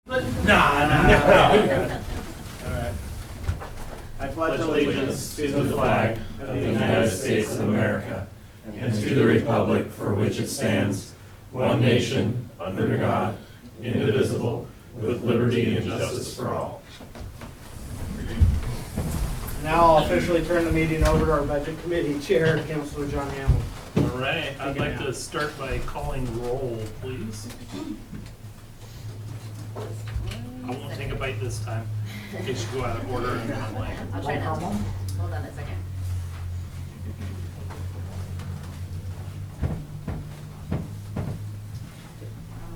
No. All right. I pledge allegiance to the flag of the United States of America and to the republic for which it stands, one nation, under God, indivisible, with liberty and justice for all. Now I'll officially turn the meeting over to our Budget Committee Chair, Councilor John Hamlin. All right, I'd like to start by calling roll, please. I won't take a bite this time. In case you go out of order and I'm like, I'll try now. Hold on a second. All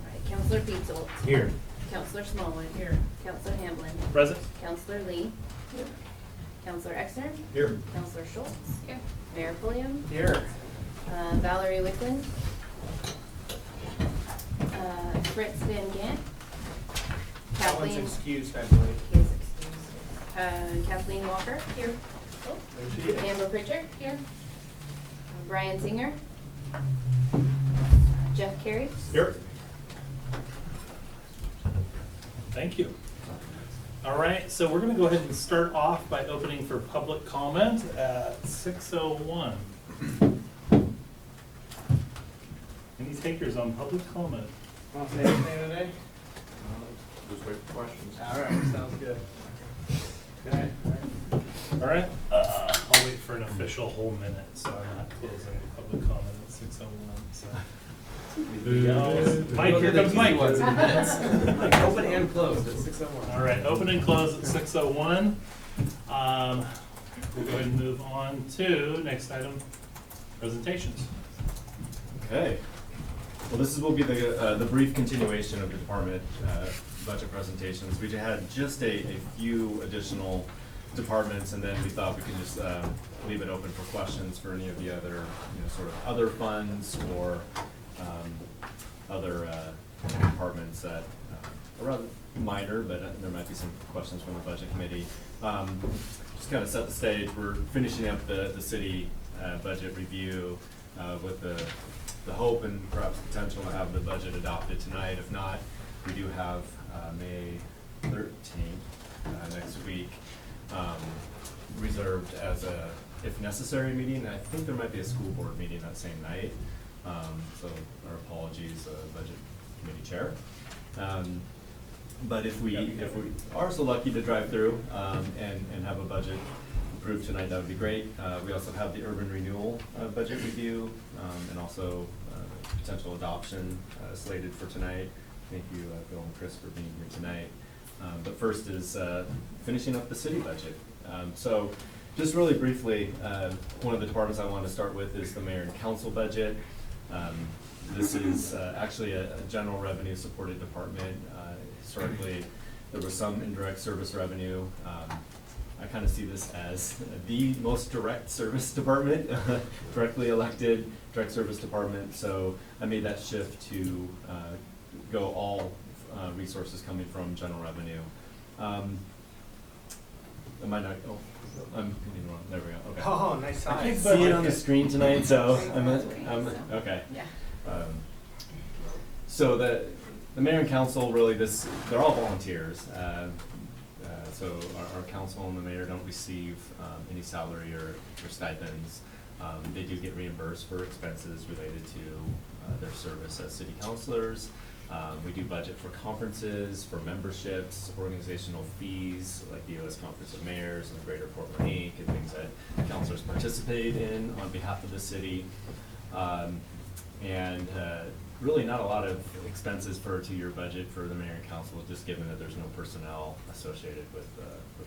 right, Councilor Beatzel. Here. Councilor Smallwood. Here. Councilor Hamlin. present? Councilor Lee. Here. Councilor Exner. Here. Councilor Schultz. Here. Mayor Pulliam. Here. Valerie Wicklund. Fritz Van Gant. That one's Kathleen. excused, I believe. He is excused. Kathleen Walker. Here. There she is. Amber Pritchard. Here. Brian Singer. Jeff Carey. Here. Thank you. All right, so we're gonna go ahead and start off by opening for public comment at 6:01. Any takers on public comment? Want to say anything today? Just wait for questions. All right, sounds good. Okay. All right, I'll wait for an official whole minute, so I'm not closing public comment at 6:01, so. Mike, here comes Mike. Open and closed at 6:01. All right, open and close at 6:01. We'll go ahead and move on to next item, presentations. Okay. Well, will be the brief continuation of the department budget presentations. We had just a few additional departments, and then we thought we could just leave it open for questions for any of the other, sort of other funds or other departments that are rather minor, but there might be some questions from the budget committee. Just kind of set the stage. We're finishing up the city budget review with the hope and perhaps potential to have the budget adopted tonight. If not, we do have May 13th next week reserved as a if necessary meeting. I think there might be a school board meeting that same night. So our apologies, budget committee chair. But if we are so lucky to drive through and have a budget approved tonight, that would be great. We also have the urban renewal budget review and also potential adoption slated for tonight. Thank you, Bill and Chris, for being here tonight. But first is finishing up the city budget. So just really briefly, one of the departments I want to start with is the mayor and council budget. This is actually a general revenue supported department. Historically, there was some indirect service revenue. I kind of see this as the most direct service department, directly elected direct service department. So I made that shift to go all resources coming from general revenue. Am I not? Oh, I'm getting wrong. There we go. Okay. Oh, nice I can't size. see it on the screen tonight, so I'm okay. Yeah. So the mayor and council, really, they're all volunteers. So our council and the mayor don't receive any salary or stipends. They do get reimbursed for expenses related to their service as city councilors. We do budget for conferences, for memberships, organizational fees, like the U.S. Conference of Mayors and the Greater Portland Inc., and things that councilors participate in on behalf of the city. And really not a lot of expenses for a 2-year budget for the mayor and council, just given that there's no personnel associated with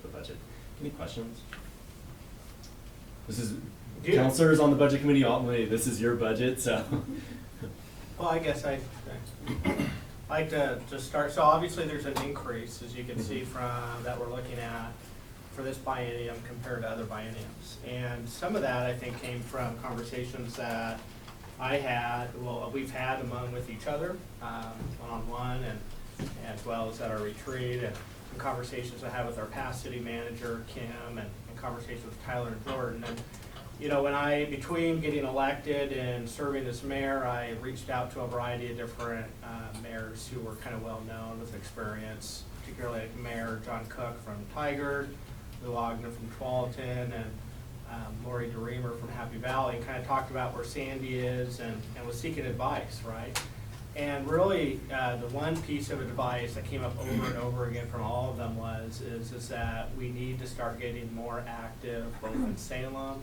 the budget. Any questions? This is councilors on the budget committee. Ultimately, this is your budget, so. Well, I guess I'd like to start. So obviously there's an increase, as you can see from that we're looking at for this biennium compared to other bienniums. And some of that I think came from conversations that we've had with each other, one-on-one, and as well as at our retreat, and conversations I had with our past city manager, Kim, and conversations with Tyler and Jordan. And you know, between getting elected and serving as mayor, I reached out to a variety of different mayors who were kind of well-known with experience, particularly like Mayor John Cook from Tigard, Lou Ogden from Tualatin, and Lori DeReamer from Happy Valley, and kind of talked about where Sandy is and was seeking advice, right? And really, the one piece of advice that came up over and over again from all of them is that we need to start getting more active both in Salem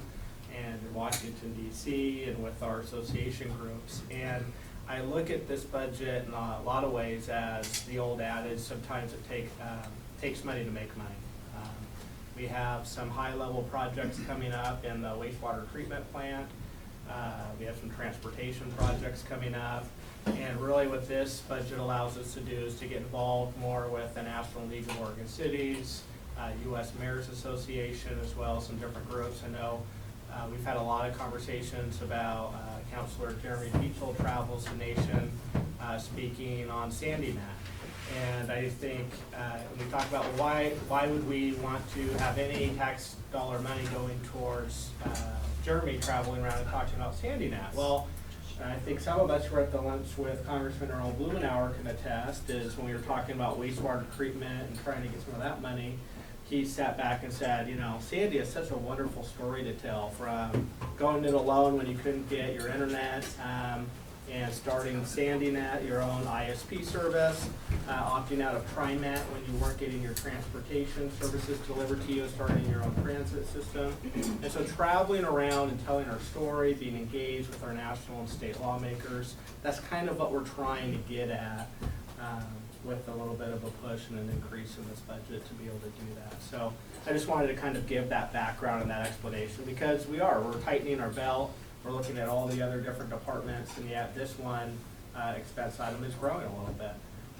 and in Washington DC and with our association groups. And I look at this budget in a lot of ways as the old adage, sometimes it takes money to make money. We have some high-level projects coming up in the wastewater treatment plant. We have some transportation projects coming up. And really what this budget allows us to do is to get involved more with the National League of Oregon Cities, U.S. Mayors Association, as well as some different groups. I know we've had a lot of conversations about Councilor Jeremy Beachel travels the nation speaking on Sandy Mat. And I think when we talk about why would we want to have any tax dollar money going towards Jeremy traveling around and talking about Sandy Mat? Well, I think some of us who were at the lunch with Congressman Earl Blumenauer can attest is when we were talking about wastewater treatment and trying to get some of that money, he sat back and said, you know, Sandy has such a wonderful story to tell, from going it alone when you couldn't get your internet, and starting SandyNet, your own ISP service, opting out of TriMet when you weren't getting your transportation services delivered to you, starting your own transit system. And so traveling around and telling our story, being engaged with our national and state lawmakers, that's kind of what we're trying to get at with a little bit of a push and an increase in this budget to be able to do that. So I just wanted to kind of give that background and that explanation, because we're tightening our belt. We're looking at all the other different departments, and yet this one expense item is growing a little bit.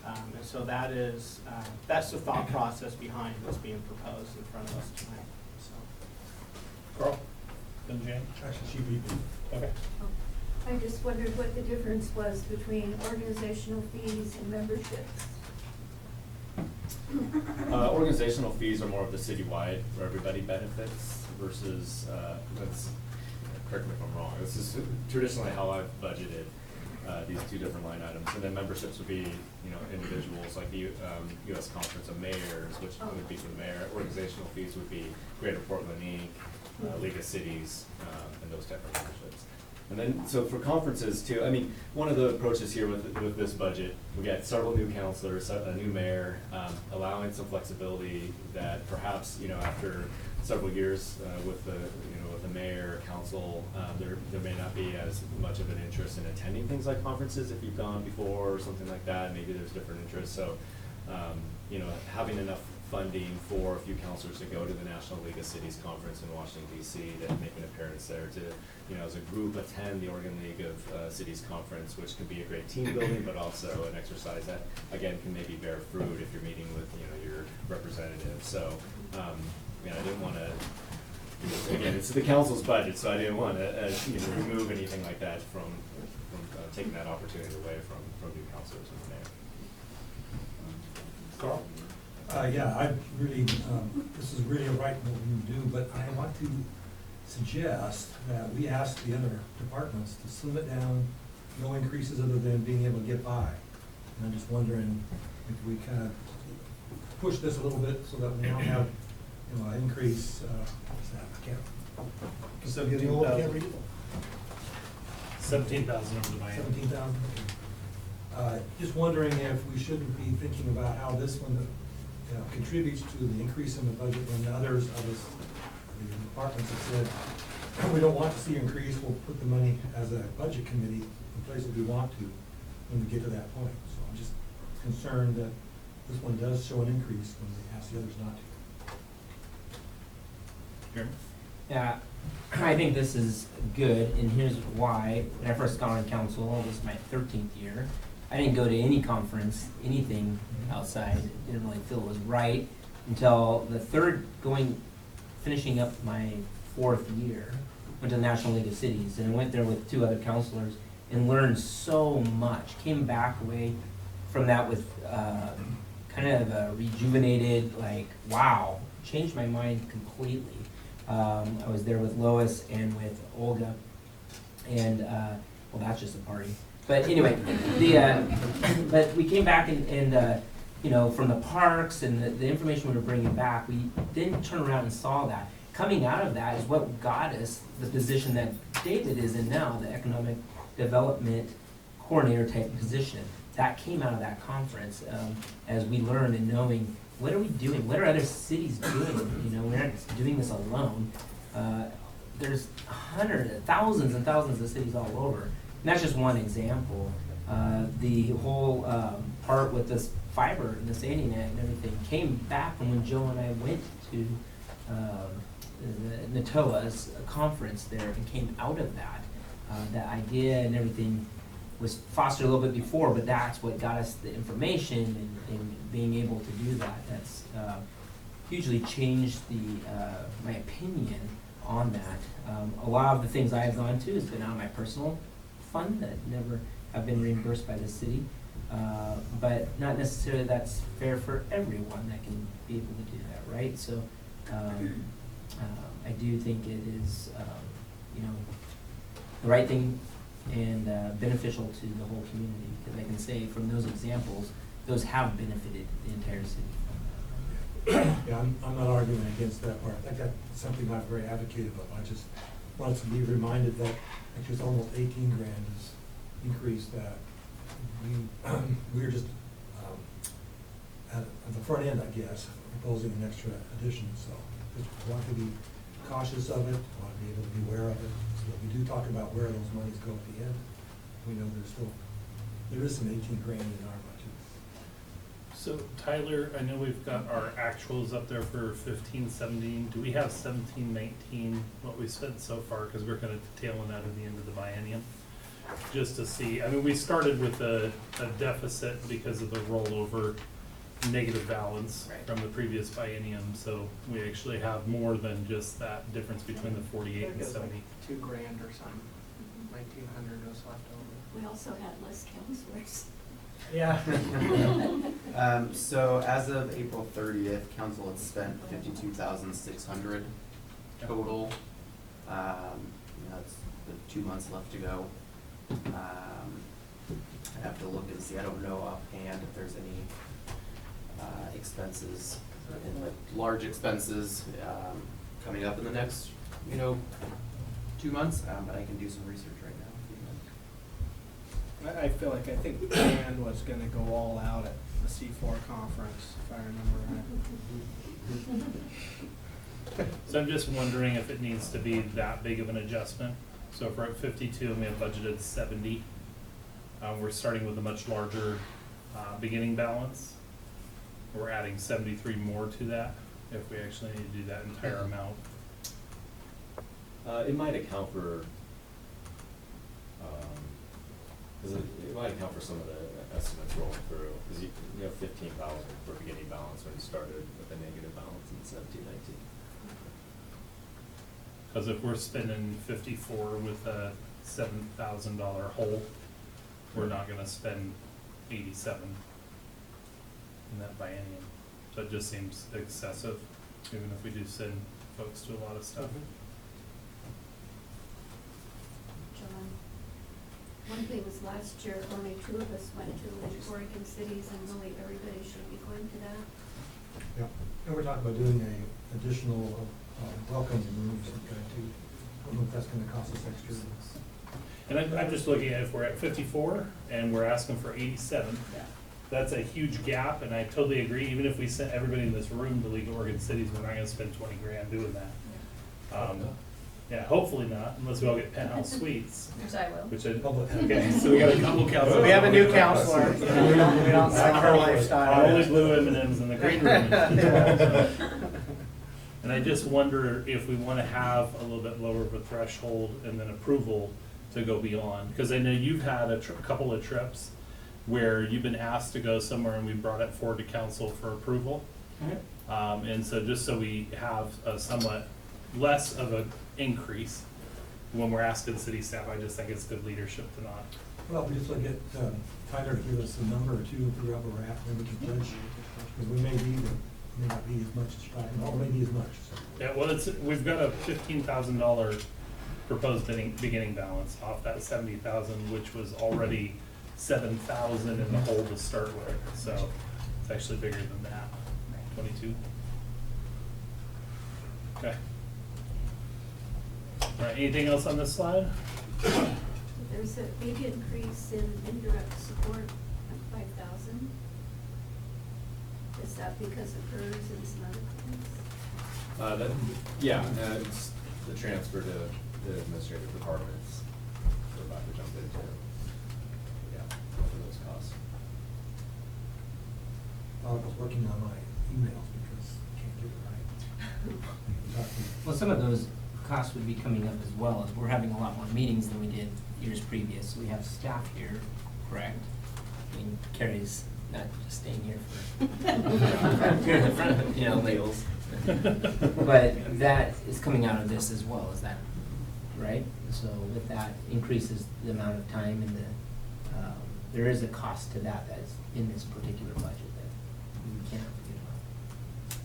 And so that's the thought process behind what's being proposed in front of us tonight. So. Carl? Then Jan? Actually, she beat me. Okay. I just wondered what the difference was between organizational fees and memberships. Organizational fees are more of the citywide where everybody benefits versus, correct me if I'm wrong, this is traditionally how I've budgeted these two different line items. And then memberships would be, you know, individuals like the U.S. Conference of Mayors, which would be for the mayor. Organizational fees would be Greater Portland Inc., League of Cities, and those type of memberships. And then, so for conferences too, I mean, one of the approaches here with this budget, we got several new counselors, a new mayor, allowing some flexibility that perhaps, you know, after several years with the mayor, council, there may not be as much of an interest in attending things like conferences if you've gone before or something like that. Maybe there's different interests. So, you know, having enough funding for a few counselors to go to the National League of Cities conference in Washington D.C. to make an appearance there, to, you know, as a group attend the Oregon League of Cities conference, which can be a great team building, but also an exercise that again can maybe bear fruit if you're meeting with, you know, your representatives. So, you know, I didn't want to. Again, it's the council's budget, so I didn't want to you know, remove anything like that from taking that opportunity away from new councilors and the mayor. Carl? Yeah, I really, this is really a right what we do, but I want to suggest that we ask the other departments to slim it down, no increases other than being able to get by. And I'm just wondering if we kind of push this a little bit so that we don't have, you know, an increase, what's that, I can't. 17,000. Can't read it. 17,000 over the buy-in. 17,000. Just wondering if we shouldn't be thinking about how this one, you know, contributes to the increase in the budget when others of us, the departments have said, we don't want to see increase, we'll put the money as a budget committee in places we want to when we get to that point. So I'm just concerned that this one does show an increase when they ask the others not to. Jeremy? Yeah, I think this is good, and here's why. When I first got on council, this is my 13th year, I didn't go to any conference, anything outside. Didn't really feel it was right until the finishing up my 4th year, went to the National League of Cities, and I went there with 2 other counselors and learned so much. Came back away from that with kind of a rejuvenated, like, wow, changed my mind completely. I was there with Lois and with Olga, and, well, that's just a party. But anyway, but we came back and you know, from the parks and the information we were bringing back, we then turned around and saw that. Coming out of that is what got us the position that David is in now, the economic development coordinator type position. That came out of that conference, as we learned and knowing, what are we doing? What are other cities doing? You know, we're not doing this alone. There's thousands and thousands of cities all over. And that's just one example. The whole part with this fiber and the safety net and everything came back from when Joe and I went to the NATOA's conference there and came out of that. That idea and everything was fostered a little bit before, but that's what got us the information and being able to do that. That's hugely changed my opinion on that. A lot of the things I have gone to has been out of my personal fund that never have been reimbursed by the city. But not necessarily that's fair for everyone that can be able to do that, right? So I do think it is, you know, the right thing and beneficial to the whole community, because I can say from those examples, those have benefited the entire city. Yeah, I'm not arguing against that part. I think that's something I've very advocated of. I just wanted to be reminded that actually it's almost 18 grand is increase that we're just at the front end, I guess, proposing an extra addition. So just want to be cautious of it, want to be able to be aware of it. So that we do talk about where those monies go at the end. We know there is some 18 grand in our budget. So Tyler, I know we've got our actuals up there for 15-17. Do we have 17-19, what we spent so far? Because we're kind of tailing out of the end of the biennium. Just to see, I mean, we started with a deficit because of the rollover negative balance from the previous biennium. So we actually have more than just that difference between the 48 and 70. Like $2 grand or something. 1,900 was left over. We also had less counselors. Yeah. So as of April 30th, council had spent 52,600 total. That's the 2 months left to go. I have to look and see. I don't know offhand if there's any expenses, like large expenses coming up in the next, 2 months. But I can do some research right now. I think Dan was gonna go all out at the C4 conference, if I remember right. So I'm just wondering if it needs to be that big of an adjustment. So if we're at 52 and we have budgeted 70, we're starting with a much larger beginning balance. We're adding 73 more to that if we actually need to do that entire amount. It might account for, it might account for some of the estimates rolling through, because you have 15,000 for beginning balance when you started with a negative balance in 17-19. Because if we're spending 54 with a $7,000 hole, we're not gonna spend 87 in that biennium. So it just seems excessive, even if we do send folks to a lot of stuff. John, one thing was last year, only 2 of us went to Lake Oregon cities, and really everybody should be going to that. Yeah, and we're talking about doing a additional welcome moves too. I don't know if that's gonna cost us extra. And I'm just looking at if we're at 54 and we're asking for 87, that's a huge gap, and I totally agree. Even if we sent everybody in this room to League of Oregon Cities, we're not gonna spend 20 grand doing that. Yeah, hopefully not, unless we all get penthouse suites. Which I will. Okay, so we got a couple counselors. We have a new counselor. We don't sell our lifestyle. Only blue M&Ms in the green room. And I just wonder if we want to have a little bit lower of a threshold and then approval to go beyond. Because I know you've had a couple of trips where you've been asked to go somewhere and we brought it forward to council for approval. And so just so we have a somewhat less of an increase when we're asking city staff, I just think it's good leadership to not. Well, we just look at Tyler to give us a number or two and figure out where we're at, then we can pledge, because we may be may not be as much as five, or maybe as much, so. Yeah, well, we've got a $15,000 proposed beginning balance off that 70,000, which was already 7,000 in the hole to start with, so it's actually bigger than that, 22. Okay. All right, anything else on this slide? There's a big increase in indirect support of 5,000. Is that because of hers and some other things? It's the transfer to the administrative departments. We're about to jump into, over those costs. I was working on my emails because I can't get it right. Well, some of those costs would be coming up as well, as we're having a lot more meetings than we did years previous. We have staff here, correct? I mean, Carrie's not just staying here for, here in the front, you know, labels. But that is coming out of this as well, is that right? So with that increases the amount of time and there is a cost to that that's in this particular budget that we can't forget about.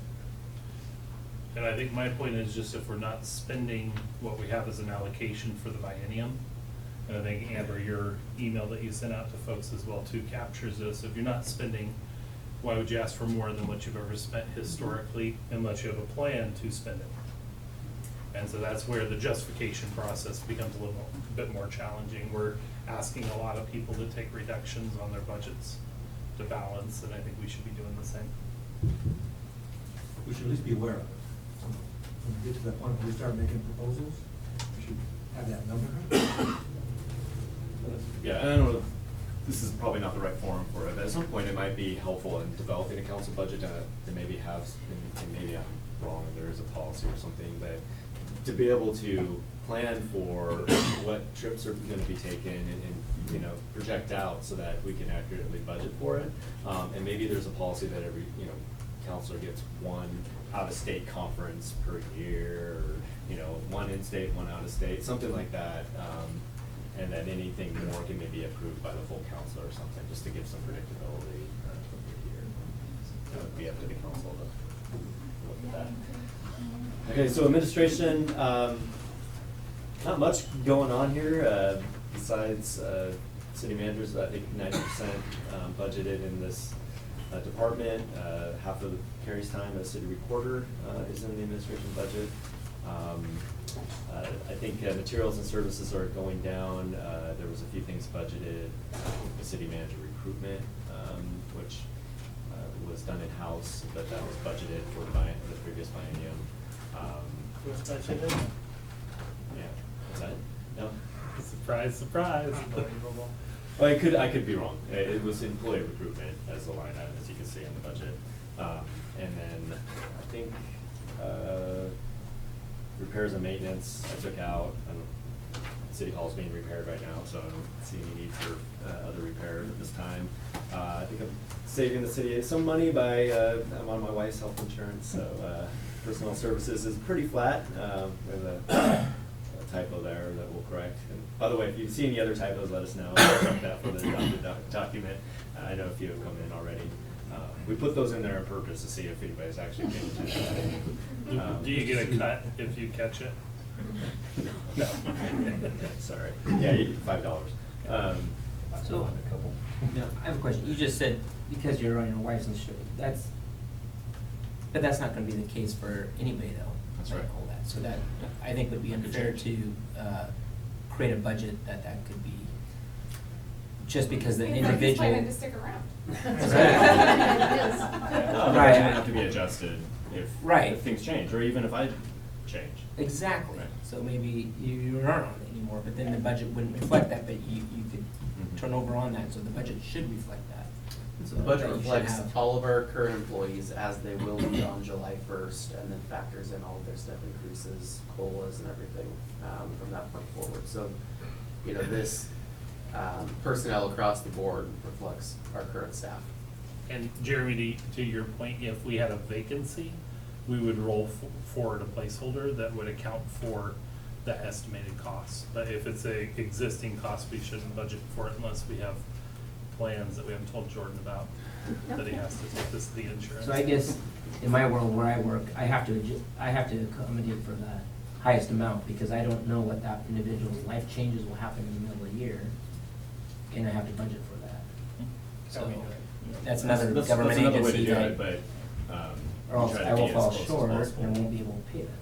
And I think my point is just if we're not spending what we have as an allocation for the biennium, and I think Amber, your email that you sent out to folks as well too captures this. If you're not spending, why would you ask for more than what you've ever spent historically unless you have a plan to spend it? And so that's where the justification process becomes a little bit more challenging. We're asking a lot of people to take reductions on their budgets to balance, and I think we should be doing the same. We should at least be aware of it. So when we get to that point where we start making proposals, we should have that number. Yeah, and I don't know, this is probably not the right forum for it, but at some point it might be helpful in developing a council budget to maybe have, and maybe I'm wrong, and there is a policy or something, but to be able to plan for what trips are gonna be taken and, you know, project out so that we can accurately budget for it. And maybe there's a policy that every, you know, counselor gets one out-of-state conference per year, or, you know, one in-state, one out-of-state, something like that. And then anything more can maybe be approved by the full council or something, just to give some predictability from year to year. It would be up to the council to look at that. Okay, so administration, not much going on here, besides city managers. I think 90% budgeted in this department. Half of Carrie's time as city recorder is in the administration budget. I think materials and services are going down. There was a few things budgeted, the city manager recruitment, which was done in-house, but that was budgeted for the previous biennium. Was budgeted? Yeah, what's that? No? Surprise, surprise. Unbelievable. Well, I could be wrong. It was employee recruitment as a line item, as you can see in the budget. And then I think repairs and maintenance I took out. City Hall's being repaired right now, so I don't see any need for other repairs at this time. I think I'm saving the city some money by, I'm on my wife's health insurance, so personnel services is pretty flat. With a typo there that we'll correct. And by the way, if you see any other typos, let us know. I'll correct that for the adopted document. I know a few have come in already. We put those in there on purpose to see if anybody's actually paying attention. Do you get a cut if you catch it? No. Sorry. Yeah, $5. So, I have a question. You just said because you're on your wife's insurance, but that's not gonna be the case for anybody though. That's right. All that. So that, I think would be unfair to create a budget that could be, just because the individual. He's planning to stick around. No, Right. it's gonna have to be adjusted if things change, or even if I change. Exactly. Right. So maybe you aren't on it anymore, but then the budget wouldn't reflect that, but you could turn over on that, so the budget should reflect that. So The budget that you should reflects have- all of our current employees as they will be on July 1st, and then factors in all of their step increases, COLAs and everything, from that point forward. So, you know, this personnel across the board reflects our current staff. And Jeremy, to your point, if we had a vacancy, we would roll forward a placeholder that would account for the estimated costs. But if it's a existing cost, we shouldn't budget for it unless we have plans that we haven't told Jordan about. that he has to take this, the insurance. So I guess in my world where I work, I have to accommodate for the highest amount because I don't know what that individual's life changes will happen in the middle of the year. And I have to budget for that. So that's another government another way to agency do that, it, but, or else we try to I will be as fall close as short possible. and won't be able to pay that.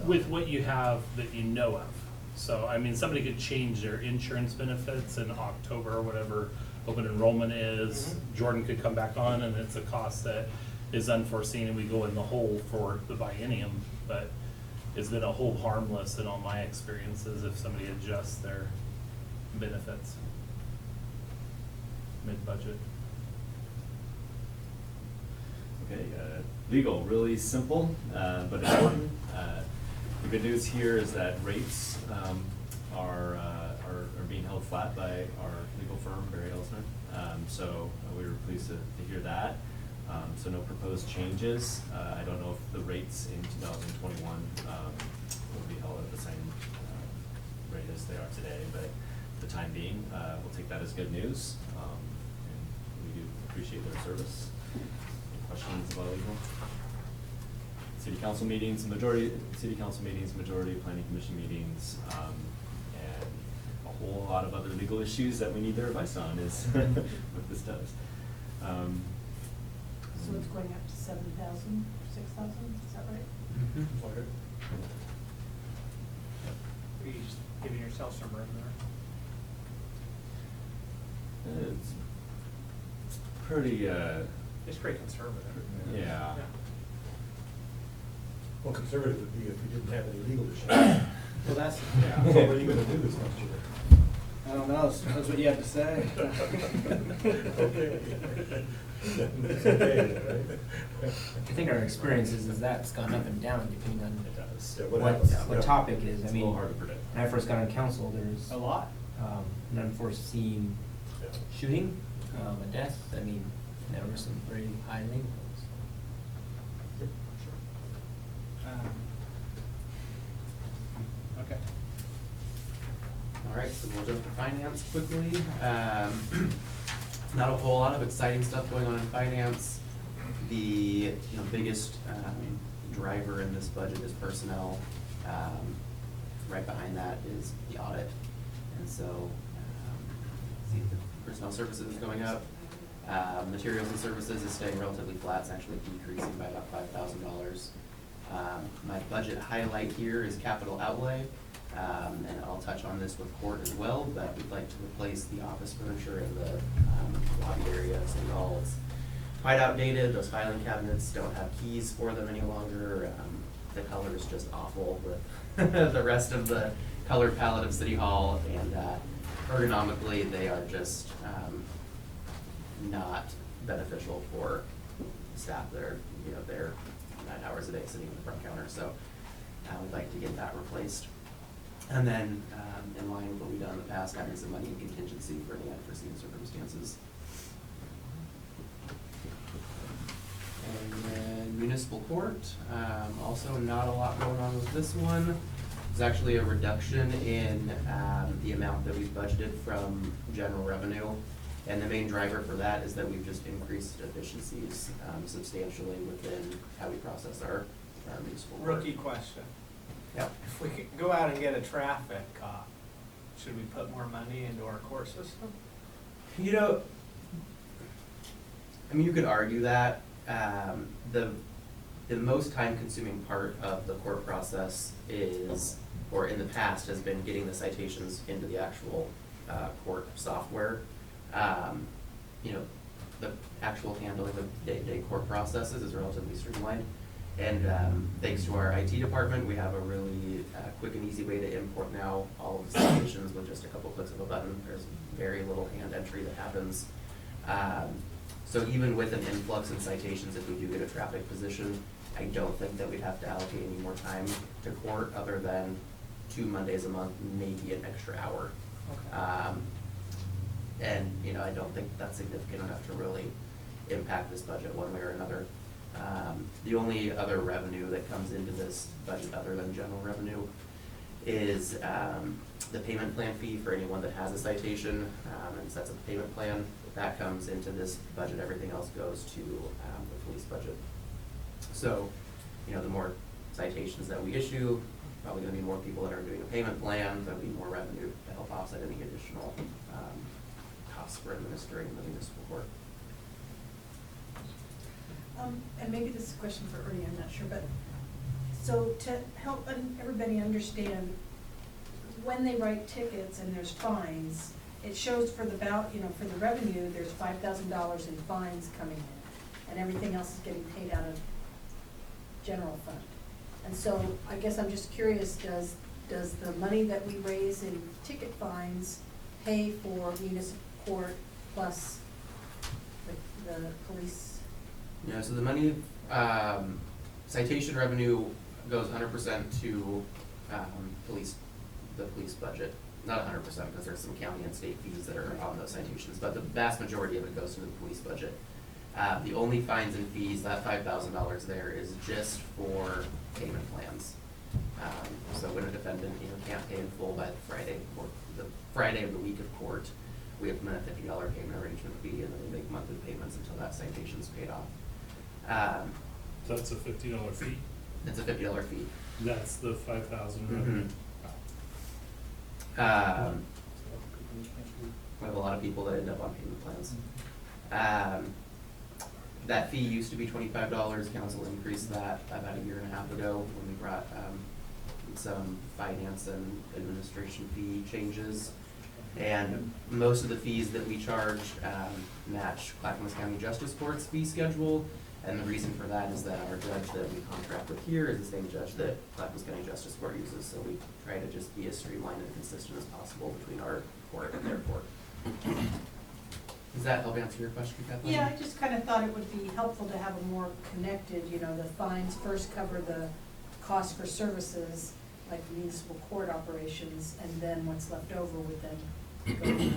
With what you have that you know of, so, I mean, somebody could change their insurance benefits in October or whatever open enrollment is. Jordan could come back on and it's a cost that is unforeseen and we go in the hole for the biennium, but it's been a whole harmless in all my experiences if somebody adjusts their benefits mid-budget. Okay, legal, really simple, but important. The good news here is that rates are being held flat by our legal firm, Barry Ellsner. So we were pleased to hear that. So no proposed changes. I don't know if the rates in 2021 will be held at the same rate as they are today, but for the time being, we'll take that as good news. And we do appreciate their service. Any questions about legal? City council meetings, majority planning commission meetings, and a whole lot of other legal issues that we need their advice on is what this does. So it's going up to 7,000, 6,000, is that right? Are you just giving yourself some room there? It's pretty, It's pretty conservative. yeah. Well, conservative would be if we didn't have any legal issues. Well, that's, So what are you gonna do this next year? I don't know, that's what you have to say. Okay. It's okay, right? I think our experience is that's gone up and down depending on It does. Yeah, what happens? what topic is. It's I a mean, little hard to predict. when I first got on council, there's A lot. an unforeseen Yeah. shooting, a death. I mean, there were some very high legal ones. Okay. All right, so we'll jump to finance quickly. Not a whole lot of exciting stuff going on in finance. The biggest driver in this budget is personnel. Right behind that is the audit. And so, see the personnel services is going up. Materials and services is staying relatively flat. It's actually decreasing by about $5,000. My budget highlight here is capital outlay. And I'll touch on this with court as well, but we'd like to replace the office furniture in the lobby area of City Hall. It's quite outdated. Those filing cabinets don't have keys for them any longer. The color is just awful with the rest of the color palette of City Hall, and ergonomically they are just not beneficial for staff that are there 9 hours a day sitting at the front counter. So we'd like to get that replaced. And then, in line with what we've done in the past, having some money in contingency for any unforeseen circumstances. And then municipal court, also not a lot going on with this one. There's actually a reduction in the amount that we've budgeted from general revenue. And the main driver for that is that we've just increased efficiencies substantially within how we process our municipal court. Rookie question. Yep. If we could go out and get a traffic cop, should we put more money into our court system? I mean, you could argue that. The most time-consuming part of the court process is, or in the past, has been getting the citations into the actual court software. The actual handling of day-to-day court processes is relatively streamlined. And thanks to our IT department, we have a really quick and easy way to import now all of the citations with just a couple clicks of a button. There's very little hand entry that happens. So even with an influx in citations, if we do get a traffic position, I don't think that we'd have to allocate any more time to court other than 2 Mondays a month, maybe an extra hour. Okay. And I don't think that's significant enough to really impact this budget one way or another. The only other revenue that comes into this budget other than general revenue is the payment plan fee for anyone that has a citation, and sets up a payment plan. That comes into this budget, everything else goes to, the police budget. So, you know, the more citations that we issue, probably gonna be more people that are doing a payment plan, there'll be more revenue to help offset any additional, costs for administering the municipal court. And maybe this is a question for Ernie, I'm not sure, but, so to help everybody understand, when they write tickets and there's fines, it shows for the for the revenue, there's $5,000 in fines coming in, and everything else is getting paid out of general fund. And so I guess I'm just curious, does the money that we raise in ticket fines pay for municipal court plus the police? Yeah, so the money, citation revenue goes 100% to, the police budget. Not 100%, because there's some county and state fees that are on those citations, but the vast majority of it goes to the police budget. The only fines and fees, that $5,000 there, is just for payment plans. So when a defendant, can't pay in full by the Friday of the week of court, we implement a $50 payment arrangement fee, and then we make monthly payments until that citation's paid off. So that's a $50 fee? It's a $50 fee. That's the 5,000 Mhm. revenue? We have a lot of people that end up on payment plans. That fee used to be $25. Council increased that about a year and a half ago when we brought some finance and administration fee changes. And most of the fees that we charge match Clackamas County Justice Court's fee schedule. And the reason for that is that our judge that we contract with here is the same judge that Clackamas County Justice Court uses. So we try to just be as streamlined and consistent as possible between our court and their court. Does that help answer your question, Kathleen? Yeah, I just kind of thought it would be helpful to have a more connected, the fines first cover the cost for services, like municipal court operations, and then what's left over would then go to,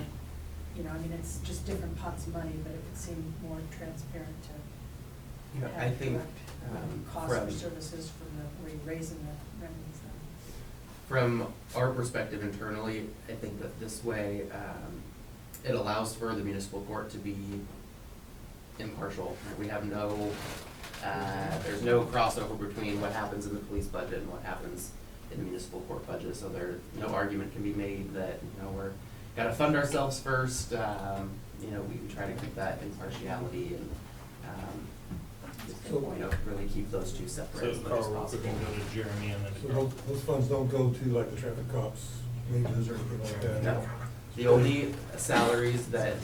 it's just different pots of money, but it would seem more transparent to Yeah, I have think correct cost for services from where you're raising the revenues then. from our perspective internally, I think that this way, it allows for the municipal court to be impartial. We have there's no crossover between what happens in the police budget and what happens in the municipal court budget, so no argument can be made that, we're gotta fund ourselves first. We try to keep that impartiality and, really keep those two separate So as much as Carl, we're possible. going to go to Jeremy and then to So Carl. those funds don't go to like the traffic cops, wages or anything like that? No. The only salaries that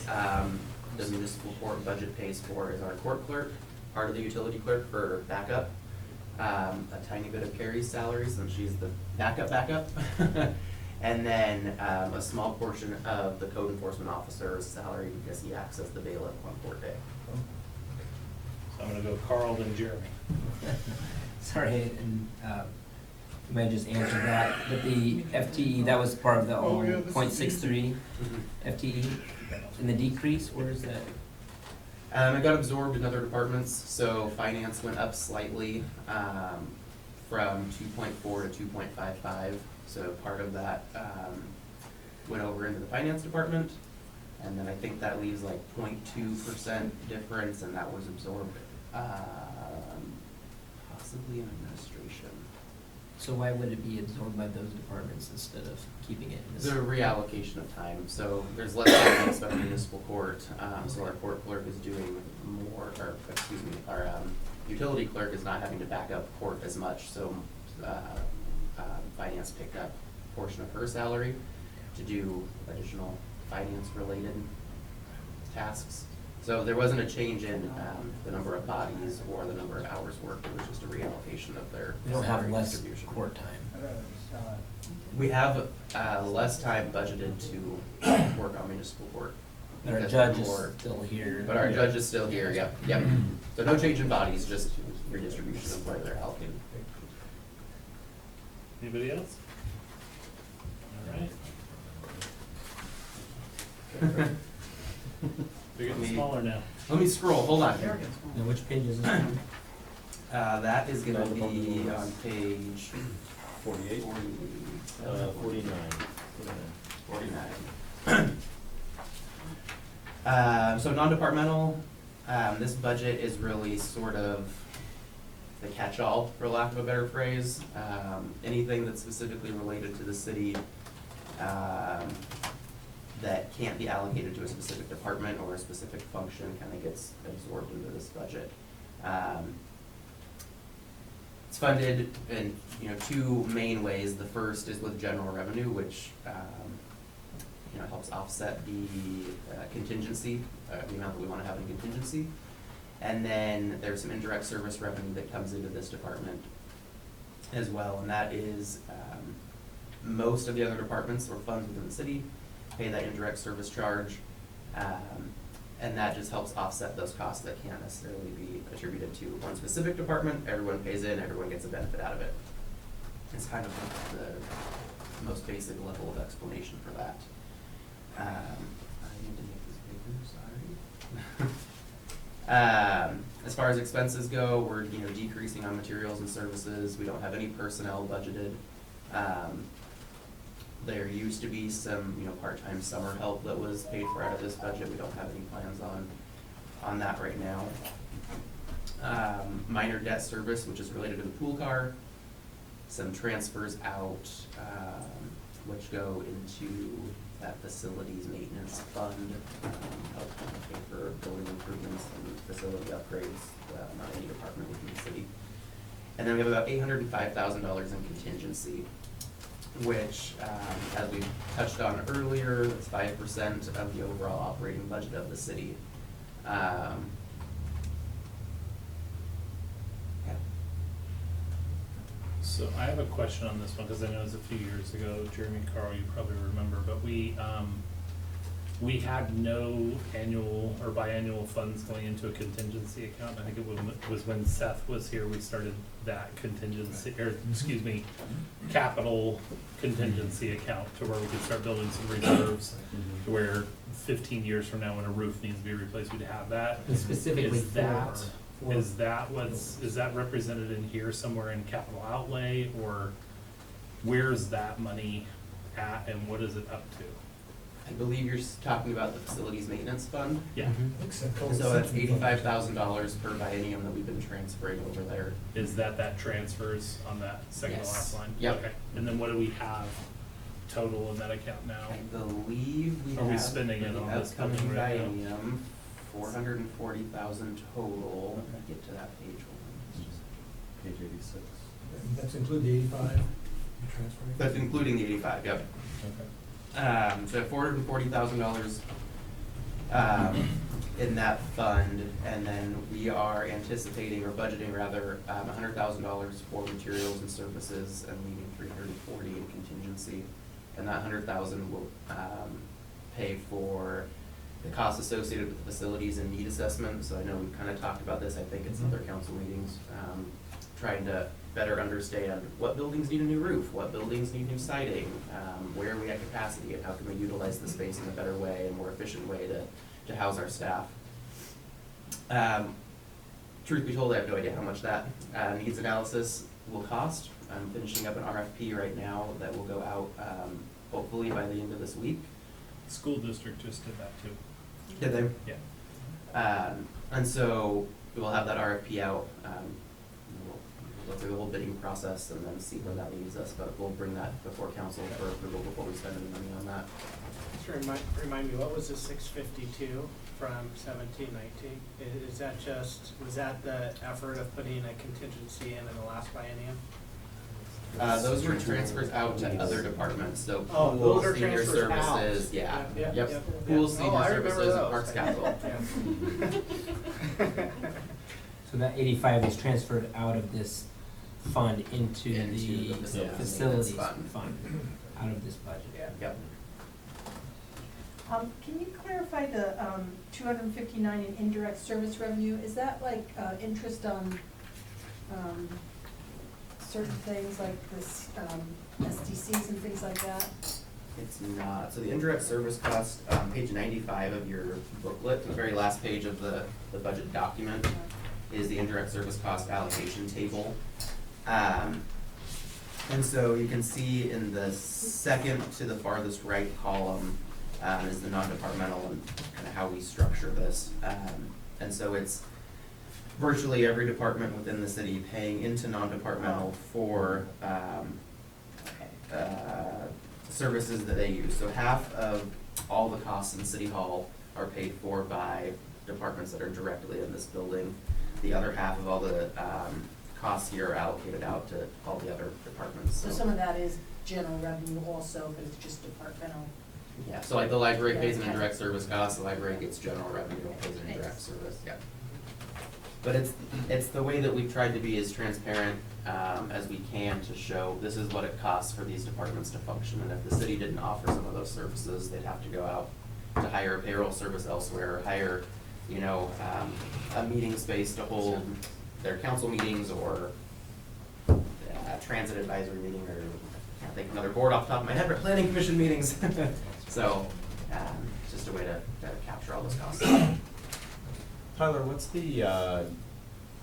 the municipal court budget pays for is our court clerk, part of the utility clerk for backup, a tiny bit of Carrie's salary since she's the backup, and then a small portion of the code enforcement officer's salary because he acts as the bailiff on court day. So I'm going to go Carl, then Jeremy. Sorry, and you might just answer that, but the FTE, that was part of the Oh, yeah, this is 0.63 FTE, and the decrease, where is that? It got absorbed in other departments, so finance went up slightly from 2.4 to 2.55. So part of that went over into the finance department, and then I think that leaves like 0.2% difference, and that was absorbed possibly in administration. So why would it be absorbed by those departments instead of keeping it in this? The reallocation of time, so there's less time being spent in municipal court, so our court clerk is doing more, or excuse me, our utility clerk is not having to back up court as much, so finance picked up a portion of her salary to do additional finance-related tasks. So there wasn't a change in the number of bodies or the number of hours worked, it was just a reallocation of their We don't have salary less distribution. court time. We have less time budgeted to work on municipal court. But our because judge we're is more- still here. But our judge is still here, yep. So no change in bodies, just redistribution of where they're allocated. Anybody else? All right. They're getting smaller now. Let me scroll, hold on. Now, which page is this on? That is gonna be on page 48? 49. 49. 49. So non-departmental, this budget is really sort of the catch-all, for lack of a better phrase. Anything that's specifically related to the city that can't be allocated to a specific department or a specific function kind of gets absorbed into this budget. It's funded in two main ways. The first is with general revenue, which helps offset the contingency, the amount that we want to have in contingency. And then there's some indirect service revenue that comes into this department as well, and that is most of the other departments or funds within the city pay that indirect service charge, and that just helps offset those costs that can't necessarily be attributed to one specific department. Everyone pays in, everyone gets a benefit out of it. It's kind of the most basic level of explanation for that. I need to make this bigger, sorry. As far as expenses go, we're decreasing on materials and services. We don't have any personnel budgeted. There used to be some part-time summer help that was paid for out of this budget. We don't have any plans on that right now. Minor debt service, which is related to the pool car. Some transfers out, which go into that facilities maintenance fund, help pay for building improvements and facility upgrades, not any department within the city. And then we have about $805,000 in contingency, which, as we touched on earlier, is 5% of the overall operating budget of the city. Yeah. So I have a question on this one, because I know it was a few years ago, Jeremy and Carl, you probably remember, but we had no annual or biannual funds going into a contingency account. I think it was when Seth was here, we started that contingency, or excuse me, capital contingency account to where we could start building some reserves, to where 15 years from now when a roof needs to be replaced, we'd have that. And specifically Is that represented in here somewhere in capital outlay, or where's that money at and what is it up to? I believe you're talking about the facilities maintenance fund. Yeah. So that's $85,000 per biennium that we've been transferring over there. Is that transfers on that second to Yes. last line? Yep. Okay. And then what do we have total in that account now? I believe we Are we have spending it for the on this upcoming budget right now? biennium, $440,000 total. Let me get to that page. Hold on. It's just- Page 86. That's include the 85 you're transferring? That's including the 85, yep. Okay. So $440,000 in that fund, and then we are anticipating, or budgeting rather, $100,000 for materials and services, and leaving $340 in contingency. And that $100,000 will pay for the costs associated with the facilities and need assessment. So I know we've kind of talked about this, I think it's other council meetings, trying to better understand what buildings need a new roof, what buildings need new siding, where are we at capacity, and how can we utilize the space in a better way, a more efficient way to house our staff. Truth be told, I have no idea how much that needs analysis will cost. I'm finishing up an RFP right now that will go out hopefully by the end of this week. School district just did that too. Did they? Yeah. And so we will have that RFP out. We'll go through the whole bidding process and then see where that leaves us, but we'll bring that before council for approval before we spend any money on that. Just remind me, what was the 652 from 17-19? Is that was that the effort of putting a contingency in the last biennium? Those were transfers out to other departments, so Oh, pool, those are senior transfers out. services, yeah, Yep, yep. yep, Pool, yep. senior Oh, I remember services, and those. parks capital. Yeah. So that 85 is transferred out of this fund into Into the the facilities facilities maintenance fund, out of this budget. Yeah. Yep. Can you clarify the 259 in indirect service revenue? Is that like interest on certain things like this SDCs and things like that? It's not. So the indirect service cost, page 95 of your booklet, the very last page of the budget document, is the indirect service cost allocation table. And And so you can see in the second to the farthest right column is the non-departmental and kind of how we structure this. And so it's virtually every department within the city paying into non-departmental for services that they use. So half of all the costs in City Hall are paid for by departments that are directly in this building. The other half of all the costs here are allocated out to all the other departments. So some of that is general revenue also, but it's just departmental. Yeah, so like the library pays an Yeah. indirect service cost, the library gets general revenue, pays an indirect service, yeah. But it's the way that we've tried to be as transparent as we can to show this is what it costs for these departments to function. And if the city didn't offer some of those services, they'd have to go out to hire a payroll service elsewhere, or hire, a meeting space to hold their council meetings, or a transit advisory meeting, or I can't think of another board off the top of my head, but planning commission meetings. So, it's just a way to capture all those costs. Tyler, what's the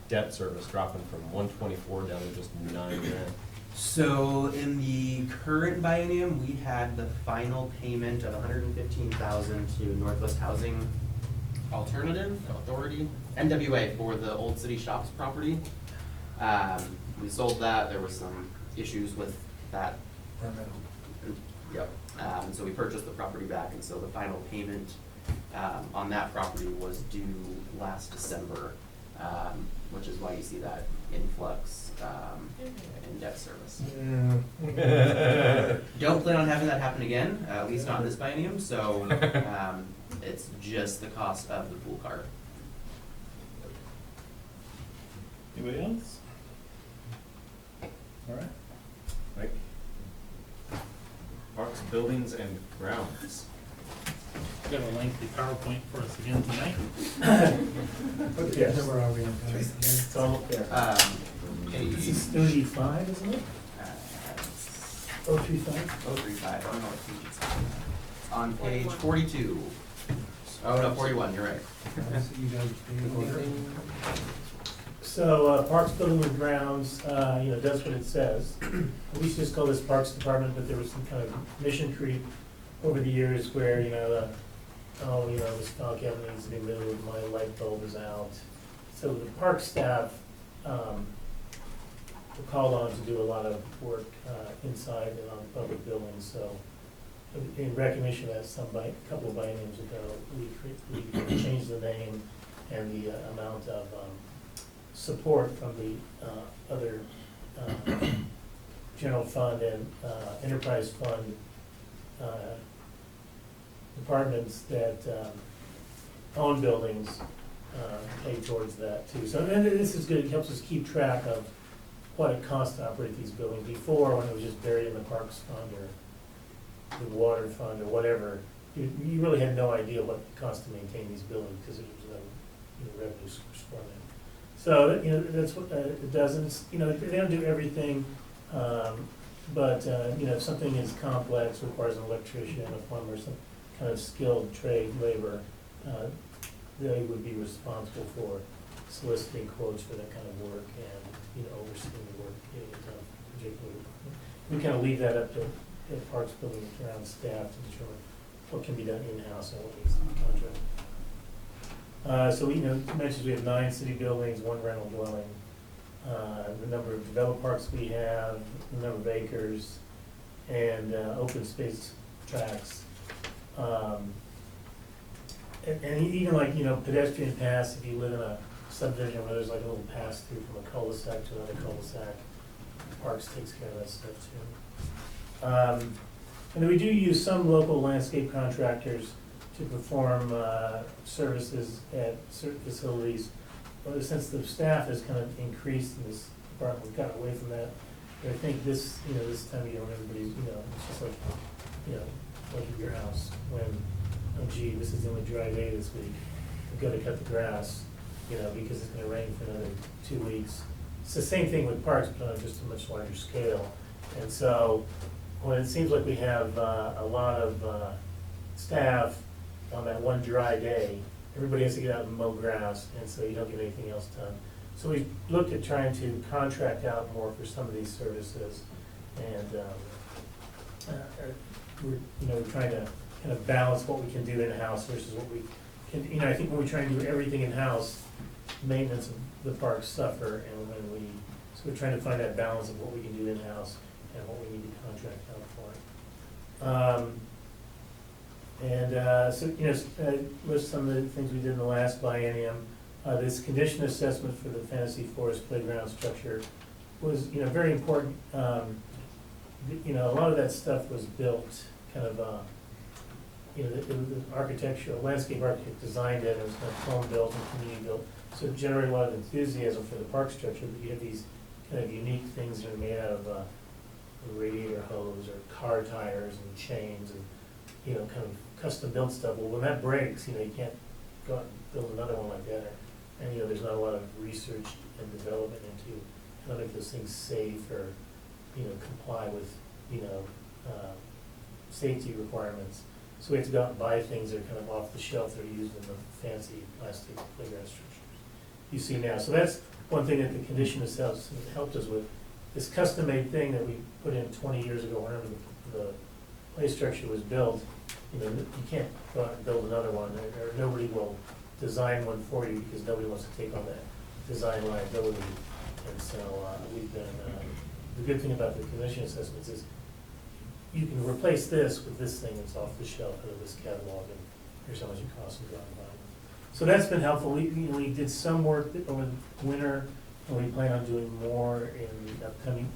debt service dropping from 124 down to just 9 grand? So in the current biennium, we had the final payment of $115,000 to Northwest Housing Alternative Authority, NWA, for the Old City Shops property. We sold that. There were some issues with that. Yep. So we purchased the property back, and so the final payment on that property was due last December, which is why you see that influx in debt service. Don't plan on having that happen again, at least not in this biennium, so it's just the cost of the pool car. Anybody else? All right. Mike? Parks, buildings, and grounds. Got a lengthy PowerPoint for us again tonight. Okay, where are we on time? It's all up there. This is 35, isn't it? 035? 035, I don't know what page it's on. It's on page 42. Oh, no, 41, you're right. I see you guys are staying here. So, Parks, Building and Grounds, does what it says. We used to just call this Parks Department, but there was some kind of mission creep over the years where, the stock cabinet needs to be moved, my light bulb is out. So the park staff were called on to do a lot of work inside and on public buildings. So in recognition that a couple of bienniums ago, we changed the name and the amount of support from the other general fund and enterprise fund departments that own buildings pay towards that too. So and this is good, it helps us keep track of what it costs to operate these buildings. Before, when it was just buried in the Parks Fund or the Water Fund or whatever, you really had no idea what it cost to maintain these buildings because there was no revenue source for them. So, that's what it does, and it's, they don't do everything, but, if something is complex, requires an electrician, a plumber, some kind of skilled trade labor, they would be responsible for soliciting quotes for that kind of work and, overseeing the work getting it done particularly. We kind of leave that up to the Parks, Building and Grounds staff to determine what can be done in-house and what needs to be contracted. So we, mentions we have 9 city buildings, 1 rental dwelling, the number of developed parks we have, the number of acres, and open space tracts. And even like, pedestrian paths, if you live in a subdivision where there's like a little pass through from a cul-de-sac to another cul-de-sac, Parks takes care of that stuff too. And then we do use some local landscape contractors to perform services at certain facilities. But since the staff has kind of increased in this department, we've gotten away from that. But I think this, this time of year when everybody's, it's just like, like at your house when, oh gee, this is the only dry day this week. We've got to cut the grass, because it's gonna rain for another 2 weeks. It's the same thing with parks, but on just a much larger scale. And so when it seems like we have a lot of staff on that one dry day, everybody has to get out and mow grass, and so you don't get anything else done. So we looked at trying to contract out more for some of these services, And, we're trying to kind of balance what we can do in-house versus what we can, I think when we try and do everything in-house, maintenance of the parks suffer, and when we, so we're trying to find that balance of what we can do in-house and what we need to contract out for. List some of the things we did in the last biennium. This condition assessment for the Fantasy Forest playground structure was, very important. A lot of that stuff was built kind of, the architectural, landscape architect designed it, and it was kind of home built and community built. So it generated a lot of enthusiasm for the park structure, but you have these kind of unique things that are made out of a radiator hose or car tires and chains and, kind of custom built stuff. Well, when that breaks, you can't go out and build another one like that. And, there's not a lot of research and development into how to make those things safe or, comply with, safety requirements. So we have to go out and buy things that are kind of off the shelf that are used in the fancy plastic playground structures you see now. So that's one thing that the condition itself helped us with. This custom-made thing that we put in 20 years ago, whenever the play structure was built, you can't go out and build another one, or nobody will design one for you because nobody wants to take on that design liability. And so we've been, the good thing about the condition assessments is you can replace this with this thing that's off the shelf out of this catalog, and here's how much it costs and go out and buy it. So that's been helpful. We did some work over the winter, and we plan on doing more in the upcoming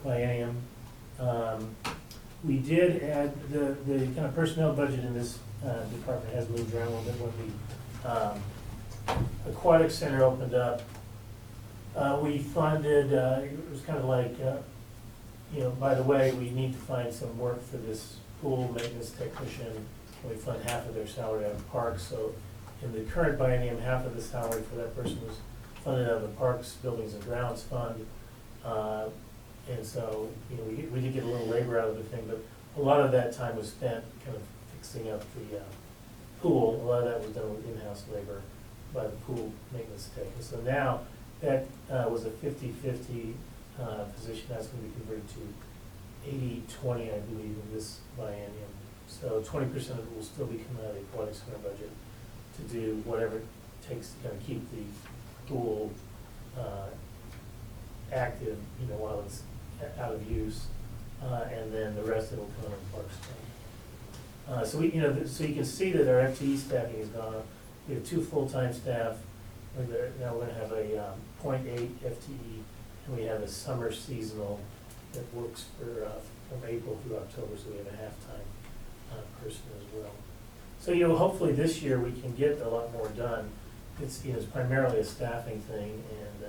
biennium. We did add the kind of personnel budget in this department has moved around a little bit. When the aquatic center opened up, we funded, it was kind of like, by the way, we need to find some work for this pool maintenance technician, and we fund half of their salary out of parks. So in the current biennium, half of the salary for that person was funded out of the Parks, Buildings and Grounds Fund. And so, we did get a little labor out of the thing, but a lot of that time was spent kind of fixing up the pool. A lot of that was done with in-house labor by the pool maintenance tech. And so now that was a 50-50 position. That's going to be converted to 80-20, I believe, in this biennium. So 20% of it will still be coming out of the aquatic center budget to do whatever it takes to kind of keep the pool active, while it's out of use, and then the rest of it will come in parks. So so you can see that our FTE staffing has gone up. We have 2 full-time staff. Now we're going to have a 0.8 FTE, and we have a summer seasonal that works from April through October. So we have a half-time person as well. So hopefully this year we can get a lot more done. It's primarily a staffing thing, and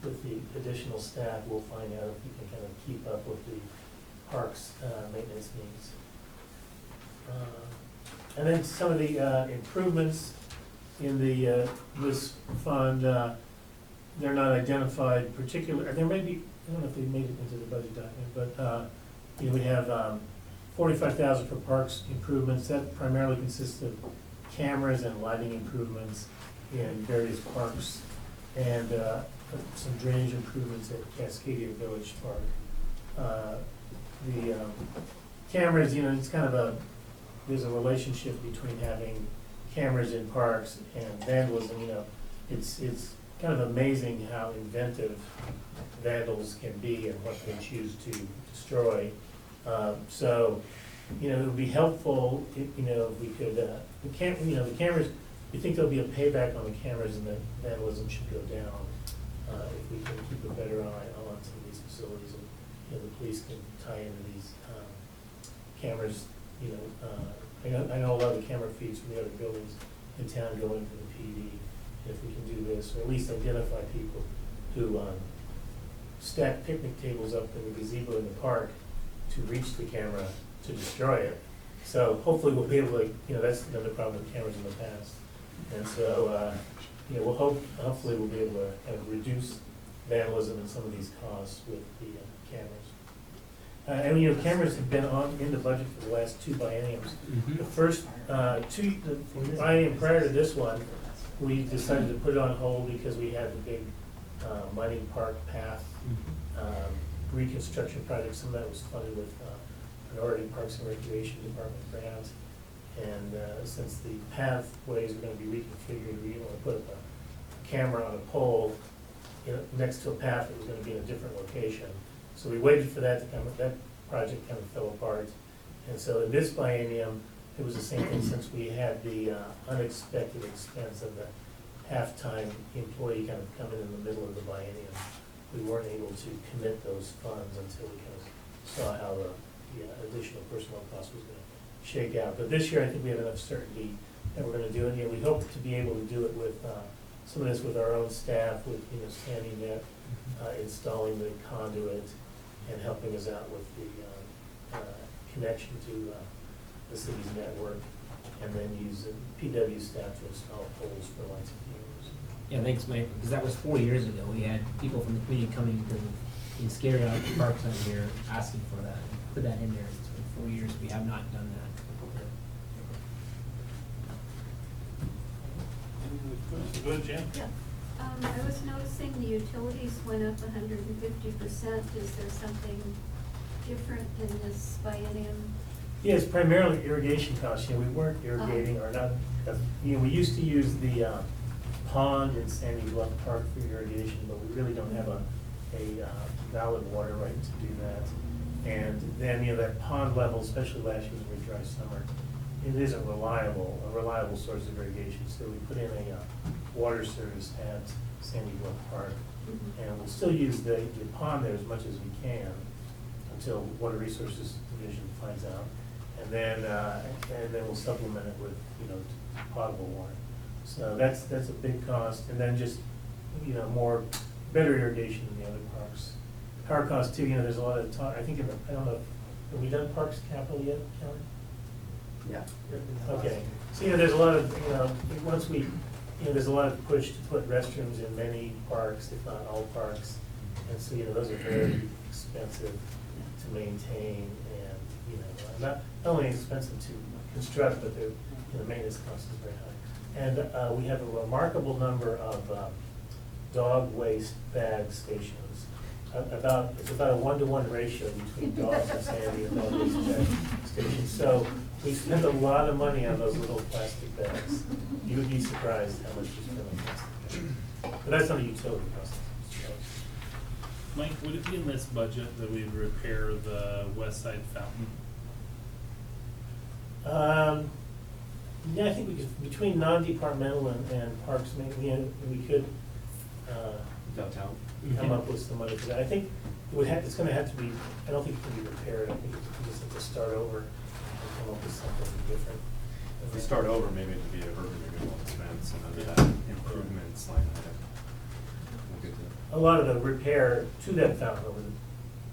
with the additional staff, we'll find out if we can kind of keep up with the parks maintenance needs. And then some of the improvements in the this fund, they're not identified particular. There may be, I don't know if they made it into the budget document, but we have $45,000 for parks improvements. That primarily consists of cameras and lighting improvements in various parks, and some drainage improvements at Cascadia Village Park. The cameras, it's kind of there's a relationship between having cameras in parks and vandalism. It's kind of amazing how inventive vandals can be and what they choose to destroy. So, it would be helpful if we could, the cameras, we think there'll be a payback on the cameras, and that vandalism should go down if we can keep a better eye on some of these facilities, and the police can tie into these cameras. I know a lot of the camera feeds from the other buildings in town go into the PD. If we can do this, or at least identify people who stack picnic tables up in the gazebo in the park to reach the camera to destroy it. So hopefully we'll be able to, that's another problem with cameras in the past. And so, hopefully we'll be able to kind of reduce vandalism and some of these costs with the cameras. And cameras have been in the budget for the last 2 bienniums. The first the biennium prior to this one, we decided to put it on hold because we had the big mining park path reconstruction project. Some of that was funded with Minority Parks and Recreation Department grant. And since the pathways are gonna be reconfigured, we want to put up a camera on a pole, you know, next to a path that was gonna be in a different location. So we waited for that to come, that project kind of fell apart. And so in this biennium, it was the same thing, since we had the unexpected expense of the half-time employee kind of coming in the middle of the biennium. We weren't able to commit those funds until we kind of saw how the additional personnel cost was gonna shake out. But this year, I think we have enough certainty that we're gonna do it. We hope to be able to do it with, some of this with our own staff, with, sanding net, installing the conduit, and helping us out with the connection to the city's network, and then using PW staff to install poles for lights and cameras. Yeah, thanks, Mike, because that was 4 years ago. We had people from the community coming to being scared out of the parks out here asking for that, and put that in there. It's been 4 years, we have not done that. Go ahead, Jan. Yeah. I was noticing the utilities went up 150%. Is there something different in this biennium? Yeah, it's primarily irrigation costs. We weren't irrigating, or not, we used to use the pond in Sandy Bluff Park for irrigation, but we really don't have a valid water right to do that. And then, that pond level, especially last year was a very dry summer, it isn't a reliable source of irrigation. So we put in a water service at Sandy Bluff Park, and we'll still use the pond there as much as we can until Water Resources Division finds out. And then we'll supplement it with, potable water. So that's a big cost. And then just, better irrigation in the other parks. Power costs too, there's a lot of talk, I think I don't know, have we done Parks Capital yet, Kelly? Yeah. Okay, so, there's a lot of, once we, there's a lot of push to put restrooms in many parks, if not all parks. And so, those are very expensive to maintain, and, not only expensive to construct, but their, maintenance cost is very high. And we have a remarkable number of dog waste bag stations. It's about a 1-to-1 ratio between dogs and Sandy and dog waste bag stations. So we spend a lot of money on those little plastic bags. You would be surprised how much we spend on plastic bags. But that's not a utility cost. Mike, would it be in this budget that we repair the west side fountain? Yeah, I think we could, between non-departmental and parks, maybe, we could, Downtown? come up with some money for that. I think it's gonna have to be, I don't think it can be repaired. I think we just have to start over and come up with something different. If we start over, maybe it could be an urban renewal expense, and under that improvements line item. We'll get to that. A lot of the repair to that fountain over the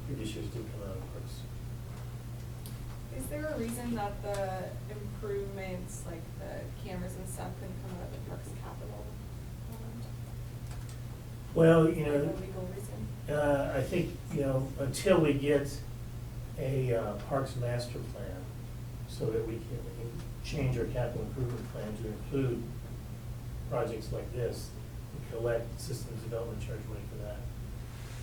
previous years did come out of parks. Is there a reason that the improvements, like the cameras and stuff, couldn't come out of the Parks Capital? Well, Is there a legal reason? I think, until we get a parks master plan, so that we can change our capital improvement plan to include projects like this, and collect systems development charge money for that.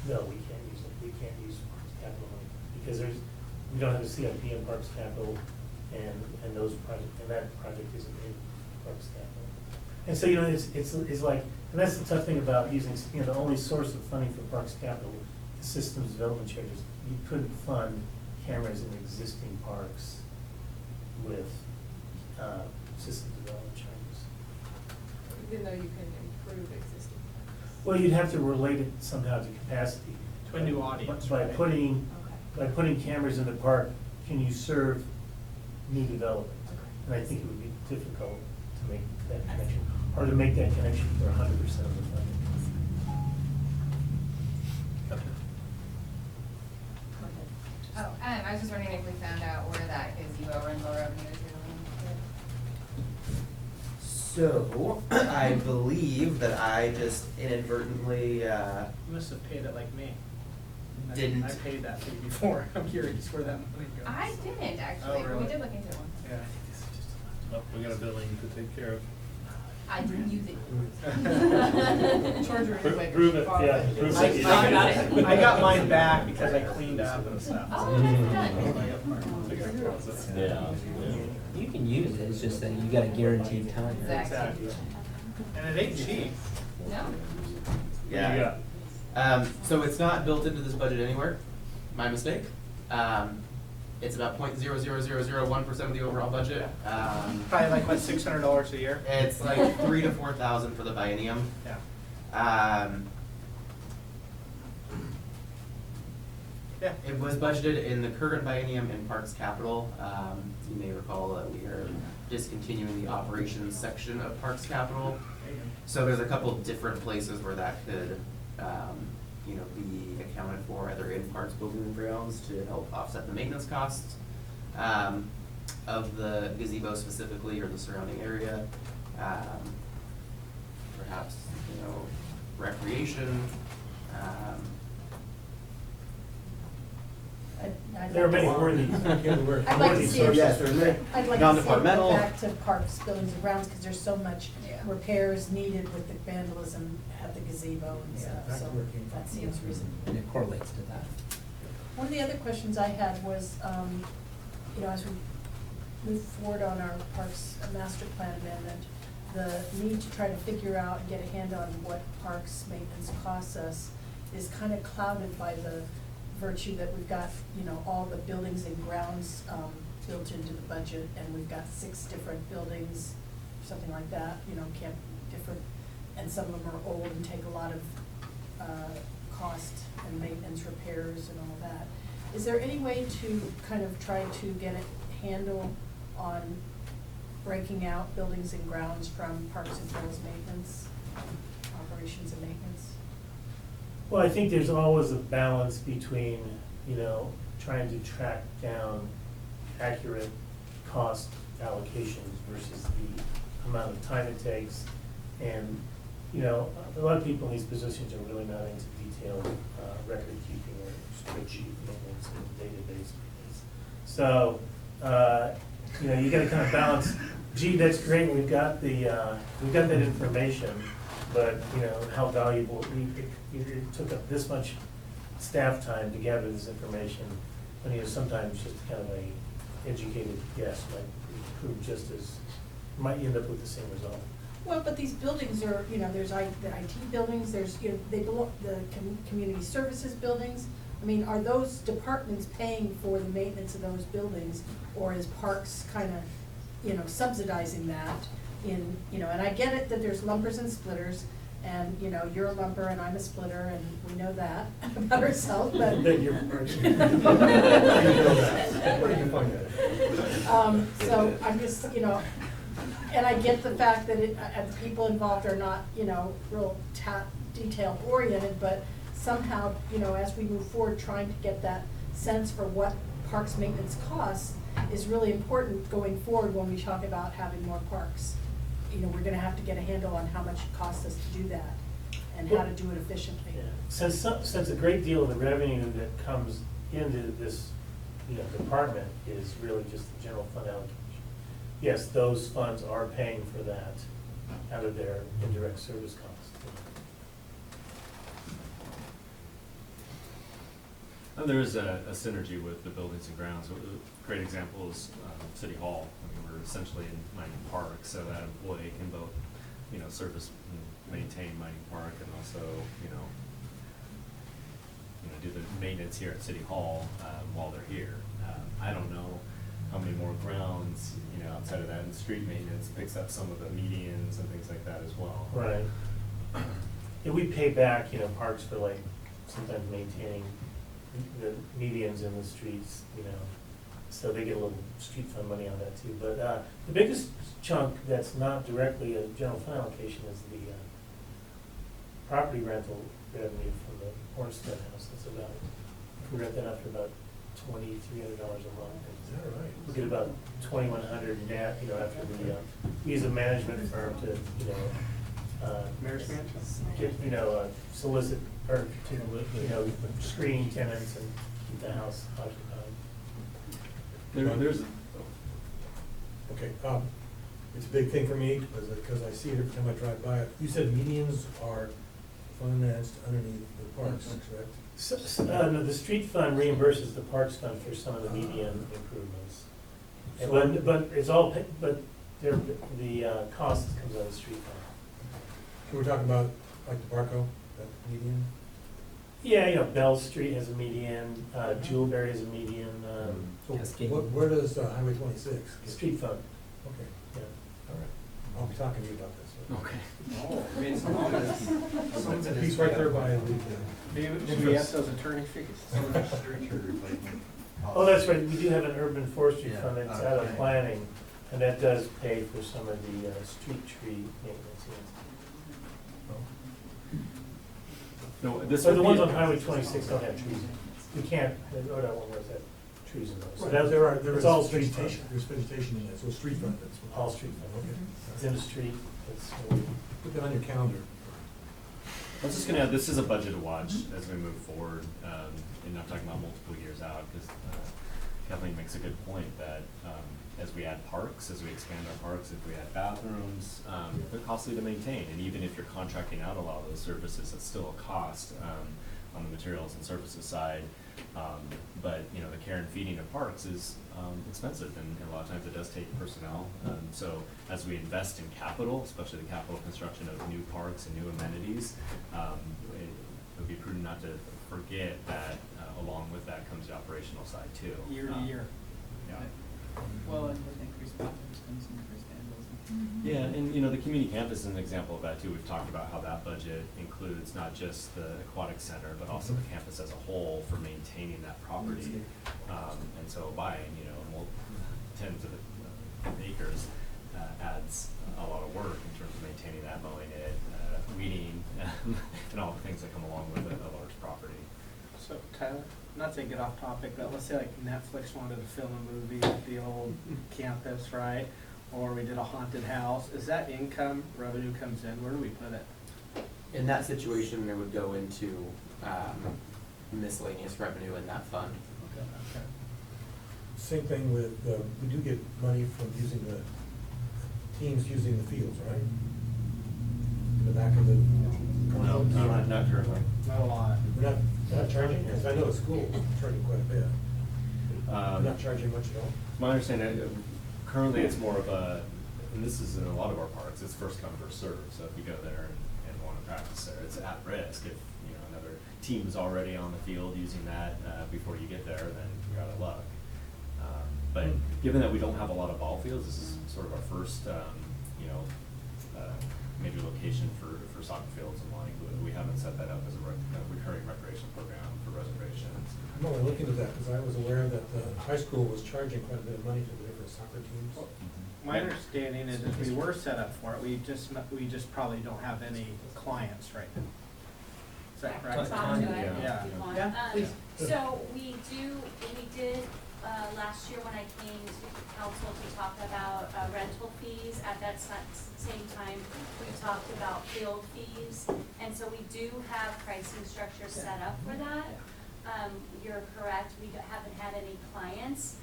No, we can't use it. We can't use parks capital money, because we don't have a CIP in parks capital, and those projects, and that project isn't in parks capital. And so, it's like, and that's the tough thing about using, the only source of funding for parks capital, the systems development charges. You couldn't fund cameras in existing parks with systems development charges. Even though you can improve existing parks? Well, you'd have to relate it somehow to capacity. To a new audience, By right? putting cameras in the park, can you serve new development? And I think it would be difficult to make that connection, or to make that connection for 100% of the funding. Oh, I was just wondering if we found out where that gazebo rental revenue is going. So, I believe that I just inadvertently, You must have paid it like me. Didn't. I paid that fee before. I'm curious where that money goes. I didn't actually, Oh, but really? we did look into it once. Yeah. Oh, we got a billing to take care of. I didn't use it. Charger anyway. Prove it, yeah, prove I it. I got mine back because I cleaned up and stuff. Oh, that's good. Yeah. You can use it, it's just that you got a guaranteed time. Exactly. And it ain't cheap. No? Yeah. So it's not built into this budget anywhere, my mistake. It's about 0.00001% of the overall budget. Probably like, what, $600 a year? It's like 3,000 to 4,000 for the biennium. Yeah. Yeah. It was budgeted in the current biennium in Parks Capital. You may recall that we are discontinuing the operations section of Parks Capital. So there's a couple different places where that could, be accounted for, either in Parks Building and Grounds to help offset the maintenance costs of the gazebo specifically, or the surrounding area. Perhaps, recreation. There are many worthy, I'd like to see it. Yes, there are many. I'd like to see it go Non-departmental. back to parks, buildings and grounds, because there's so much Yeah. repairs needed with the vandalism at the gazebo and Yeah, stuff, back so to where it came that from. seems reasonable. And it correlates to that. One of the other questions I had was, as we move forward on our parks master plan amendment, the need to try to figure out and get a hand on what parks maintenance costs us is kind of clouded by the virtue that we've got, all the buildings and grounds built into the budget, and we've got 6 different buildings, something like that, different, and some of them are old and take a lot of cost and maintenance repairs and all that. Is there any way to kind of try to get a handle on breaking out buildings and grounds from parks and trails maintenance, operations and maintenance? well, I think there's always a balance between, trying to track down accurate cost allocations versus the amount of time it takes. And, a lot of people in these positions are really not into detailed record keeping or spreadsheet maintenance and database maintenance. So, you gotta kind of balance, gee, that's great, we've got that information, but, how valuable, it took up this much staff time to gather this information, and, sometimes just kind of a educated guess might prove just as, might end up with the same result. Well, but these buildings are, there's the IT buildings, there's, they belong, the community services buildings. I mean, are those departments paying for the maintenance of those buildings, or is Parks kind of, subsidizing that in, and I get it that there's lumpers and splitters, and, you're a lumper and I'm a splitter, and we know that about ourselves, but. Then you're right. Where did you find that? So I'm just, and I get the fact that the people involved are not, real detail oriented, but somehow, as we move forward, trying to get that sense for what parks maintenance costs is really important going forward when we talk about having more parks. We're gonna have to get a handle on how much it costs us to do that and how to do it efficiently. Yeah. Since a great deal of the revenue that comes into this, department is really just the general fund allocation. Yes, those funds are paying for that out of their indirect service costs. And there is a synergy with the buildings and grounds. A great example is City Hall. I mean, we're essentially in Mining Park, so that employee can both, service and maintain Mining Park, and also, do the maintenance here at City Hall while they're here. I don't know how many more grounds, outside of that, and street maintenance picks up some of the medians and things like that as well. Right. Yeah, we pay back, parks for sometimes maintaining the medians in the streets, so they get a little street fund money on that too. But the biggest chunk that's not directly a general fund allocation is the property rental revenue from the Ornstead House. That's about, we rent that out for about $2,300 a month. Is that right? We get about 2,100 net, after we use a management firm to, Mayor's Mansion? get, solicit, or, screen tenants and keep the house occupied. There's Okay, it's a big thing for me, because I see it every time I drive by it. You said medians are financed underneath the parks, correct? No, the street fund reimburses the parks fund for some of the median improvements. So- But it's all, but the cost comes out of the street fund. So we're talking about like the Barco, that median? Yeah, you know, Bell Street has a median, Jewelberry has a median, So Cascade. where does Highway 26? street fund, Okay, yeah. all right. I'll be talking to you about this. Okay. Oh, I mean, some of it- That piece right there by the. Maybe we have those attorney fees. Oh, that's right, we do have an urban forestry Yeah, fund that's out out of of planning, and that does pay for some of the street tree maintenance. No, this So would the be- ones on Highway 26 don't have trees in it. You can't, or that one was that trees in those. So that, There it's is all street fund. vegetation, there's vegetation in it, so street front, that's what. All street fund, Okay. It's in the street, it's, Put that on your calendar. I was just gonna add, this is a budget to watch as we move forward, and I'm talking about multiple years out, because Kathleen makes a good point that as we add parks, as we expand our parks, if we add bathrooms, they're costly to maintain, and even if you're contracting out a lot of those services, it's still a cost on the materials and services side. But, you know, the care and feeding of parks is expensive, and a lot of times it does take personnel. So as we invest in capital, especially the capital construction of new parks and new amenities, it would be prudent not to forget that along with that comes the operational side too. Year to year. Yeah. Well, and with increased bathrooms comes increased vandalism. Yeah, and you know, the community campus is an example of that too. We've talked about how that budget includes not just the aquatic center, but also the campus as a whole for maintaining that property. And so buying, you know, tens of acres adds a lot of work in terms of maintaining that, mowing it, weeding, and all the things that come along with a large property. So Tyler, not to get off topic, but let's say like Netflix wanted to film a movie at the old campus, right? Or we did a haunted house. Is that income, revenue comes in, where do we put it? In that situation, it would go into miscellaneous revenue in that fund. Okay. Same thing with, we do get money from using the, teams using the fields, right? In the back of the. No, not currently. Not a lot. We're not charging, because I know at school, we're charging quite a bit. We're Um, not charging much at all. My understanding, currently it's more of a, and this is in a lot of our parks, it's first come, first served. So if you go there and want to practice there, it's at risk. If, you know, another team's already on the field using that before you get there, then you're out of luck. But given that we don't have a lot of ball fields, this is sort of our first, you know, major location for soccer fields in Lakewood. We haven't set that up as a recurring recreation program for reservations. I'm only looking at that because I was aware that the high school was charging quite a bit of money to the different soccer teams. My understanding is if we were set up for it, we just probably don't have any clients right now. Is that correct? Yeah. Yeah, please. So we did, last year when I came to council to talk about rental fees, at that same time, we talked about field fees. And so we do have pricing structure set up for that. You're correct, we haven't had any clients.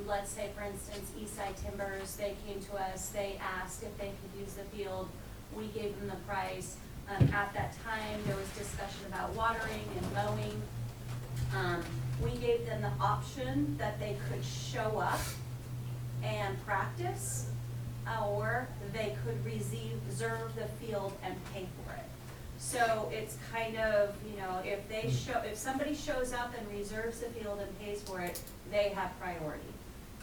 Let's say, for instance, Eastside Timbers, they came to us, they asked if they could use the field. We gave them the price. At that time, there was discussion about watering and mowing. We gave them the option that they could show up and practice, or they could reserve the field and pay for it. So it's kind of, you know, if somebody shows up and reserves the field and pays for it, they have priority.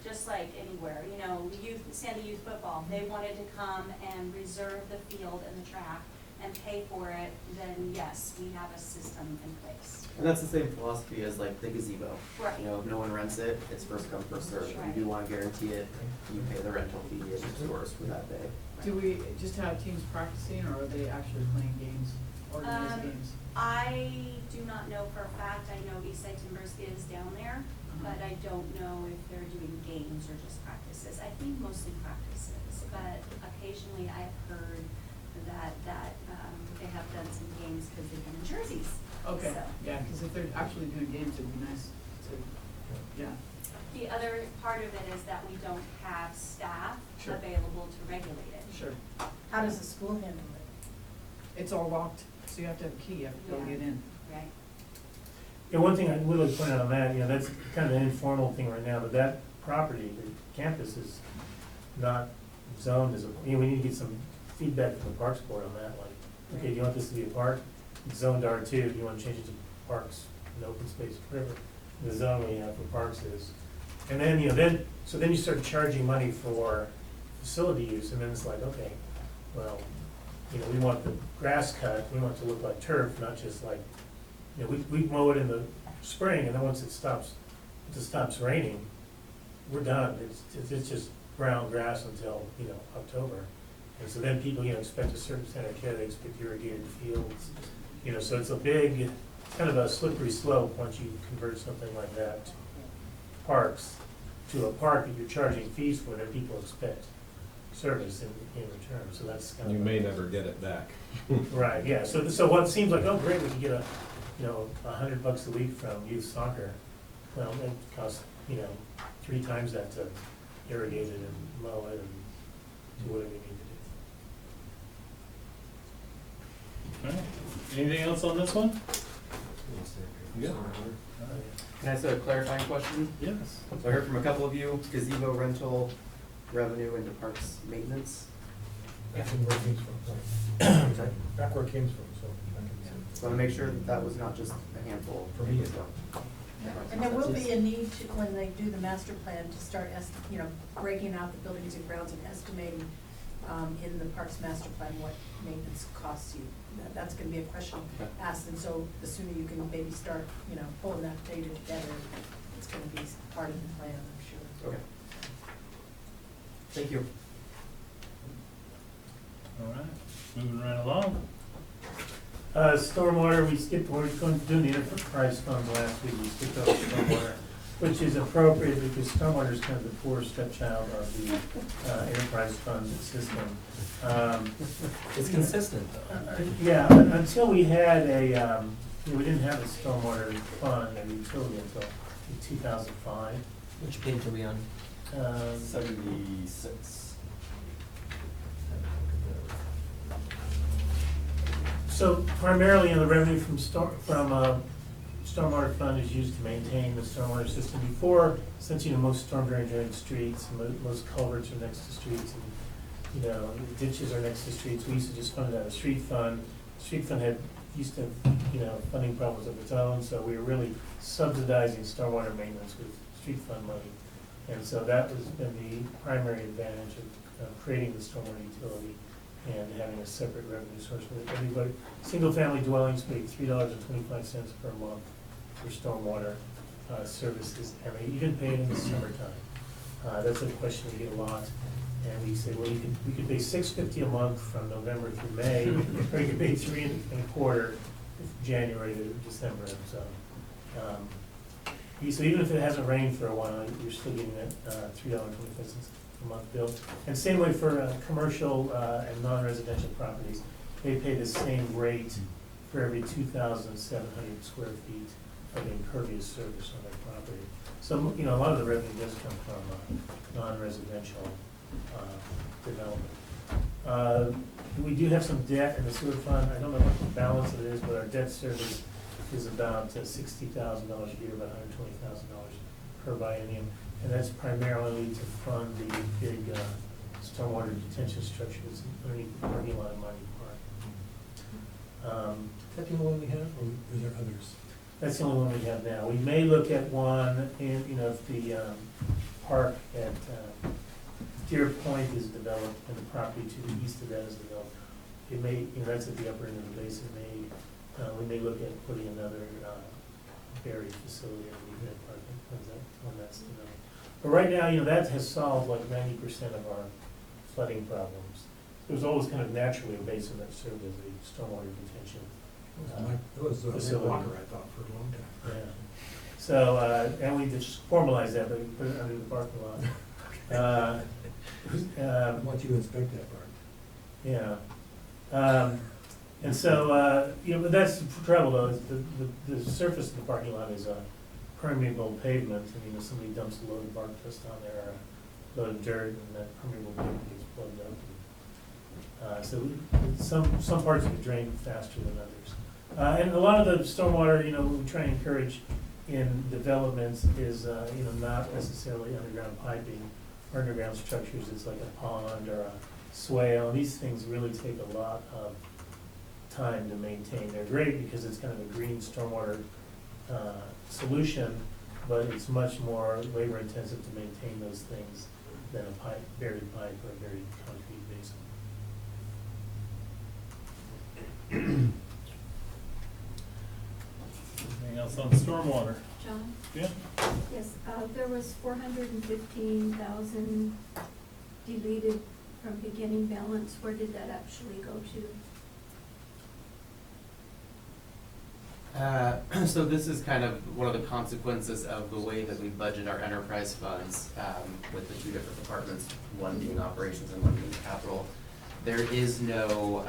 Just like anywhere, you know, Sandy Youth Football, they wanted to come and reserve the field and the track and pay for it, then yes, we have a system in place. And that's the same philosophy as like the gazebo. Right. You know, if no one rents it, it's first come, first served. If Right. you do want to guarantee it, you pay the rental fee and it's yours for that day. Do we just have teams practicing, or are they actually playing games, organized games? I do not know for a fact. I know Eastside Timbers is down there, but I don't know if they're doing games or just practices. I think mostly practices, but occasionally I've heard that they have done some games because they've been in jerseys. Okay, So. yeah, because if they're actually doing games, it'd be nice to Yeah. The other part of it is that we don't have staff Sure. available to regulate it. Sure. How does the school handle it? It's all locked, so you have to have a key, you have to go Yeah. get in. Right. Yeah, one thing I would like to point out on that, that's kind of an informal thing right now, but that property, the campus is not zoned as a, we need to get some feedback from the Parks Board on that, like, okay, do you want this to be a park? It's zoned R2, do you want to change it to parks and open space, whatever the zone we have for parks is. And then, so then you start charging money for facility use, and then it's like, okay, well, we want the grass cut, we want it to look like turf, not just like, we mow it in the spring, and then once it stops raining, we're done. It's just brown grass until, October. And so then people, expect a certain kind of care, they expect irrigated fields, so it's a big, kind of a slippery slope once you convert something like that to parks, to a park that you're charging fees for, that people expect service in return, so that's kind of. You may never get it back. Right, yeah, so what seems like, oh, great, we can get $100 a week from youth soccer, well, it costs, 3 times that to irrigate it and mow it and do whatever you need to do. Okay. Anything else on this one? Yeah. Can I ask a clarifying question? Yes. So I heard from a couple of you, gazebo rental, revenue into parks maintenance. That's where it came from, sorry. Back where it came from, so. I can see. So I want to make sure that was not just a handful. For me, as well. And there will be a need to, when they do the master plan, to start, breaking out the buildings and grounds and estimating in the parks master plan what maintenance costs you. That's gonna be a question asked, and so the sooner you can maybe start, pulling that data together, it's gonna be part of the plan, I'm sure. Okay. Thank you. All right, moving right along. Stormwater, we were going to do the enterprise funds last week, we skipped over stormwater, which is appropriate because stormwater is kind of the poor stepchild of the enterprise fund system. It's consistent though. Yeah, until we had we didn't have a stormwater fund, a utility until 2005. Which page are we on? 76. So primarily, the revenue from stormwater fund is used to maintain the stormwater system. Before, since most storm drains are in streets, and most culverts are next to streets, and ditches are next to streets, we used to just fund it out of street fund. Street fund used to have funding problems of its own, so we were really subsidizing stormwater maintenance with street fund money. And so that has been the primary advantage of creating the stormwater utility and having a separate revenue source with everybody. Single-family dwellings pay $3.25 per month for stormwater services, and they even pay it in the summertime. That's a question we get a lot, and we say, well, we could pay $6.50 a month from November through May, or you could pay $3.25 January to December. So, so even if it hasn't rained for a while, you're still getting that $3.25 a month bill. And same way for commercial and non-residential properties, they pay the same rate for every 2,700 square feet of impervious surface on their property. So, a lot of the revenue does come from non-residential development. We do have some debt in the sewer fund. I don't know what the balance of it is, but our debt service is about $60,000 a year, about $120,000 per biennium. And that's primarily to fund the big stormwater detention structure that's underneath the parking lot in Mighty Park. Is that the only one we have, or is there others? That's the only one we have now. We may look at one in, if the park at Deer Point is developed and the property to the east of that is developed. It may, that's at the upper end of the basin. We may look at putting another buried facility in the Deer Park when that's developed. But right now, that has solved like 90% of our flooding problems. There was always kind of naturally a basin that served as a stormwater detention It was facility. Walker, I thought, for a long time. Yeah. So, and we just formalized that, but we put it under the parking lot. I want you to inspect that part. Yeah. And so, but that's the trouble though, is the surface of the parking lot is permeable pavement, and, you know, somebody dumps a load of bark dust on there, or a load of dirt, and that permeable pavement gets plugged up. So some parts of it drain faster than others. And a lot of the stormwater, you know, we try and encourage in developments is, you know, not necessarily underground piping or underground structures. It's like a pond or a swale. These things really take a lot of time to maintain. They're great because it's kind of a green stormwater solution, but it's much more labor intensive to maintain those things than a buried pipe or a buried concrete basin. Anything else on stormwater? John? Yeah? Yes, there was 415,000 deleted from beginning balance. Where did that actually go to? So this is kind of one of the consequences of the way that we budget our enterprise funds with the two different departments, one being operations and one being capital. There is no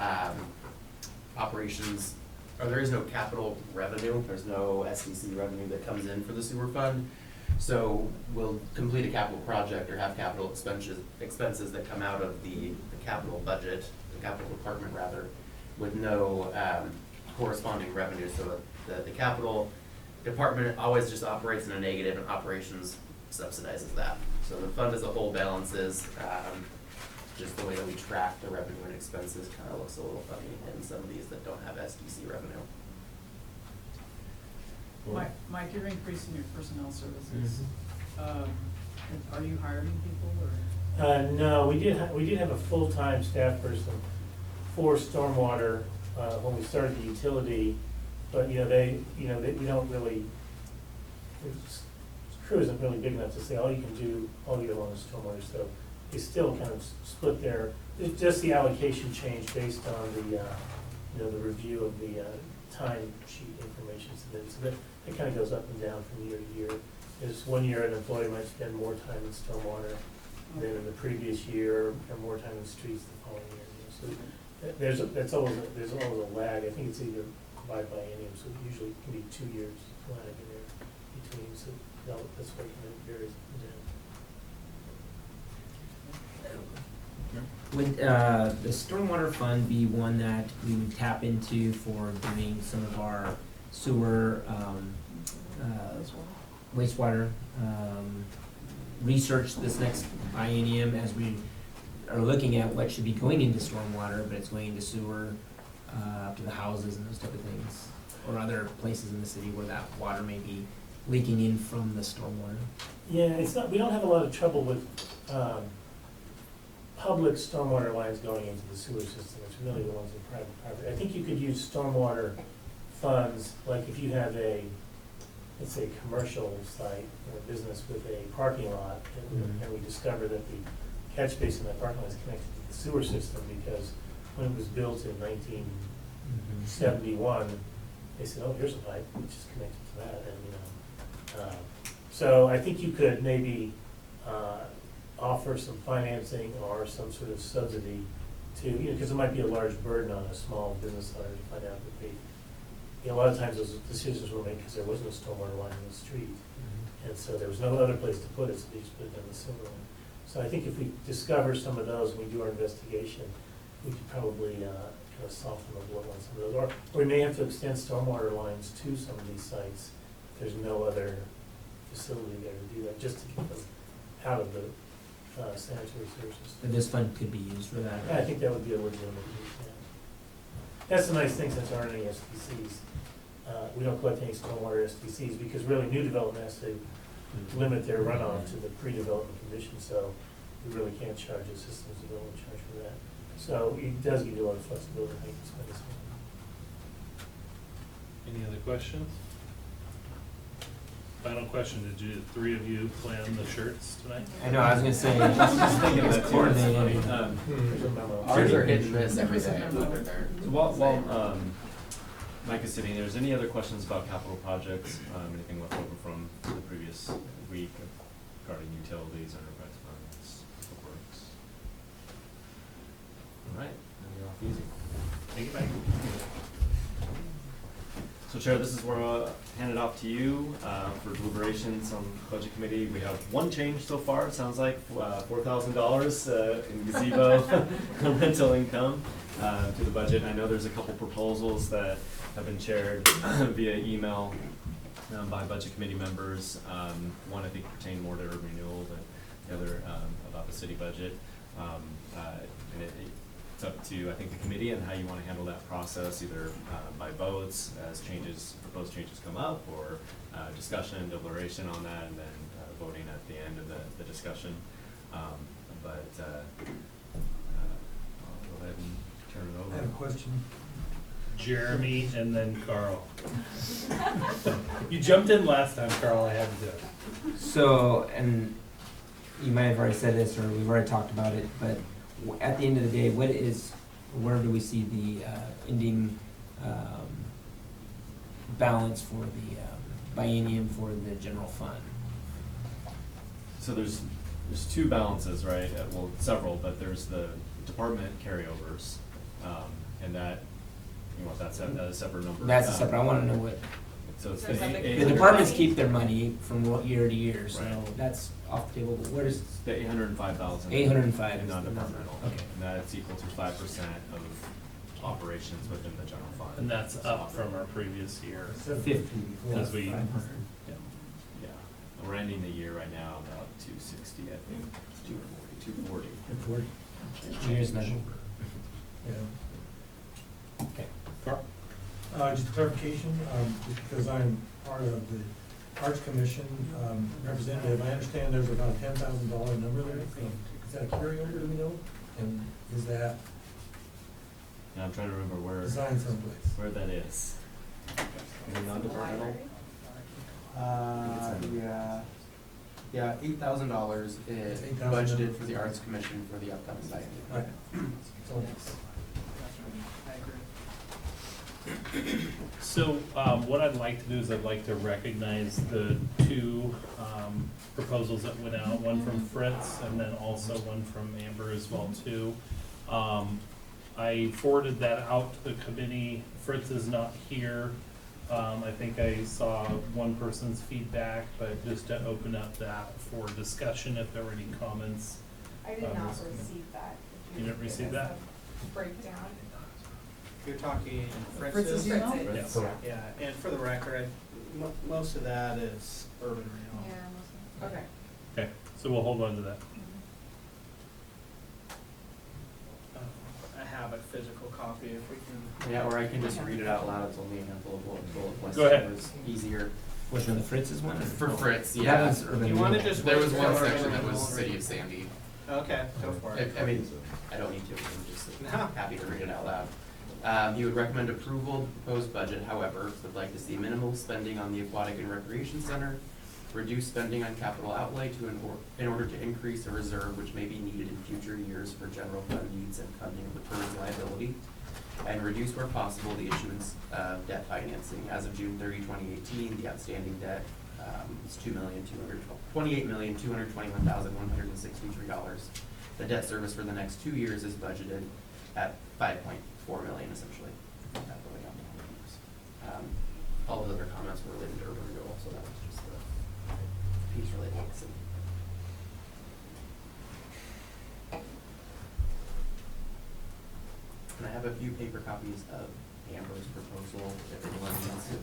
operations, or there is no capital revenue. There's no SDC revenue that comes in for the sewer fund. So we'll complete a capital project or have capital expenses that come out of the capital budget, the capital department rather, with no corresponding revenue. So the capital department always just operates in a negative, and operations subsidizes that. So the fund as a whole balances, just the way that we track the revenue and expenses kind of looks a little funny in some of these that don't have SDC revenue. Mike, you're increasing your personnel services. Are you hiring people or? No, we did have a full-time staff person for stormwater when we started the utility, but we don't really. The crew isn't really big enough to say all you can do all year long is stormwater, so they still kind of split their. It's just the allocation changed based on the review of the time sheet information. So that it kind of goes up and down from year to year. Is 1 year an employee might spend more time in stormwater than in the previous year, or more time in the streets the following year. So there's always a lag. I think it's either by biennium, so it usually can be 2 years lag in there between. So that's why it varies up and down. Would the stormwater fund be one that we would tap into for doing some of our sewer, wastewater research this next biennium, as we are looking at what should be going into stormwater, but it's going into sewer, up to the houses and those type of things, or other places in the city where that water may be leaking in from the stormwater? Yeah, it's not. We don't have a lot of trouble with public stormwater lines going into the sewer system. It's really the ones in private property. I think you could use stormwater funds, like if you have a, let's say, commercial site or a business with a parking lot, and we discover that the catch basin in that parking lot is connected to the sewer system because when it was built in 1971, they said, oh, here's a pipe, which is connected to that, and so I think you could maybe offer some financing or some sort of subsidy to, because it might be a large burden on a small business owner to find out that a lot of times those decisions were made because there wasn't a stormwater line in the street. And so there was no other place to put it, so they just put it down the sewer line. So I think if we discover some of those and we do our investigation, we could probably kind of soften the blow on some of those. Or we may have to extend stormwater lines to some of these sites if there's no other facility there to do that, just to keep them out of the sanitary sewer system. But this fund could be used for that? Yeah, I think that would be a legitimate use, yeah. That's the nice thing, since there aren't any SDCs. We don't collect any stormwater SDCs because really new development has to limit their runoff to the pre-development conditions, so we really can't charge a systems development charge for that. So it does give you a lot of flexibility to make this money. Any other questions? Final question, did you, three of you plan the shirts tonight? I know, I was gonna say, I was just thinking it's that too. coordinated. Ours are hit and miss every day. So while Mike is sitting there, is any other questions about capital projects, anything left over from the previous week regarding utilities, enterprise funds, works? All right, then you're off easy. Thank you, Mike. So Chair, this is where hand it off to you for deliberations on budget committee. We have one change so far, it sounds like, $4,000 in gazebo rental income to the budget. And I know there's a couple proposals that have been shared via email by budget committee members. One I think pertained more to urban renewal, but the other about the city budget. And it's up to, I think, the committee and how you want to handle that process, either by votes as proposed changes come up, or discussion, deliberation on that, and then voting at the end of the discussion. I'll go ahead and turn it over. I have a question. Jeremy and then Carl. You jumped in last time, Carl, I had to do it. So, and you might have already said this, or we've already talked about it, but at the end of the day, where do we see the ending balance for the biennium for the general fund? So there's two balances, right? Well, several, but there's the department carryovers, and that, you want that a separate number? That's a separate, I wanna know what, So it's There's something- the departments keep their money from year to year, so Right. that's off the table, but what is? The 805,000. 805 in is the number. non-departmental. Okay. And that's equal to 5% of operations within the general fund. And that's up from our previous year. 50 before. Because we, 500. Yeah, we're ending the year right now about 260, I think, 240. 240. Here's the number. Yeah. okay. Carl? Just a clarification, just because I'm part of the Arts Commission representative, I understand there's about a $10,000 number there. Is that a carryover, do we know? And is that And I'm trying to remember designed someplace? where that is. Is it non-departmental? Yeah, $8,000 is $8,000. budgeted for the Arts Commission for the upcoming biennium. Right. So, So, what I'd like to do is I'd like to recognize the two proposals that went out, one from Fritz and then also one from Amber as well too. I forwarded that out to the committee. Fritz is not here. I think I saw one person's feedback, but just to open up that for discussion if there were any comments. I did not this committee. receive that. If You didn't could receive give us that? a Breakdown. You're talking Fritz's Fritz's? email? Yes. Yeah, and for the record, most of that is urban renewal. Yeah, okay. Okay, so we'll hold on to that. I have a physical copy if we can. Yeah, or I can just read it out loud, it's only a handful of bullet points. Go ahead. It was easier. Which one, the Fritz's one? For Fritz, That yeah. was urban You wanna renewal. just There wait was for one our section that was renewal? City of Sandy. Okay, go for it. I mean, I don't need to, I'm just No. happy to read it out loud. He would recommend approval of the proposed budget, however, would like to see minimal spending on the Aquatic and Recreation Center, reduce spending on capital outlay in order to increase a reserve which may be needed in future years for general fund needs and funding of the PERS liability, and reduce where possible the issuance of debt financing. As of June 30, 2018, the outstanding debt is $28,221,163. The debt service for the next 2 years is budgeted at $5.4 million, essentially. All of the other comments were related to urban renewal, so that was just the piece related to the city. And I have a few paper copies of Amber's proposal, if anyone wants to see.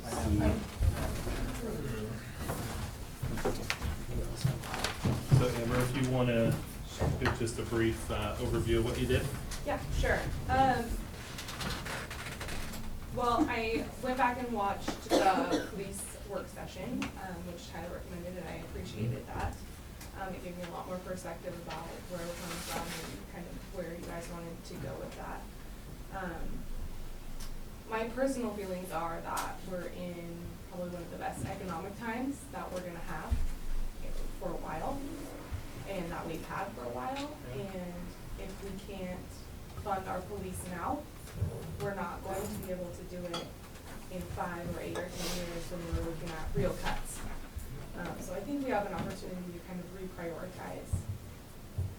So Amber, if you want to give just a brief overview of what you did. Yeah, sure. Well, I went back and watched the police work session, which Tyler recommended, and I appreciated that. It gave me a lot more perspective about where we're coming from and kind of where you guys wanted to go with that. My personal feelings are that we're in probably one of the best economic times that we're gonna have for a while, and that we've had for a while. And if we can't fund our police now, we're not going to be able to do it in 5 or 8 or 10 years when we're looking at real cuts. So I think we have an opportunity to kind of reprioritize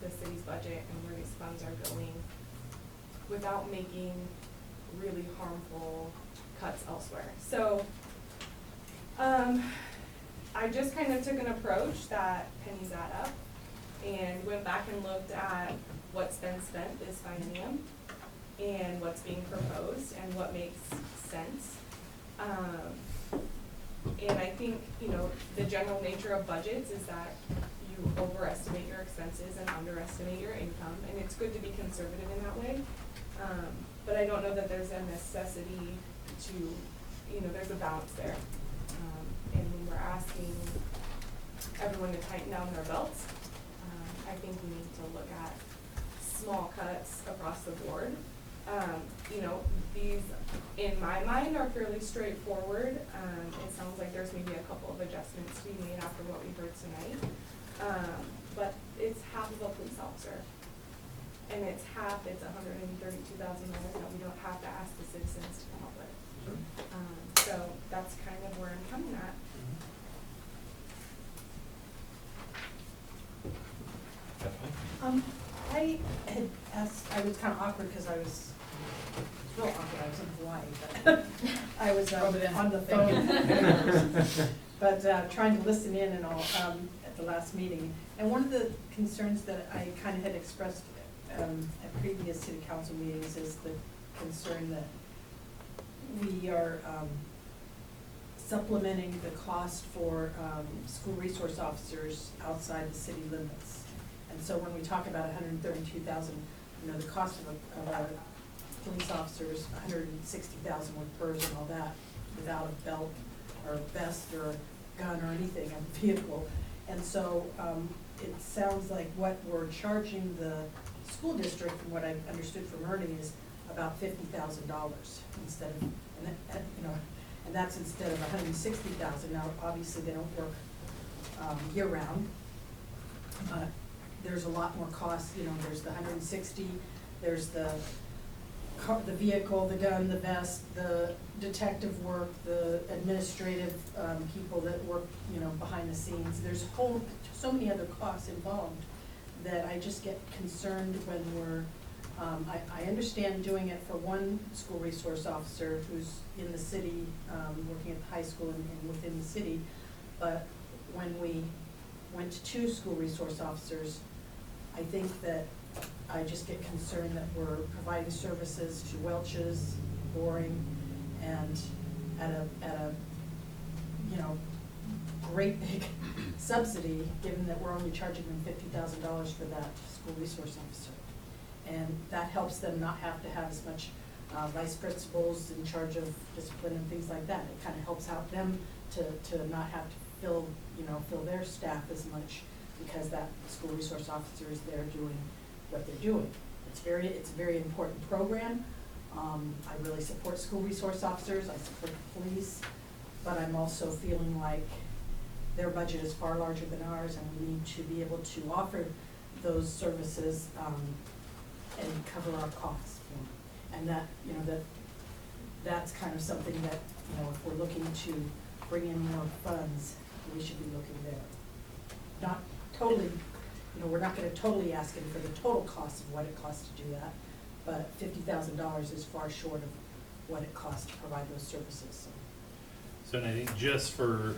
the city's budget and where these funds are going without making really harmful cuts elsewhere. So I just kind of took an approach that pennies add up and went back and looked at what's been spent this biennium and what's being proposed and what makes sense. And I think, you know, the general nature of budgets is that you overestimate your expenses and underestimate your income, and it's good to be conservative in that way. But I don't know that there's a necessity to, you know, there's a balance there. And when we're asking everyone to tighten down their belts, I think we need to look at small cuts across the board. You know, these, in my mind, are fairly straightforward. It sounds like there's maybe a couple of adjustments to be made after what we heard tonight. But it's half of a police officer. And it's $132,000 that we don't have to ask the citizens to come up with. So that's kind of where I'm coming at. I had asked, I was kind of awkward because I was real awkward, I was in Hawaii, but I was on the phone. But trying to listen in and all at the last meeting. And one of the concerns that I kind of had expressed at previous city council meetings is the concern that we are supplementing the cost for school resource officers outside the city limits. And so when we talk about $132,000, you know, the cost of our police officers, $160,000 with PERS and all that, without a belt or vest or gun or anything, a vehicle. And so it sounds like what we're charging the school district, from what I understood from Ernie, is about $50,000 instead of, and that's instead of $160,000. Now, obviously, they don't work year round, but there's a lot more costs. You know, there's the 160, there's the vehicle, the gun, the vest, the detective work, the administrative people that work, you know, behind the scenes. There's so many other costs involved that I just get concerned when we're, I understand doing it for one school resource officer who's in the city, working at the high school and within the city, but when we went to 2 school resource officers, I think that I just get concerned that we're providing services to Welch's, Boring, and at a you know, great big subsidy, given that we're only charging them $50,000 for that school resource officer. And that helps them not have to have as much vice principals in charge of discipline and things like that. It kind of helps out them to not have to fill their staff as much, because that school resource officer is there doing what they're doing. It's a very important program. I really support school resource officers, I support the police, but I'm also feeling like their budget is far larger than ours, and we need to be able to offer those services and cover our costs. And that, you know, that's kind of something that, you know, if we're looking to bring in more funds, we should be looking there. Not totally, you know, we're not gonna totally ask him for the total cost of what it costs to do that, but $50,000 is far short of what it costs to provide those services. So I think just for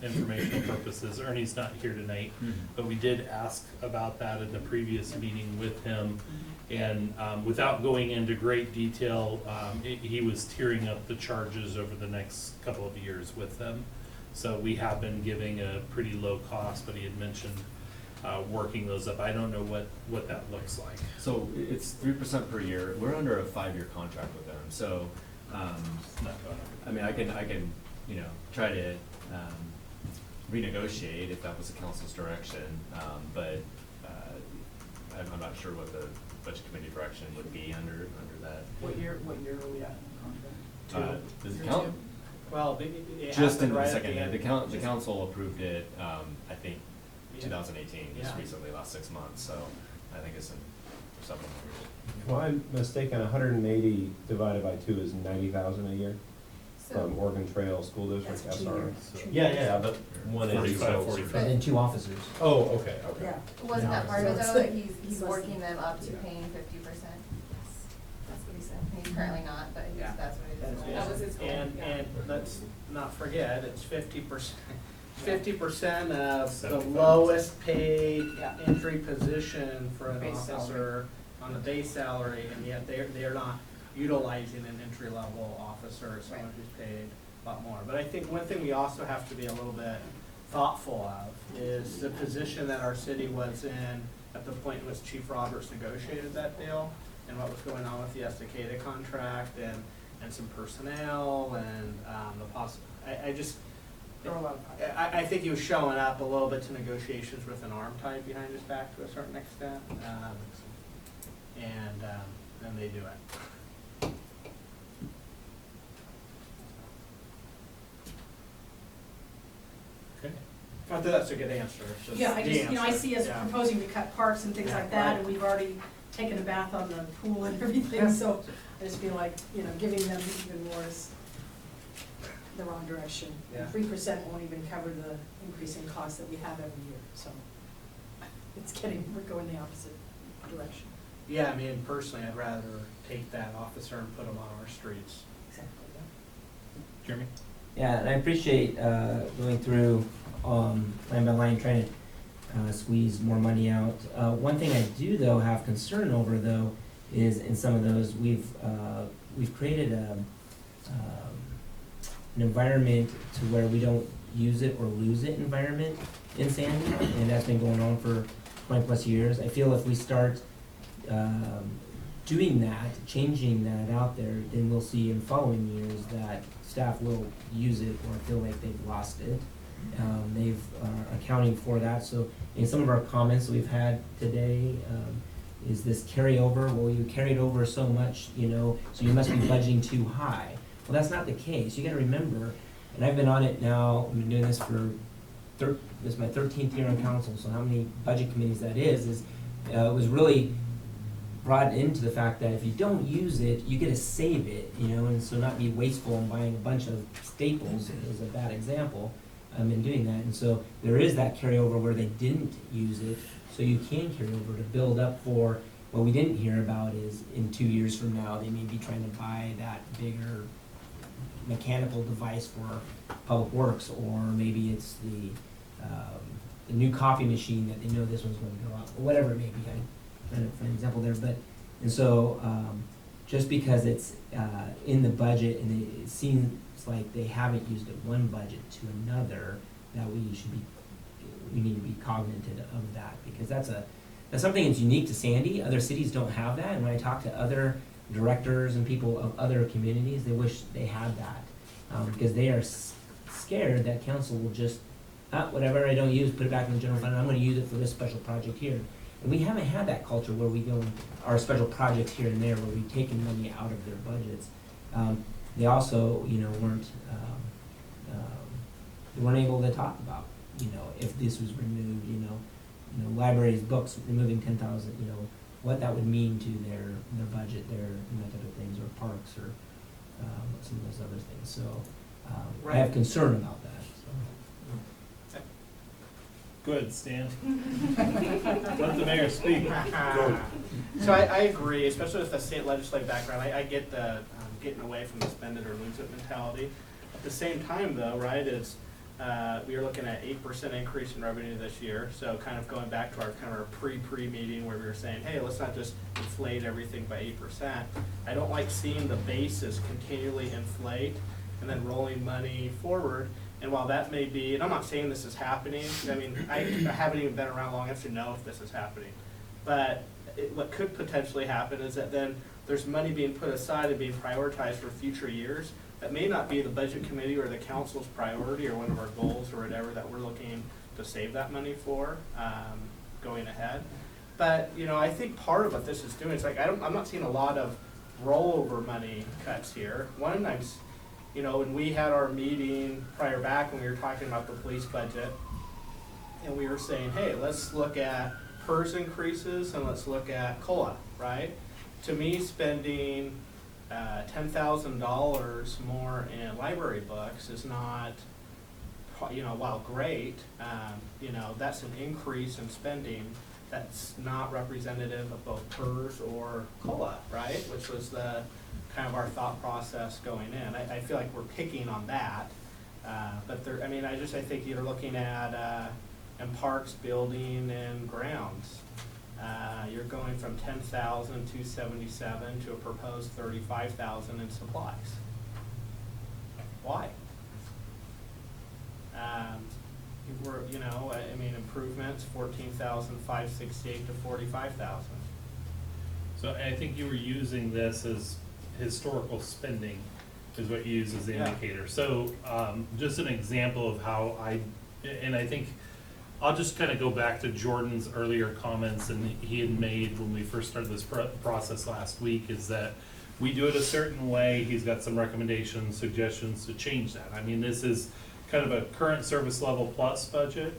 informational purposes, Ernie's not here tonight, but we did ask about that in the previous meeting with him. And without going into great detail, he was tiering up the charges over the next couple of years with them. So we have been giving a pretty low cost, but he had mentioned working those up. I don't know what that looks like. So it's 3% per year. We're under a 5-year contract with them. So, I mean, I can, you know, try to renegotiate if that was the council's direction, but I'm not sure what the budget committee direction would be under that. What year are we at in the contract? Does it count? Well, it Just happened into the right at second the year. end. The council approved it, I think, Yeah. 2018, just Yeah. recently, last 6 months, so I think it's in several years. If I'm mistaken, 180 divided by 2 is 90,000 a year from Oregon Trail School District, That's SRA. 2 years. Yeah, but 180. 45. And then 2 officers. Oh, okay. Yeah. Wasn't that part of it Yeah. though, that he's working them up to paying 50%? That's what he said. He's Currently not, but Yeah. that's what it is. That was his goal, And, yeah. and let's not forget, it's 50% of the 75%. lowest paid Yeah. entry position for an Base salary. officer on the base salary, and yet they're not utilizing an entry-level officer, someone who's paid a lot more. But I think one thing we also have to be a little bit thoughtful of is the position that our city was in at the point in which Chief Roberts negotiated that deal, and what was going on with the Estacada contract, and some personnel, and I just, There were a lot of projects. I think he was showing up a little bit to negotiations with an arm tied behind his back to a certain extent, and then they do it. Okay. Not that that's a good answer, it's just Yeah, I the just, I answer. see us Yeah. proposing to cut parks and things Yeah, like that, right. and we've already taken a bath on the pool and everything, Yeah. so I just feel like, giving them even more is the wrong direction. Yeah. 3% won't even cover the increase in costs that we have every year, so we're going the opposite direction. Yeah, I mean, personally, I'd rather take that officer and put him on our streets. Exactly, yeah. Jeremy? Yeah, and I appreciate going through line by line, trying to squeeze more money out. One thing I do though have concern over though is in some of those we've created an environment to where we don't use it or lose it environment in Sandy, and that's been going on for 20+ years. I feel if we start doing that, changing that out there, then we'll see in following years that staff will use it or feel like they've lost it. They've accounting for that. So in some of our comments that we've had today, is this carryover? Well, you carried over so much, so you must be budgeting too high. Well, that's not the case. You got to remember, and I've been on it now. I've been doing this for this is my 13th year on council. So how many budget committees that is it was really brought into the fact that if you don't use it, you get to save it, and so not be wasteful and buying a bunch of staples is a bad example in doing that. And so there is that carryover where they didn't use it, so you can carry over to build up for what we didn't hear about is in 2 years from now, they may be trying to buy that bigger mechanical device for public works, or maybe it's the new coffee machine that they know this one's going to go up, or whatever it may be. For an example there, and so just because it's in the budget and it seems like they haven't used it one budget to another, that we need to be cognizant of that, because that's something that's unique to Sandy. Other cities don't have that, and when I talk to other directors and people of other communities, they wish they had that, because they are scared that council will just whatever I don't use, put it back in the general fund, and I'm going to use it for this special project here. And we haven't had that culture where we go our special projects here and there where we've taken money out of their budgets. They also, weren't able to talk about, if this was removed, libraries, books, removing 10,000, what that would mean to their budget, their type of things, or parks, or some of those other things. So I have concern about that. So. Good, Stan. Let the mayor speak. So I agree, especially with the state legislative background. I get the getting away from the spend it or lose it mentality. At the same time, though, right, we are looking at 8% increase in revenue this year. So kind of going back to our kind of our pre meeting where we were saying, hey, let's not just inflate everything by 8%. I don't like seeing the basis continually inflate and then rolling money forward. And while that may be, and I'm not saying this is happening, I mean, I haven't even been around long enough to know if this is happening. But what could potentially happen is that then there's money being put aside and being prioritized for future years that may not be the budget committee or the council's priority or one of our goals or whatever that we're looking to save that money for going ahead. But, I think part of what this is doing is like, I'm not seeing a lot of rollover money cuts here. One, when we had our meeting prior back when we were talking about the police budget, and we were saying, hey, let's look at PERS increases and let's look at COLA, right? To me, spending $10,000 more in library books is not, while great, that's an increase in spending that's not representative of both PERS or COLA, right? Which was the kind of our thought process going in. I feel like we're picking on that, but there, I mean, I think you're looking at, in parks, building, and grounds. You're going from 10,277 to a proposed 35,000 in supplies. Why? We're, you know, I mean, improvements, 14,568 to 45,000. So I think you were using this as historical spending is what you use as the Yeah. indicator. So just an example of how and I think I'll just kind of go back to Jordan's earlier comments and he had made when we first started this process last week, is that we do it a certain way. He's got some recommendations, suggestions to change that. I mean, this is kind of a current service level plus budget.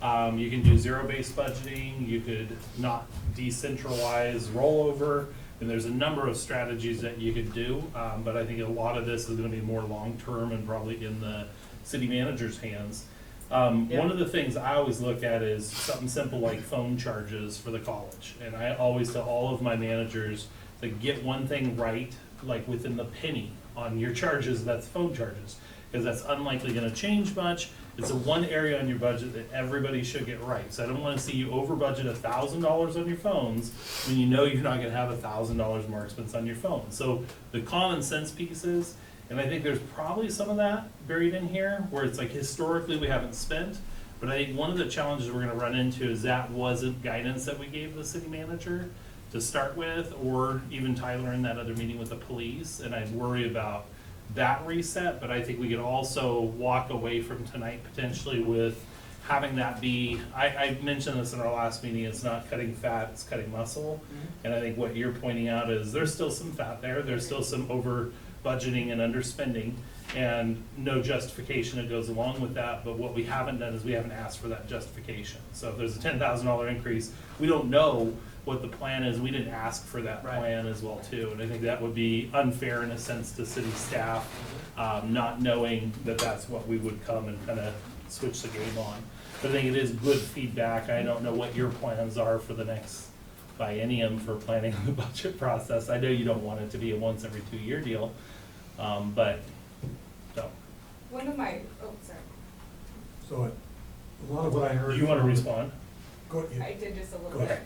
You can do zero-based budgeting, you could not decentralize rollover, and there's a number of strategies that you could do, but I think a lot of this is gonna be more long-term and probably in the city manager's hands. One of the things I always look at is something simple like phone charges for the college, and I always tell all of my managers to get one thing right, like within the penny on your charges, that's phone charges, because that's unlikely gonna change much. It's the one area on your budget that everybody should get right. So I don't wanna see you over budget $1,000 on your phones when you know you're not gonna have $1,000 more expense on your phone. So the common sense pieces, and I think there's probably some of that buried in here, where it's like historically we haven't spent, but I think one of the challenges we're gonna run into is that wasn't guidance that we gave the city manager to start with, or even Tyler in that other meeting with the police, and I'd worry about that reset, but I think we could also walk away from tonight potentially with having that be, I mentioned this in our last meeting, it's not cutting fat, it's cutting muscle. And I think what you're pointing out is there's still some fat there, there's still some over budgeting and underspending, and no justification that goes along with that, but what we haven't done is we haven't asked for that justification. So if there's a $10,000 increase, we don't know what the plan is, we didn't ask for that plan as well too, and I think that would be unfair in a sense to city staff, not knowing that that's what we would come and kind of switch the game on. But I think it is good feedback. I don't know what your plans are for the next biennium for planning the budget process. I know you don't want it to be a once every 2 year deal, but so. One of my, oh, sorry. So a lot of what I heard. Do you want to respond? Go ahead. I did just a little Go bit. ahead.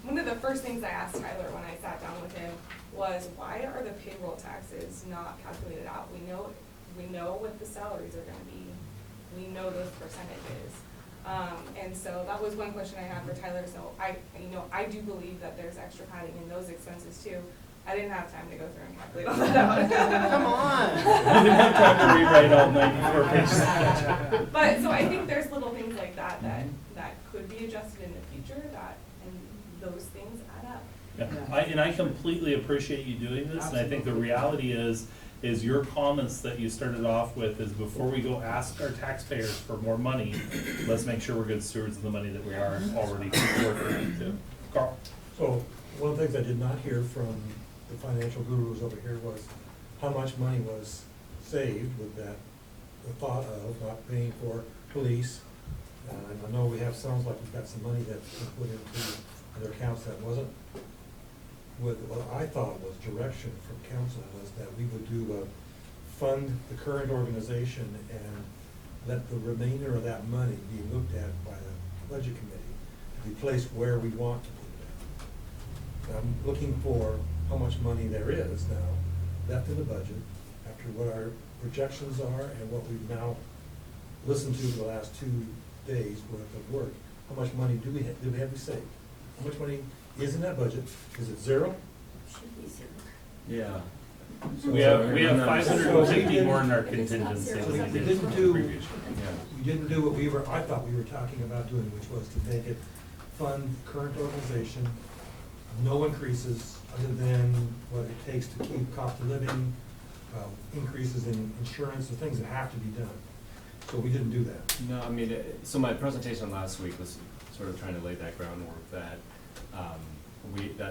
One of the first things I asked Tyler when I sat down with him was, why are the payroll taxes not calculated out? We know what the salaries are gonna be. We know those percentages. And so that was one question I had for Tyler. So I do believe that there's extra padding in those expenses too. I didn't have time to go through and calculate all that out. Come on. You didn't have time to rewrite all 94 pages. But, so I think there's little things like that could be adjusted in the future, and those things add up. Yeah, and I completely appreciate you doing this, and I think the reality is your comments that you started off with is before we go ask our taxpayers for more money, let's make sure we're good stewards of the money that we are already working to. Carl? So one of the things I did not hear from the financial gurus over here was how much money was saved with that, the thought of not paying for police. And I know we have, sounds like we've got some money that's been put into other accounts that wasn't. What I thought was direction from council was that we would do fund the current organization and let the remainder of that money be looked at by the budget committee to be placed where we want to put it at. I'm looking for how much money there is now left in the budget after what our projections are and what we've now listened to for the last 2 days worth of work. How much money do we have to save? How much money is in that budget? Is it zero? Should be zero. Yeah. So We have so 550 we more in our It is not contingency zero. than we we did didn't do, previous. we didn't do what I thought we were talking about doing, which was to make it fund current organization, no increases other than what it takes to keep cost of living, increases in insurance, the things that have to be done. So we didn't do that. No, I mean, so my presentation last week was sort of trying to lay that groundwork that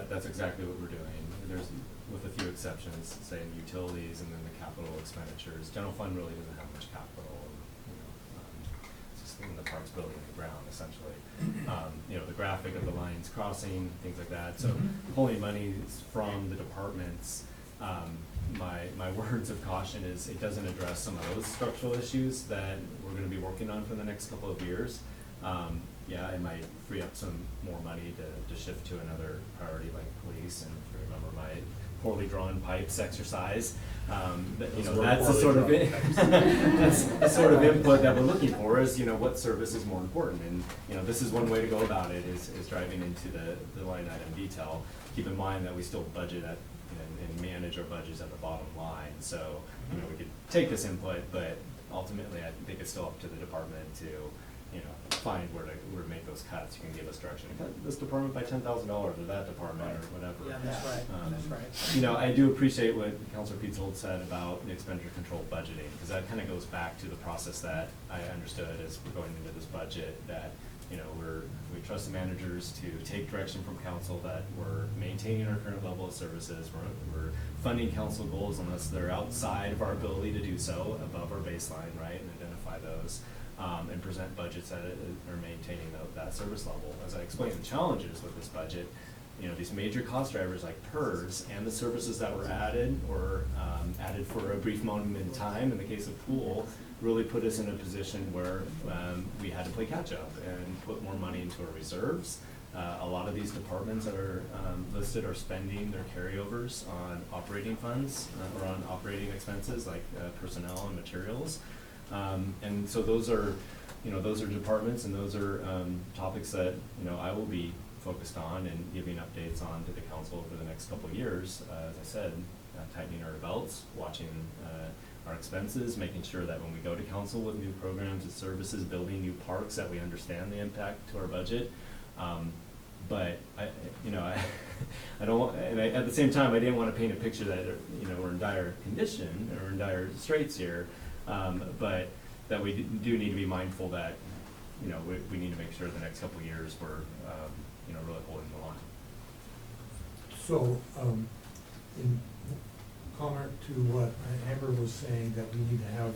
that's exactly what we're doing. There's, with a few exceptions, say in utilities and then the capital expenditures. General fund really doesn't have much capital, it's just in the parks building and the ground essentially. The graphic of the lines crossing, things like that. So pulling money from the departments My words of caution is it doesn't address some of those structural issues that we're gonna be working on for the next couple of years. Yeah, it might free up some more money to shift to another priority like police, and if you remember my poorly drawn pipes exercise. That's the sort of, that's the sort of input that we're looking for is, what service is more important? And, this is one way to go about it, is driving into the line item detail. Keep in mind that we still budget at, and manage our budgets at the bottom line. So, we could take this input, but ultimately I think it's still up to the department to, find where to make those cuts. You can give us direction. Cut this department by $10,000 or that department or whatever. Yeah, that's right, that's right. I do appreciate what Councilor Petzold said about the expenditure control budgeting, because that kind of goes back to the process that I understood as we're going into this budget, that, we trust the managers to take direction from council, that we're maintaining our current level of services, we're funding council goals unless they're outside of our ability to do so, above our baseline, right, and identify those. And present budgets that are maintaining that service level. As I explained the challenges with this budget, these major cost drivers like PERS and the services that were added or added for a brief moment in time, in the case of pool, really put us in a position where we had to play catch up and put more money into our reserves. A lot of these departments that are listed are spending their carryovers on operating funds or on operating expenses like personnel and materials. And so those are departments, and those are topics that, I will be focused on and giving updates on to the council over the next couple of years. As I said, tightening our belts, watching our expenses, making sure that when we go to council with new programs and services, building new parks, that we understand the impact to our budget. But I don't want, and at the same time, I didn't want to paint a picture that, we're in dire condition or in dire straits here. But that we do need to be mindful that, we need to make sure the next couple of years we're, really holding the line. So, in comment to what Amber was saying, that we need to have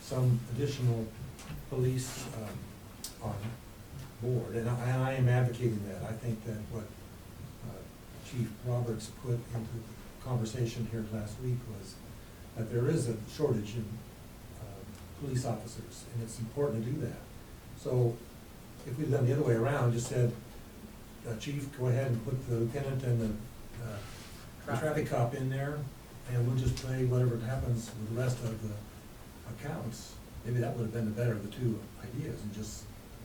some additional police on board, and I am advocating that. I think that what Chief Roberts put into the conversation here last week was that there is a shortage in police officers, and it's important to do that. So if we'd done the other way around, just said, Chief, go ahead and put the lieutenant and the traffic cop in there, and we'll just play whatever happens with the rest of the accounts, maybe that would have been the better of the two ideas, and just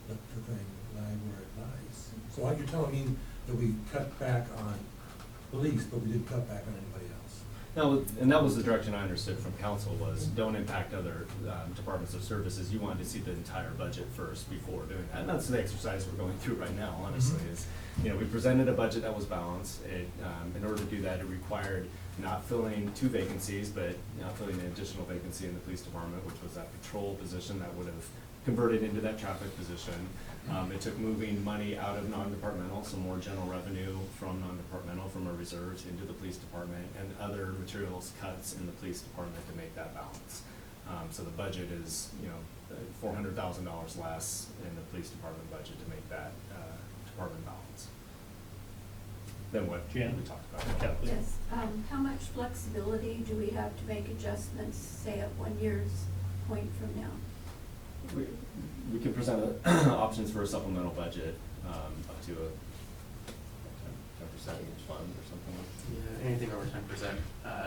let the thing lie where it lies. So you're telling me that we cut back on police, but we didn't cut back on anybody else? No, and that was the direction I understood from council, was don't impact other departments of services. You wanted to see the entire budget first before doing that. And that's the exercise we're going through right now, honestly, is, we presented a budget that was balanced. In order to do that, it required not filling 2 vacancies, but not filling an additional vacancy in the police department, which was that patrol position that would have converted into that traffic position. It took moving money out of non-departmental, so more general revenue from non-departmental, from our reserves into the police department, and other materials cuts in the police department to make that balance. So the budget is, $400,000 less in the police department budget to make that department balance than what we talked about. Yes, how much flexibility do we have to make adjustments, say at 1 year's point from now? We can present options for a supplemental budget up to a 10% each fund or something. Yeah, anything over 10%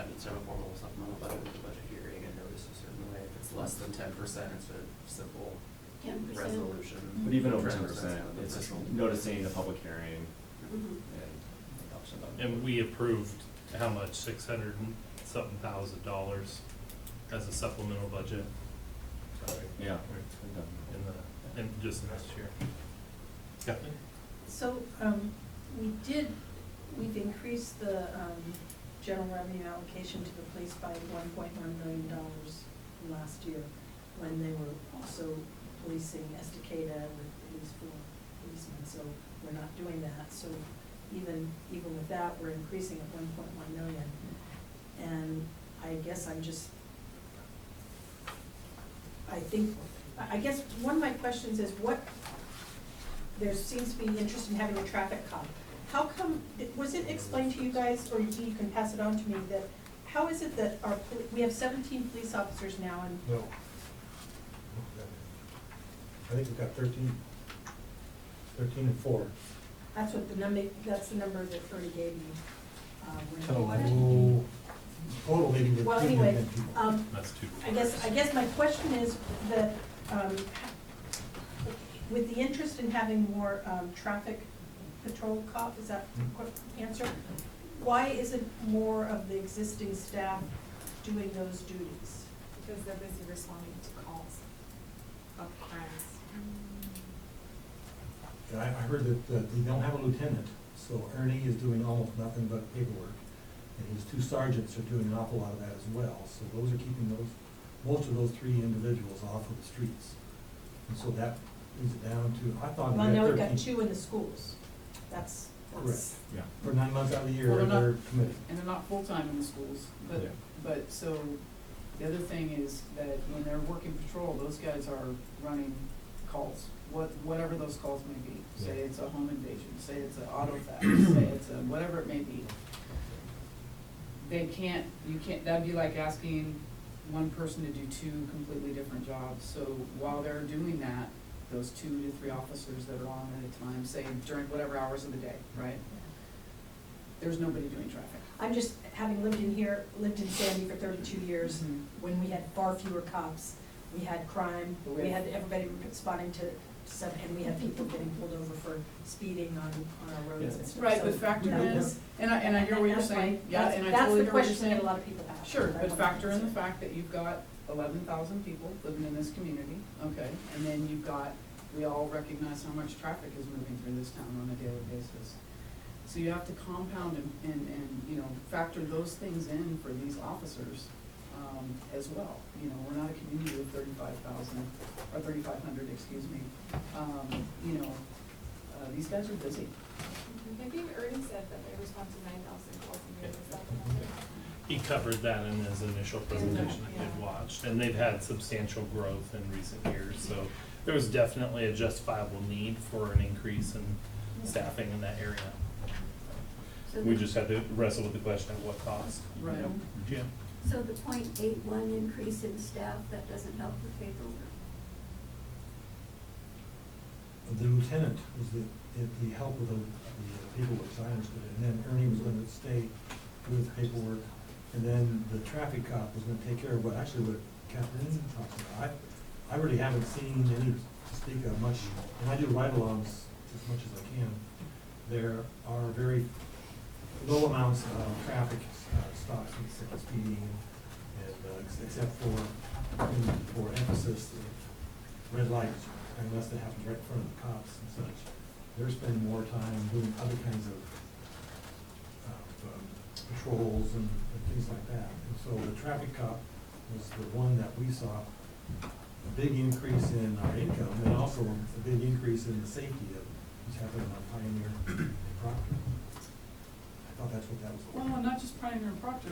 needs to have a formal supplemental budget with the budget hearing and notice a certain way. If it's less than 10%, it's a simple 10%. resolution. But even over 10%, 10% is kind of the it's just threshold. noticing the public hearing Mhm. and adoption of it. And we approved how much, $600 and something thousand as a supplemental budget? Sorry. Yeah, it's been done. In just next year. Kathleen? So, we've increased the, general revenue allocation to the police by $1.1 million from last year, when they were also policing Estacada with at least 4 policemen, so we're not doing that. So even with that, we're increasing at 1.1 million. And I guess I guess one of my questions is there seems to be interest in having a traffic cop. How come, was it explained to you guys, or you can pass it on to me, that how is it that we have 17 police officers now, and No. I think we've got 13 and 4. that's what the number that Ernie gave me. when Total he- FTE. Total maybe with Well, 2 anyway, men people. That's two. I guess my question is that, with the interest in having more, traffic patrol cop, is that what answer? Why isn't more of the existing staff doing those duties? Because they're busy responding to calls of crimes. And I heard that they don't have a lieutenant, so Ernie is doing almost nothing but paperwork. And his 2 sergeants are doing an awful lot of that as well, so those are keeping most of those 3 individuals off of the streets. And so that brings it down to, I thought we Well, had now 13. we've got 2 in the schools. That's. Correct. Yeah. For 9 months out of the year, Well, they're not- they're committed. And they're not full-time in the schools, Yeah. but so, the other thing is that when they're working patrol, those guys are running calls, whatever those calls may be. Say Yeah. it's a home invasion, say it's an auto theft, say it's a, whatever it may be. That'd be like asking one person to do 2 completely different jobs. So while they're doing that, those 2 to 3 officers that are on at a time, say during whatever hours of the day, right? There's nobody doing traffic. I'm just, having lived in Sandy for 32 years, when we had far fewer cops, we had crime, we had everybody responding to stuff, and we had people getting pulled over for speeding on our roads and stuff. Right, So but factor that in, was- and I hear what you're that's saying, my- yeah, that's- and I that's totally the hear what you're question that saying. a lot of people ask. Sure, I but want factor to in the answer. fact that you've got 11,000 people living in this community, okay? And then we all recognize how much traffic is moving through this town on a daily basis. So you have to compound and factor those things in for these officers, as well. We're not a community of 35,000, or 3,500, excuse me. These guys are busy. I think Ernie said that they respond to 9,000 calls a year, is that the number? He covered that in his initial presentation I did watch, and they've had substantial growth in recent years, so there was definitely a justifiable need for an increase in staffing in that area. So We the- just had to wrestle with the question of what cost. Right. Yeah. So the 0.81 increase in staff, that doesn't help with paperwork? The lieutenant was the help with the paperwork, as I understood it, and then Ernie was gonna stay with paperwork, and then the traffic cop was gonna take care of what Kathleen talks about. I really haven't seen any to speak of much, and I do ride-alongs as much as I can. There are very low amounts of traffic stops and speeding, and except for emphasis, the red lights, unless it happens right in front of the cops and such. They're spending more time doing other kinds of patrols and things like that. And so the traffic cop was the one that we saw a big increase in our income, and also a big increase in the safety of what's happening on Pioneer and Proctor. I thought that's what that was. Well, not just Pioneer and Proctor,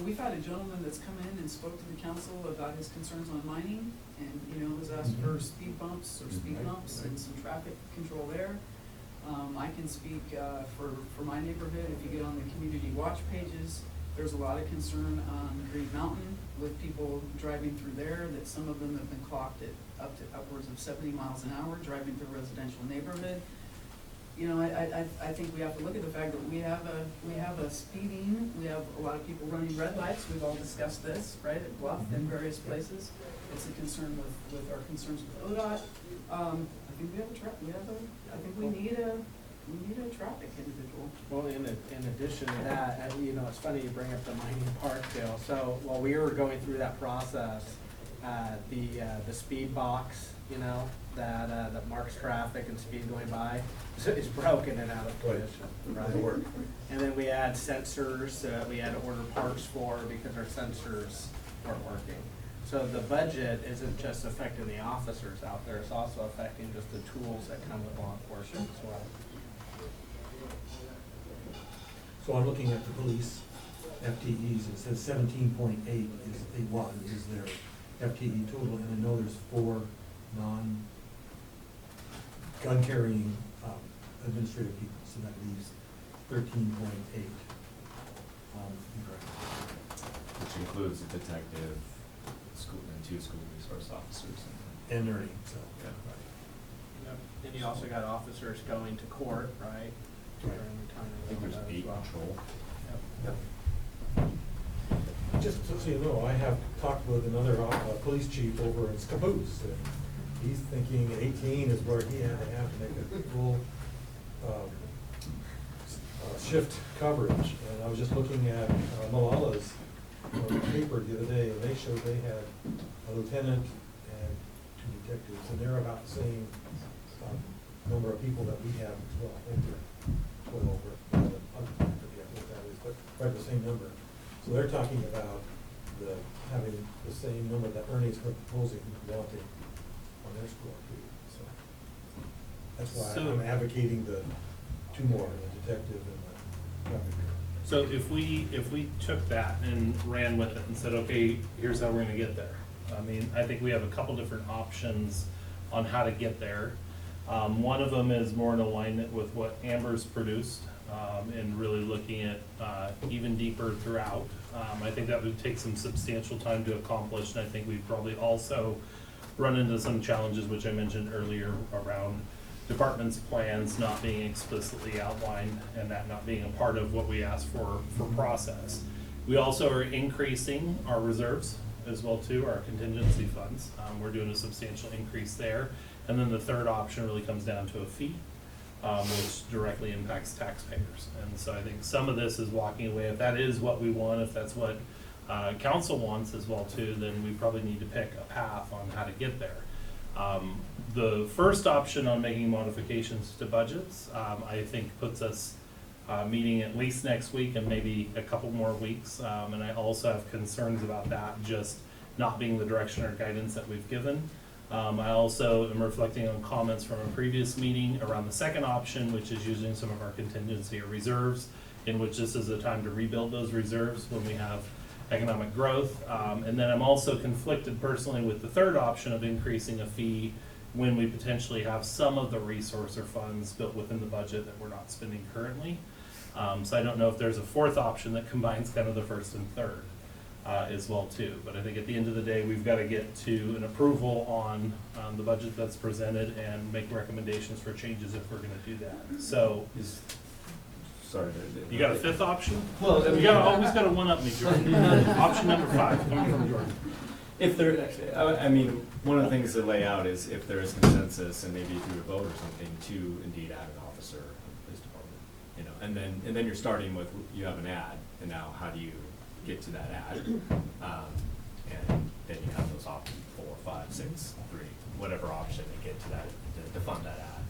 we've had a gentleman that's come in and spoke to the council about his concerns on mining, and, has asked for speed bumps or speed bumps and some traffic control there. I can speak, for my neighborhood, if you get on the community watch pages, there's a lot of concern on Green Mountain with people driving through there, that some of them have been clocked at up to upwards of 70 miles an hour driving through a residential neighborhood. I think we have to look at the fact that we have a speeding, we have a lot of people running red lights, we've all discussed this, right, at Bluff and various places. It's a concern with our concerns with ODOT. I think I think we need a traffic individual. Well, in addition to that, it's funny you bring up the mining park deal. So while we were going through that process, the speed box, that marks traffic and speed going by, is broken and out of condition, right? And then we had sensors, we had to order parts for because our sensors weren't working. So the budget isn't just affecting the officers out there, it's also affecting just the tools that come with law enforcement as well. So I'm looking at the police FTEs, it says 17.8 is their FTE total, and I know there's 4 gun carrying administrative people, so that leaves 13.8. Which includes a detective, school, and 2 school resource officers. And Ernie, so. Yeah. Yep. Then you also got officers going to court, right? During the time I think there's of that as 8 well. patrol. Yep. Just so you know, I have talked with another police chief over in Scappoose, and he's thinking 18 is where he had to have to make a full shift coverage. And I was just looking at Malala's paper the other day, and they showed they had a lieutenant and 2 detectives, and they're about the same number of people that we have as well. I think they're 12 or I forget what that is, but right the same number. So they're talking about having the same number that Ernie's proposing, wanting on their score too. So that's why So- I'm advocating the 2 more, the detective and the traffic. So if we took that and ran with it and said, okay, here's how we're gonna get there. I mean, I think we have a couple different options on how to get there. One of them is more in alignment with what Amber's produced, and really looking at, even deeper throughout. I think that would take some substantial time to accomplish, and I think we'd probably also run into some challenges, which I mentioned earlier, around departments' plans not being explicitly outlined and that not being a part of what we asked for process. We also are increasing our reserves as well too, our contingency funds. We're doing a substantial increase there. And then the third option really comes down to a fee, which directly impacts taxpayers. And so I think some of this is walking away. If that is what we want, if that's what council wants as well too, then we probably need to pick a path on how to get there. The first option on making modifications to budgets, I think puts us meeting at least next week and maybe a couple more weeks. And I also have concerns about that just not being the direction or guidance that we've given. I also am reflecting on comments from a previous meeting around the second option, which is using some of our contingency or reserves, in which this is a time to rebuild those reserves when we have economic growth. And then I'm also conflicted personally with the third option of increasing a fee when we potentially have some of the resource or funds built within the budget that we're not spending currently. So I don't know if there's a fourth option that combines kind of the first and third as well too. But I think at the end of the day, we've got to get to an approval on the budget that's presented and make recommendations for changes if we're gonna do that. So, Sorry. you got a fifth option? Well, I mean- always gotta one-up me, Jordan. Option number 5, coming from Jordan. If there, I mean, one of the things to lay out is if there is consensus and maybe through a vote or something to indeed add an officer in the police department, you know, and then you're starting with, you have an ad, and now how do you get to that ad? And then you have those options, 4, 5, 6, 3, whatever option to get to that, to fund that ad.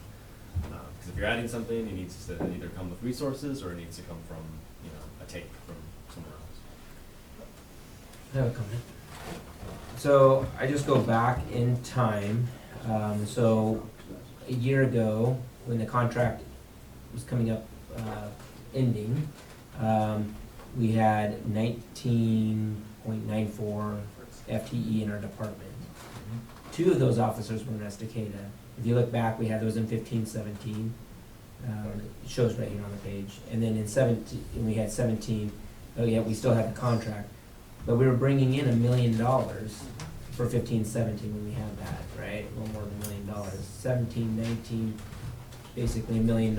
Because if you're adding something, it needs to either come with resources or it needs to come from, you know, a take from somewhere else. I have a comment. So I just go back in time. So a year ago, when the contract was coming up, ending, we had 19.94 FTE in our department. 2 of those officers were in Estacada. If you look back, we had those in 15, 17. It shows right here on the page. And then in 17, we had 17. Oh yeah, we still had the contract. But we were bringing in $1 million for 15, 17 when we had that, right? A little more than $1 million. 17, 19, basically $1 million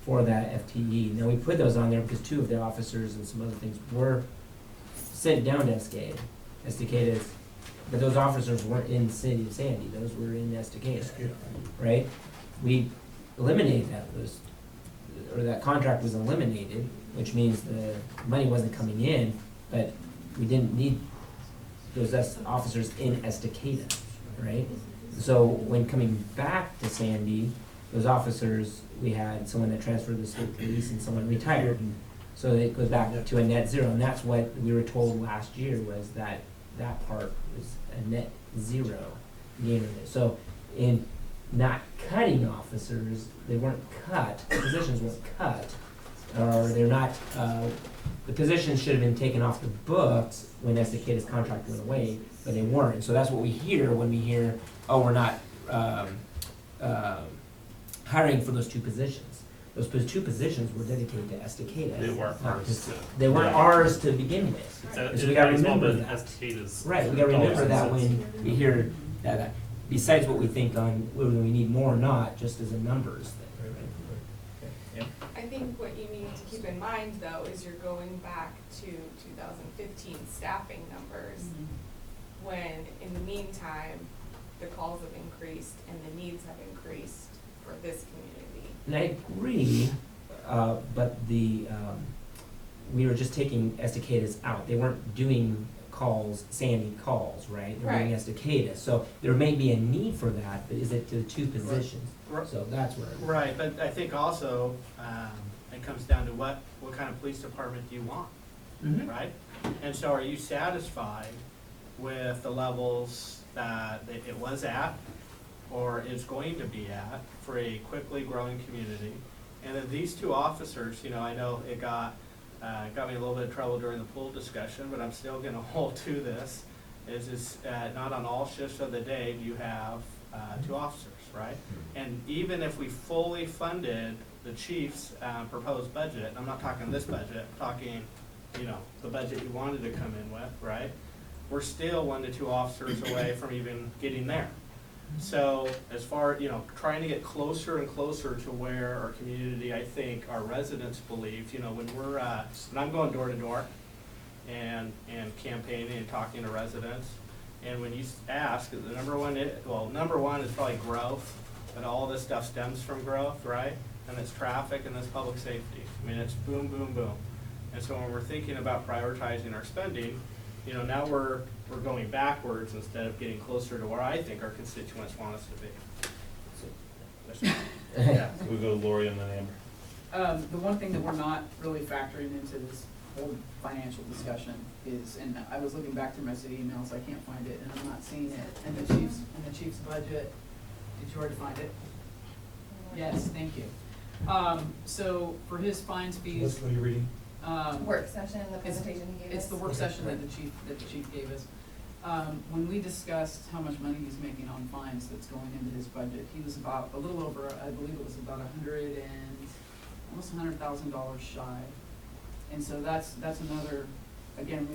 for that FTE. Now we put those on there because 2 of the officers and some other things were sent down to Estacada, but those officers weren't in the city of Sandy. Those were in Estacada, right? We eliminated that contract was eliminated, which means the money wasn't coming in, but we didn't need those officers in Estacada, right? So when coming back to Sandy, those officers, we had someone that transferred to the state police and someone retired. So it goes back to a net zero, and that's what we were told last year, was that part was a net zero gain of it. So in not cutting officers, they weren't cut, the positions weren't cut, or they're not, the positions should have been taken off the books when Estacada's contract went away, but they weren't. So that's what we hear when we hear, oh, we're not hiring for those 2 positions. those two positions were dedicated to Estacada. They weren't ours to- They weren't yeah. ours to begin with. That- So we it gotta might as well remember been that. Estacadas Right, we gotta remember dollars that and when cents. we hear that, besides what we think on whether we need more or not, just as a numbers thing. I think what you need to keep in mind, though, is you're going back to 2015 staffing numbers, when in the meantime, the calls have increased and the needs have increased for this community. And I agree, but we were just taking Estacadas out. They weren't doing calls, Sandy calls, right? They were doing Right. Estacadas. So there may be a need for that, but is it to the two positions? Right. So that's where. Right, but I think also, it comes down to what kind of police department do you want, Mhm. right? And so are you satisfied with the levels that it was at, or is going to be at, for a quickly growing community? And then these two officers, I know it got me a little bit of trouble during the pool discussion, but I'm still gonna hold to this, is not on all shifts of the day do you have two officers, right? And even if we fully funded the chief's proposed budget, I'm not talking this budget, I'm talking, the budget you wanted to come in with, right? We're still 1 to 2 officers away from even getting there. So as far, trying to get closer and closer to where our community, I think, our residents believe, when I'm going door to door and campaigning and talking to residents, and when you ask, the number one is probably growth, but all this stuff stems from growth, right? And it's traffic and it's public safety. I mean, it's boom, boom, boom. And so when we're thinking about prioritizing our spending, now we're going backwards instead of getting closer to where I think our constituents want us to be. Yeah. We go Lori and then Amber. The one thing that we're not really factoring into this whole financial discussion is, and I was looking back through my city emails, I can't find it, and I'm not seeing it in the chief's budget. Did you already find it? Yes, thank you. So for his fines, fees. What are you reading? Work session, the presentation he gave us. It's the work session that the chief gave us. When we discussed how much money he's making on fines that's going into his budget, he was about a little over, I believe it was about almost $100,000 shy. And so that's another, again,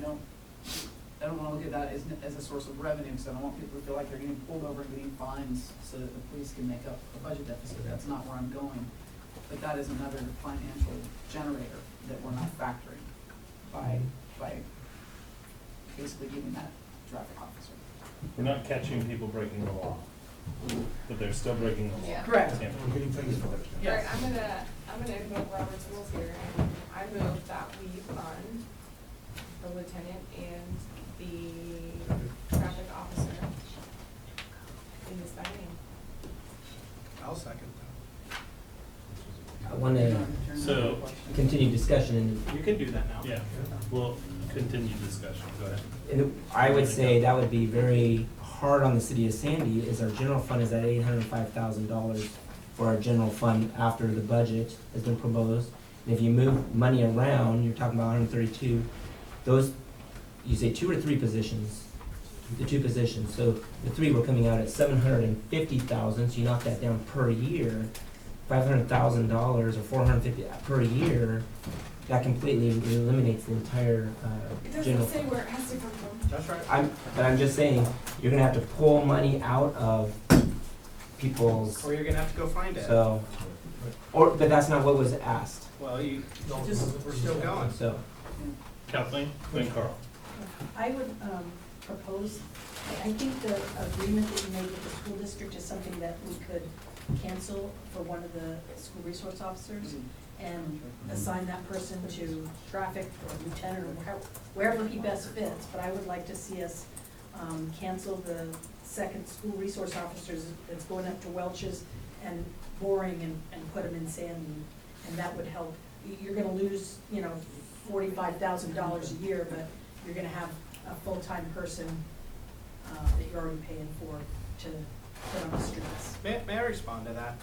I don't wanna look at that as a source of revenue, because I don't want people to feel like they're getting pulled over and getting fines so that the police can make up a budget deficit. That's not where I'm going. But that is another financial generator that we're not factoring by basically giving that traffic officer. We're not catching people breaking the law, but they're still breaking the law. Yeah. Correct. Yeah. We're getting things for Yes. Right, I'm gonna invoke Robert's rules here, and I move that we fund the lieutenant and the traffic officer in this biennium. I'll second I want to So- continue discussion, and that. You can do that now. Yeah, we'll continue discussion, go ahead. And I would say that would be very hard on the city of Sandy, is our general fund is at $805,000 for our general fund after the budget has been proposed. And if you move money around, you're talking about 132, those, you say 2 or 3 positions? The 2 positions, so the 3 were coming out at $750,000, so you knock that down per year, $500,000 or $450 per year, that completely eliminates the entire It general. doesn't say where it has to come from. That's right. But I'm just saying, you're gonna have to pull money out of people's, Or you're gonna have to go find it. so, but that's not what was asked, Well, we're still going. so. Kathleen, then Carl. I would propose, I think the agreement that you made with the school district is something that we could cancel for one of the school resource officers and assign that person to traffic or lieutenant or wherever he best fits. But I would like to see us cancel the second school resource officers that's going up to Welch's and boring and put them in Sandy. And that would help. You're gonna lose, $45,000 a year, but you're gonna have a full-time person that you're already paying for to put on the streets. May I respond to that?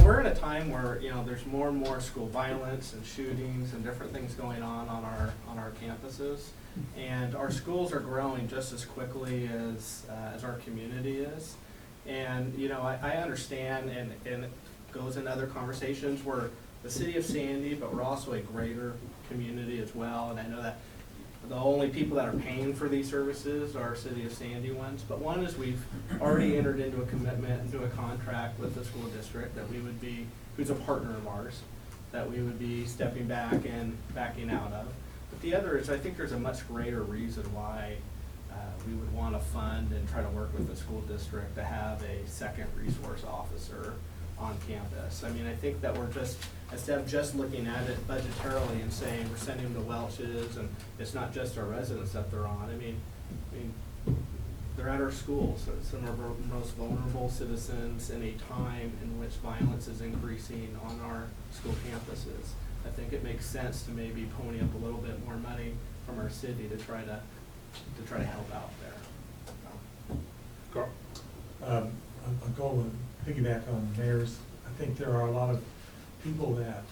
We're in a time where, there's more and more school violence and shootings and different things going on our campuses. And our schools are growing just as quickly as our community is. And, I understand, and goes in other conversations. We're the city of Sandy, but we're also a greater community as well. And I know that the only people that are paying for these services are city of Sandy ones. But one is we've already entered into a commitment, into a contract with the school district that we would be, who's a partner of ours, that we would be stepping back and backing out of. But the other is, I think there's a much greater reason why we would want to fund and try to work with the school district to have a second resource officer on campus. I mean, I think that we're just, instead of just looking at it budgetarily and saying we're sending them to Welch's and it's not just our residents that they're on. I mean, they're at our schools, so some of our most vulnerable citizens in a time in which violence is increasing on our school campuses. I think it makes sense to maybe pony up a little bit more money from our city to try to help out there. Carl? I'll go and piggyback on the mayor's. I think there are a lot of people that,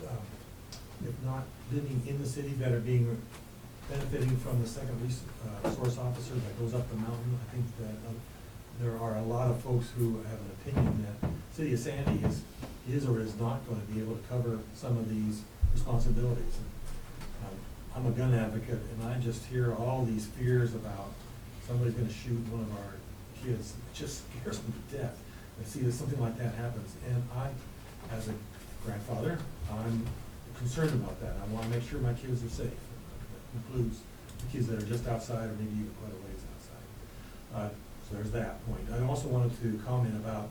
if not living in the city, that are benefiting from the second resource officer that goes up the mountain. I think that there are a lot of folks who have an opinion that City of Sandy is or is not going to be able to cover some of these responsibilities. I'm a gun advocate, and I just hear all these fears about somebody's going to shoot one of our kids. It just scares them to death. I see that something like that happens, and I, as a grandfather, I'm concerned about that. I want to make sure my kids are safe. That includes the kids that are just outside or maybe even quite a ways outside. So there's that point. I also wanted to comment about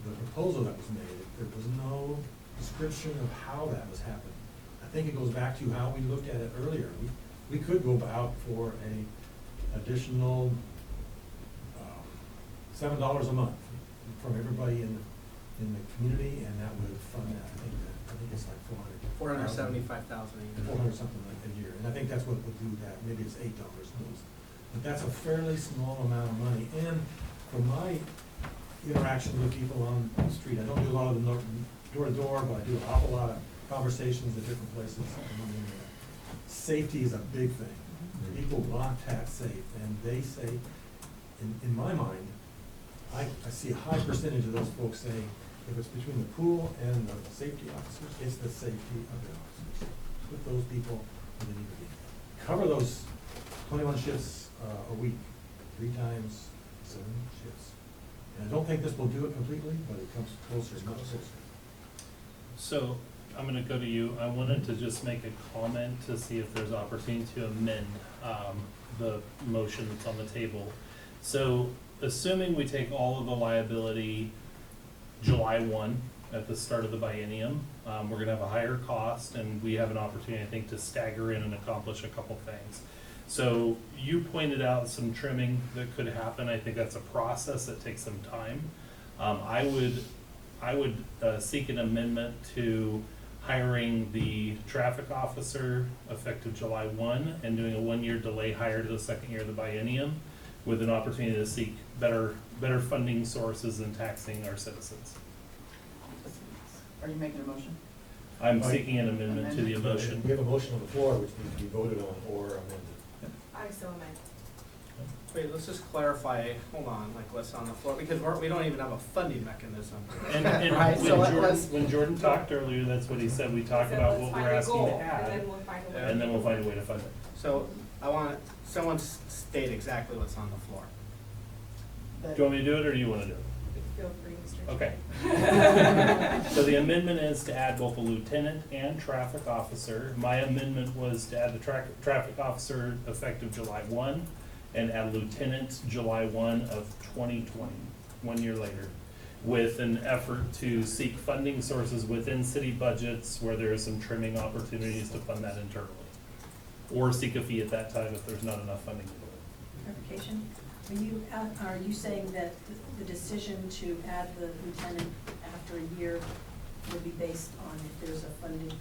the proposal that was made. There was no description of how that was happening. I think it goes back to how we looked at it earlier. We could go out for a additional $7 a month from everybody in the community, and that would fund that. I think it's like $475,000 a year. 400 something like a year, and I think that's what would do that. Maybe it's $8 most, but that's a fairly small amount of money. And from my interactions with people on the street, I don't do a lot of the door to door, but I do an awful lot of conversations at different places. Safety is a big thing. People want that safe, and they say, in my mind, I see a high percentage of those folks saying, if it's between the pool and the safety officers, it's the safety of the officers. Put those people where they need to be. Cover those 21 shifts a week, 3 times 7 shifts. And I don't think this will do it completely, but it comes closer, much closer. So I'm going to go to you. I wanted to just make a comment to see if there's opportunity to amend the motion that's on the table. So assuming we take all of the liability July 1 at the start of the biennium, we're going to have a higher cost, and we have an opportunity, I think, to stagger in and accomplish a couple things. So you pointed out some trimming that could happen. I think that's a process that takes some time. I would seek an amendment to hiring the traffic officer effective July 1 and doing a 1-year delay hire to the second year of the biennium, with an opportunity to seek better funding sources and taxing our citizens. Are you making a motion? I'm seeking an amendment to the motion. We have a motion on the floor which needs to be voted on or amended. I so amend. Wait, let's just clarify, hold on, like what's on the floor, because we don't even have a funding mechanism. And Right, so when Jordan talked earlier, that's what he said. We talked about what we're asking to add, and then we'll find a way to fund it. So I want someone to state exactly what's on the floor. Do you want me to do it, or do you want to do it? Feel free, Mr. Okay. So the amendment is to add both a lieutenant and traffic officer. My amendment was to add the traffic officer effective July 1 and add lieutenant July 1 of 2020, 1 year later, with an effort to seek funding sources within city budgets where there is some trimming opportunities to fund that internally, or seek a fee at that time if there's not enough funding to do it. Clarification, are you saying that the decision to add the lieutenant after a year would be based on if there's a funding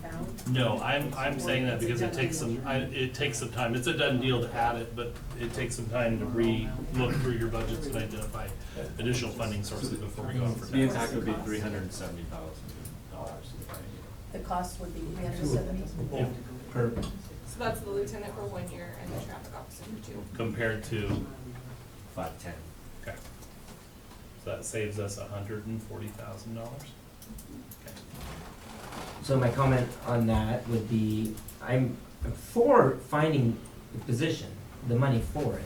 found? No, I'm saying that because it takes some time. It's a done deal to add it, but it takes some time to look through your budgets and identify additional funding sources before we go out for The tax. impact would be $370,000. The cost would be $370,000? Yeah, per, So that's the lieutenant for 1 year and the traffic officer for 2. compared to, 510. okay. So that saves us $140,000. So my comment on that would be, I'm for finding the position, the money for it.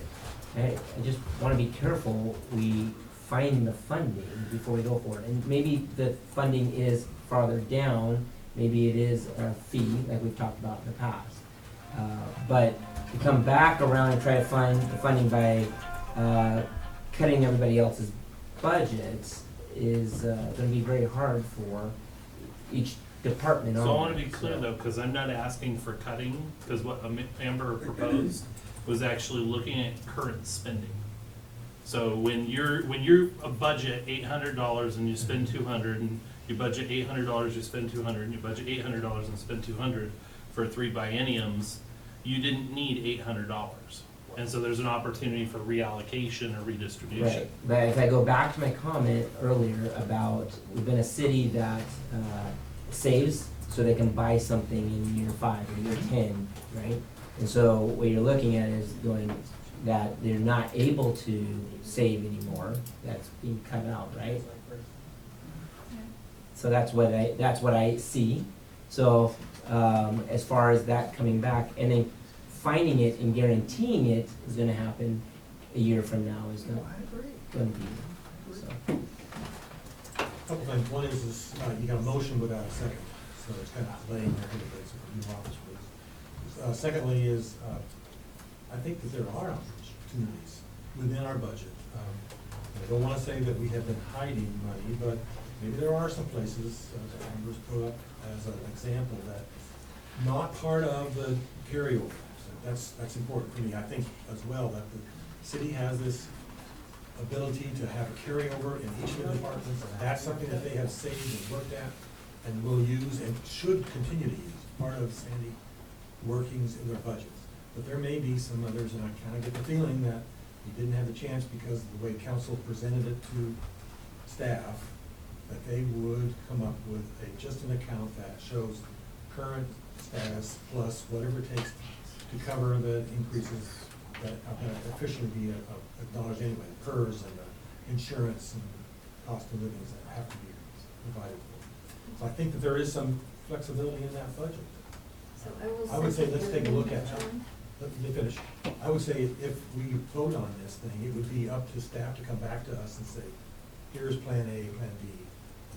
I just wanna be careful we find the funding before we go for it. And maybe the funding is farther down, maybe it is a fee, like we've talked about in the past. But to come back around and try to find the funding by cutting everybody else's budgets is gonna be very hard for each department on So I wanna it, be clear so. though, cause I'm not asking for cutting, cause what Amber proposed was actually looking at current spending. So when you're a budget $800 and you spend 200, and you budget $800, you spend 200, and you budget $800 and spend 200 for 3 bienniums, you didn't need $800. And so there's an opportunity for reallocation or redistribution. Right, but if I go back to my comment earlier about, we've been a city that saves so they can buy something in year 5 or year 10, right? And so what you're looking at is going, that they're not able to save anymore, that's being cut out, right? So that's what I see. So, as far as that coming back, and then finding it and guaranteeing it is gonna happen a year from now is not gonna be, so. Couple things, one is you got a motion without a second, so it's kind of delaying your candidates for new office rules. Secondly is, I think that there are opportunities within our budget. I don't wanna say that we have been hiding money, but maybe there are some places that Amber's put up as an example that not part of the carryover. So that's important for me. I think as well that the city has this ability to have a carryover in each of the departments. That's something that they have saved and worked at and will use and should continue to use, part of Sandy workings in their budgets. But there may be some others, and I kind of get the feeling that you didn't have the chance because of the way council presented it to staff, that they would come up with just an account that shows current status plus whatever it takes to cover the increases that are going to officially be acknowledged anyway, PERS and insurance and cost of living that have to be provided for. So I think that there is some flexibility in that budget. So I would say let's take a look at that. Let me finish. I would say if we vote on this thing, it would be up to staff to come back to us and say, here's plan A, plan B.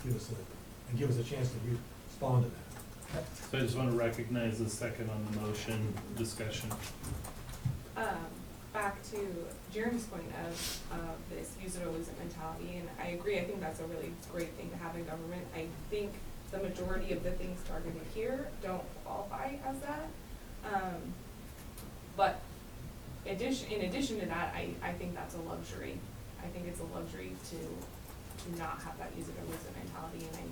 Give us a chance to respond to that. So I just want to recognize the second on the motion discussion. Back to Jeremy's point of this use it or lose it mentality, and I agree, I think that's a really great thing to have in government. I think the majority of the things targeted here don't qualify as that. But in addition to that, I think that's a luxury. I think it's a luxury to not have that use it or lose it mentality, and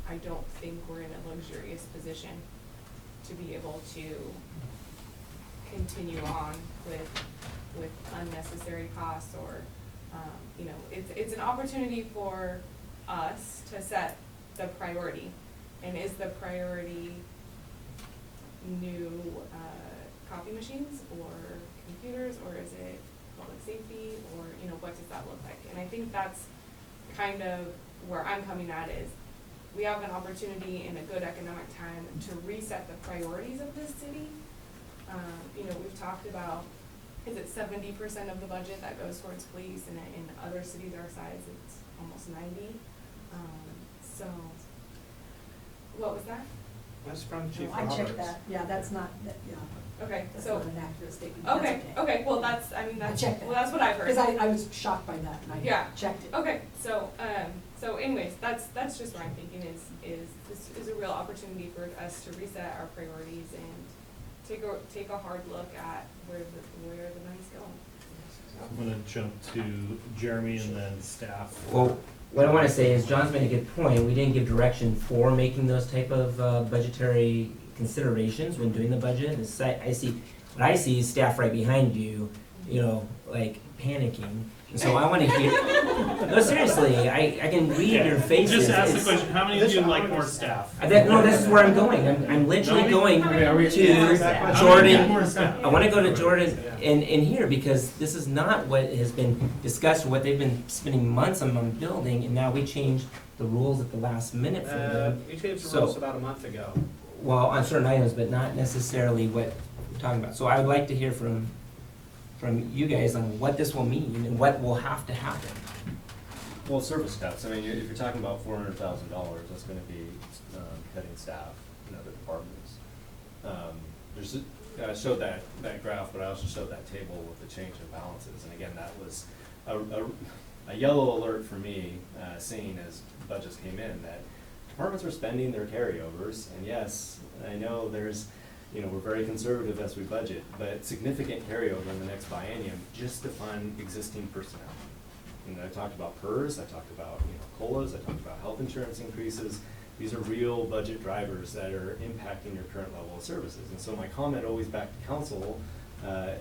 I don't think we're in a luxurious position to be able to continue on with unnecessary costs or, it's an opportunity for us to set the priority. And is the priority new copy machines or computers, or is it public safety, or, what does that look like? And I think that's kind of where I'm coming at is we have an opportunity in a good economic time to reset the priorities of this city. We've talked about, is it 70% of the budget that goes towards police, and in other cities our size, it's almost 90. So, what was that? That's from Chief I Roberts. checked that, yeah, that's not, yeah. Okay, That's so, not an accurate statement. That's okay, well, I that's, checked it. well, that's what I've heard. Because I was shocked by that, and Yeah. I checked it. Okay, so anyways, that's just what I'm thinking is this is a real opportunity for us to reset our priorities and take a hard look at where the money's going. I'm gonna jump to Jeremy and then staff. Well, what I wanna say is John's made a good point, we didn't give direction for making those type of budgetary considerations when doing the budget. What I see is staff right behind you, like panicking. And so I wanna hear, no, seriously, I can read your faces. Just ask the It's- question, how many of you like more staff? No, this is where I'm going. I'm literally going to Jordan. I want to go to Jordan and here because this is not what has been discussed or what they've been spending months on building, and now we changed the rules at the last minute for them. We changed the So- rules about a month ago. Well, on certain items, but not necessarily what we're talking about. So I would like to hear from you guys on what this will mean and what will have to happen. Well, service cuts, I mean, if you're talking about $400,000, that's gonna be cutting staff in other departments. I showed that graph, but I also showed that table with the change in balances, and again, that was a yellow alert for me, seeing as budgets came in, that departments are spending their carryovers, and yes, I know there's, we're very conservative as we budget, but significant carryover in the next biennium just to fund existing personnel. I talked about PERS, I talked about, COLAs, I talked about health insurance increases. These are real budget drivers that are impacting your current level of services. And so my comment always back to council, and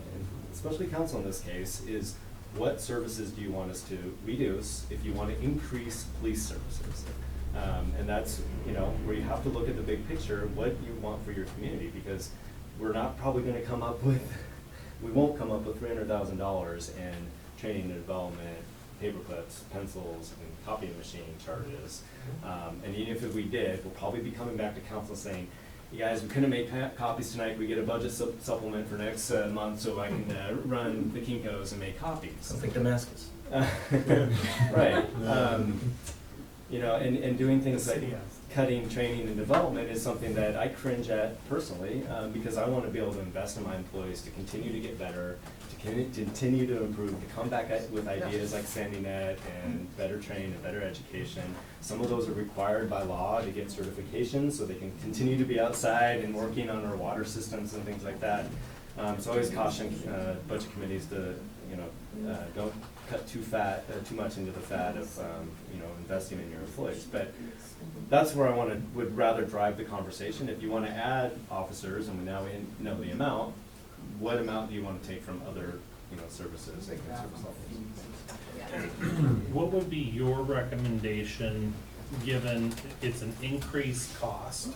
especially council in this case, is what services do you want us to reduce if you want to increase police services? And that's, where you have to look at the big picture, what you want for your community, because we're not probably going to come up with, we won't come up with $300,000 in training and development, paper clips, pencils, and copying machine charges. And even if we did, we'll probably be coming back to council saying, you guys, we couldn't make copies tonight, we get a budget supplement for next month so I can run the Kinkos and make copies. Sounds like Damascus. Right. And doing things like cutting training and development is something that I cringe at personally, because I want to be able to invest in my employees to continue to get better, to continue to improve, to come back with ideas like Sandy Net and better training and better education. Some of those are required by law to get certifications so they can continue to be outside and working on our water systems and things like that. So I always caution budget committees to, don't cut too much into the fat of, investing in your employees. But that's where I would rather drive the conversation. If you want to add officers, and now we know the amount, what amount do you want to take from other, services, like service levels? What would be your recommendation, given it's an increased cost?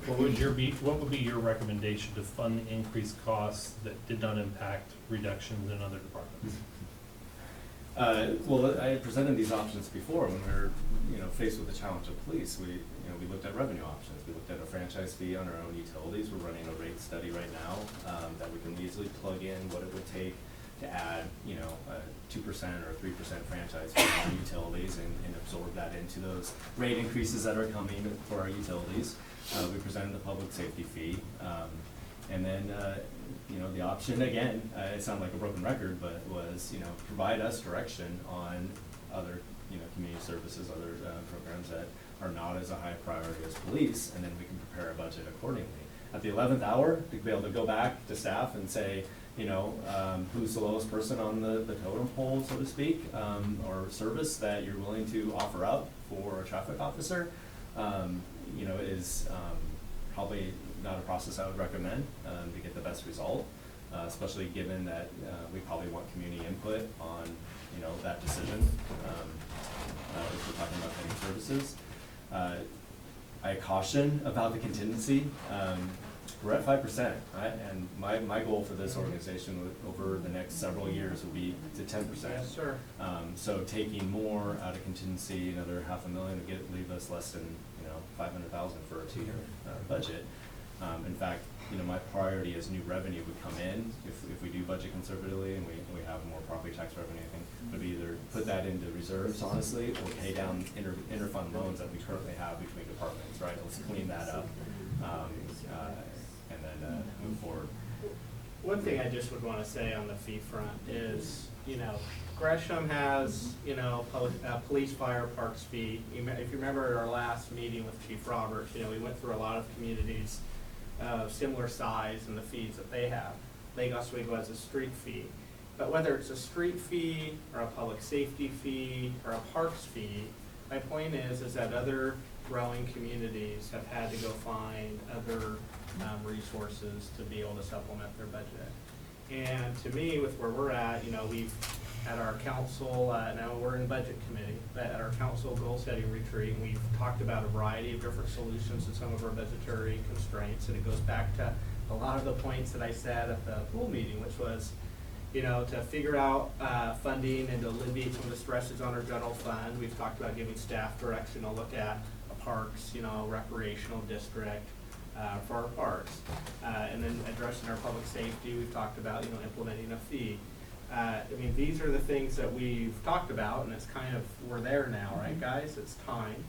What would be your recommendation to fund the increased costs that did not impact reductions in other departments? Well, I presented these options before when we were, faced with the challenge of police. We looked at revenue options. We looked at a franchise fee on our own utilities. We're running a rate study right now that we can easily plug in what it would take to add, a 2% or 3% franchise fee on utilities and absorb that into those rate increases that are coming for our utilities. We presented the public safety fee, and then the option again, it sounded like a broken record, but was provide us direction on other community services, other programs that are not as a high priority as police, and then we can prepare a budget accordingly. At the 11th hour, to be able to go back to staff and say, who's the lowest person on the totem pole, so to speak, or service that you're willing to offer up for a traffic officer, is probably not a process I would recommend to get the best result, especially given that we probably want community input on that decision if we're talking about getting services. I caution about the contingency. We're at 5%, and my goal for this organization over the next several years will be to 10%. Yes, sir. So taking more out of contingency, another $500,000 would leave us less than $500,000 for a 2-year budget. In fact, my priority as new revenue would come in if we do budget conservatively and we have more property tax revenue. I think would either put that into reserves, honestly, or pay down interfund loans that we currently have between departments. Right? Let's clean that up and then move forward. One thing I just would want to say on the fee front is, Gresham has, police, fire, parks fee. If you remember at our last meeting with Chief Roberts, we went through a lot of communities of similar size and the fees that they have. Lake Oswego has a street fee. But whether it's a street fee or a public safety fee or a parks fee, my point is that other growing communities have had to go find other resources to be able to supplement their budget. And to me, with where we're at, we've at our council, now we're in budget committee, but at our council goal setting retreat, we've talked about a variety of different solutions to some of our budgetary constraints. And it goes back to a lot of the points that I said at the pool meeting, which was, you know, to figure out funding and to alleviate some of the stresses on our general fund. We've talked about giving staff direction to look at a parks, you know, recreational district for our parks. And then addressing our public safety, we've talked about, you know, implementing a fee. I mean, these are the things that we've talked about, and it's kind of, we're there now, right, guys? It's time.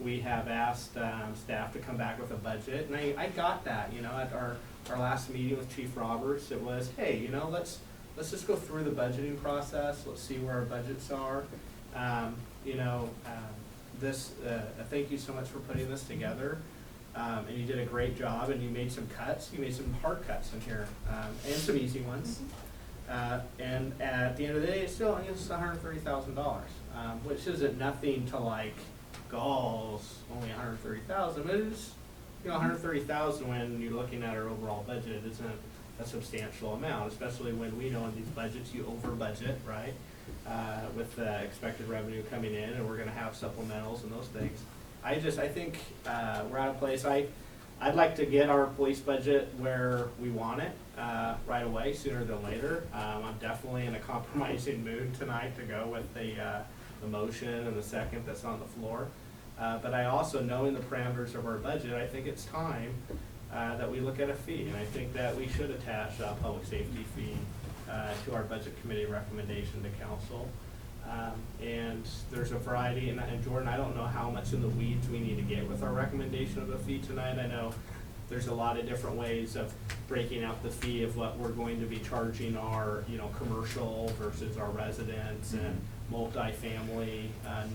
We have asked staff to come back with a budget, and I got that, you know, at our last meeting with Chief Roberts. It was, hey, you know, let's just go through the budgeting process. Let's see where our budgets are. You know, thank you so much for putting this together. And you did a great job, and you made some cuts. You made some hard cuts in here, and some easy ones. And at the end of the day, it's still, it's $130,000, which isn't nothing to like, goals, only $130,000, but it's, you know, $130,000 when you're looking at our overall budget isn't a substantial amount, especially when we know in these budgets you over budget, right? With the expected revenue coming in, and we're gonna have supplementals and those things. I think we're out of place. I'd like to get our police budget where we want it right away, sooner than later. I'm definitely in a compromising mood tonight to go with the motion and the second that's on the floor. But I also, knowing the parameters of our budget, I think it's time that we look at a fee. And I think that we should attach a public safety fee to our budget committee recommendation to council. And there's a variety, and Jordan, I don't know how much in the weeds we need to get with our recommendation of a fee tonight. I know there's a lot of different ways of breaking out the fee of what we're going to be charging our, you know, commercial versus our residents and multifamily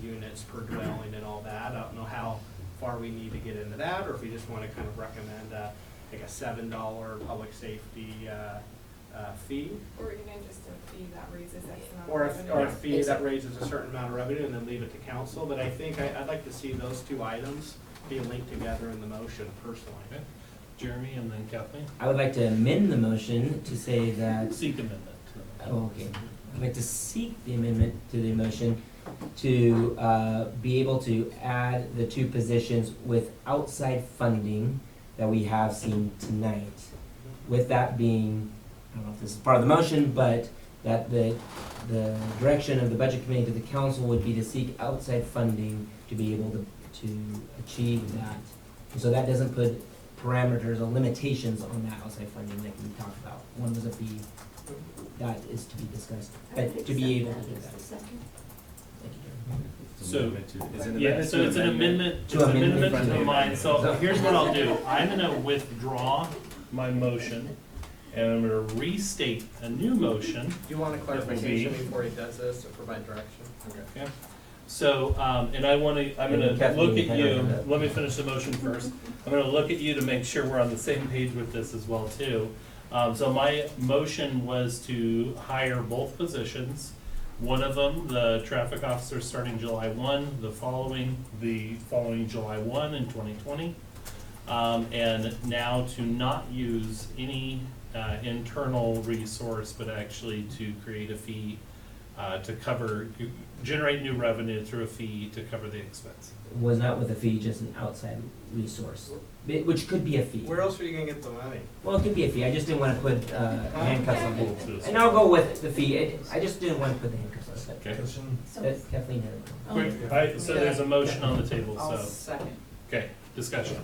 units per dwelling and all that. I don't know how far we need to get into that, or if we just want to kind of recommend like a $7 public safety fee. Or even just a fee that raises X amount Or of revenue. or a fee that raises a certain amount of revenue and then leave it to council. But I think I'd like to see those two items be linked together in the motion personally. Okay. Jeremy and then Kathleen. I would like to amend the motion to say that. Seek amendment. Oh, okay. I'd like to seek the amendment to the motion to be able to add the two positions with outside funding that we have seen tonight. With that being, I don't know if this is part of the motion, but that the direction of the budget committee to the council would be to seek outside funding to be able to achieve that. And so that doesn't put parameters or limitations on that outside funding that we talked about. One was a fee that is to be discussed, but to be able to do that. Thank you, Jeremy. So it's an amendment to mine. So here's what I'll do. I'm gonna withdraw my motion, and I'm gonna restate a new motion. Do you want a clarification before he does this to provide direction? Okay. So, and I'm gonna look at you, let me finish the motion first. I'm gonna look at you to make sure we're on the same page with this as well too. So my motion was to hire both positions. One of them, the traffic officer, starting July 1, the following July 1 in 2020. And now to not use any internal resource, but actually to create a fee to generate new revenue through a fee to cover the expense. Was not with a fee, just an outside resource, which could be a fee. Where else are you gonna get the money? Well, it could be a fee. I just didn't want to put handcuffs on it. And I'll go with the fee. I just didn't want to put the handcuffs on it. Okay. Kathleen had it. Quick, so there's a motion on the table, I'll so. second. Okay, discussion.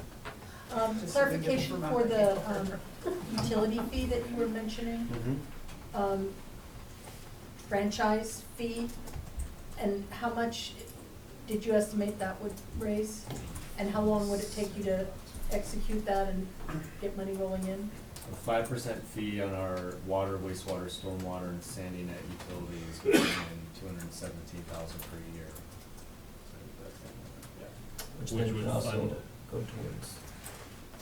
Clarification for the utility fee that you were mentioning, franchise fee, and how much did you estimate that would raise? And how long would it take you to execute that and get money rolling in? A 5% fee on our water, wastewater, stormwater, and sanding net utilities would bring in $217,000 per year. Which Which then would could also fund- go towards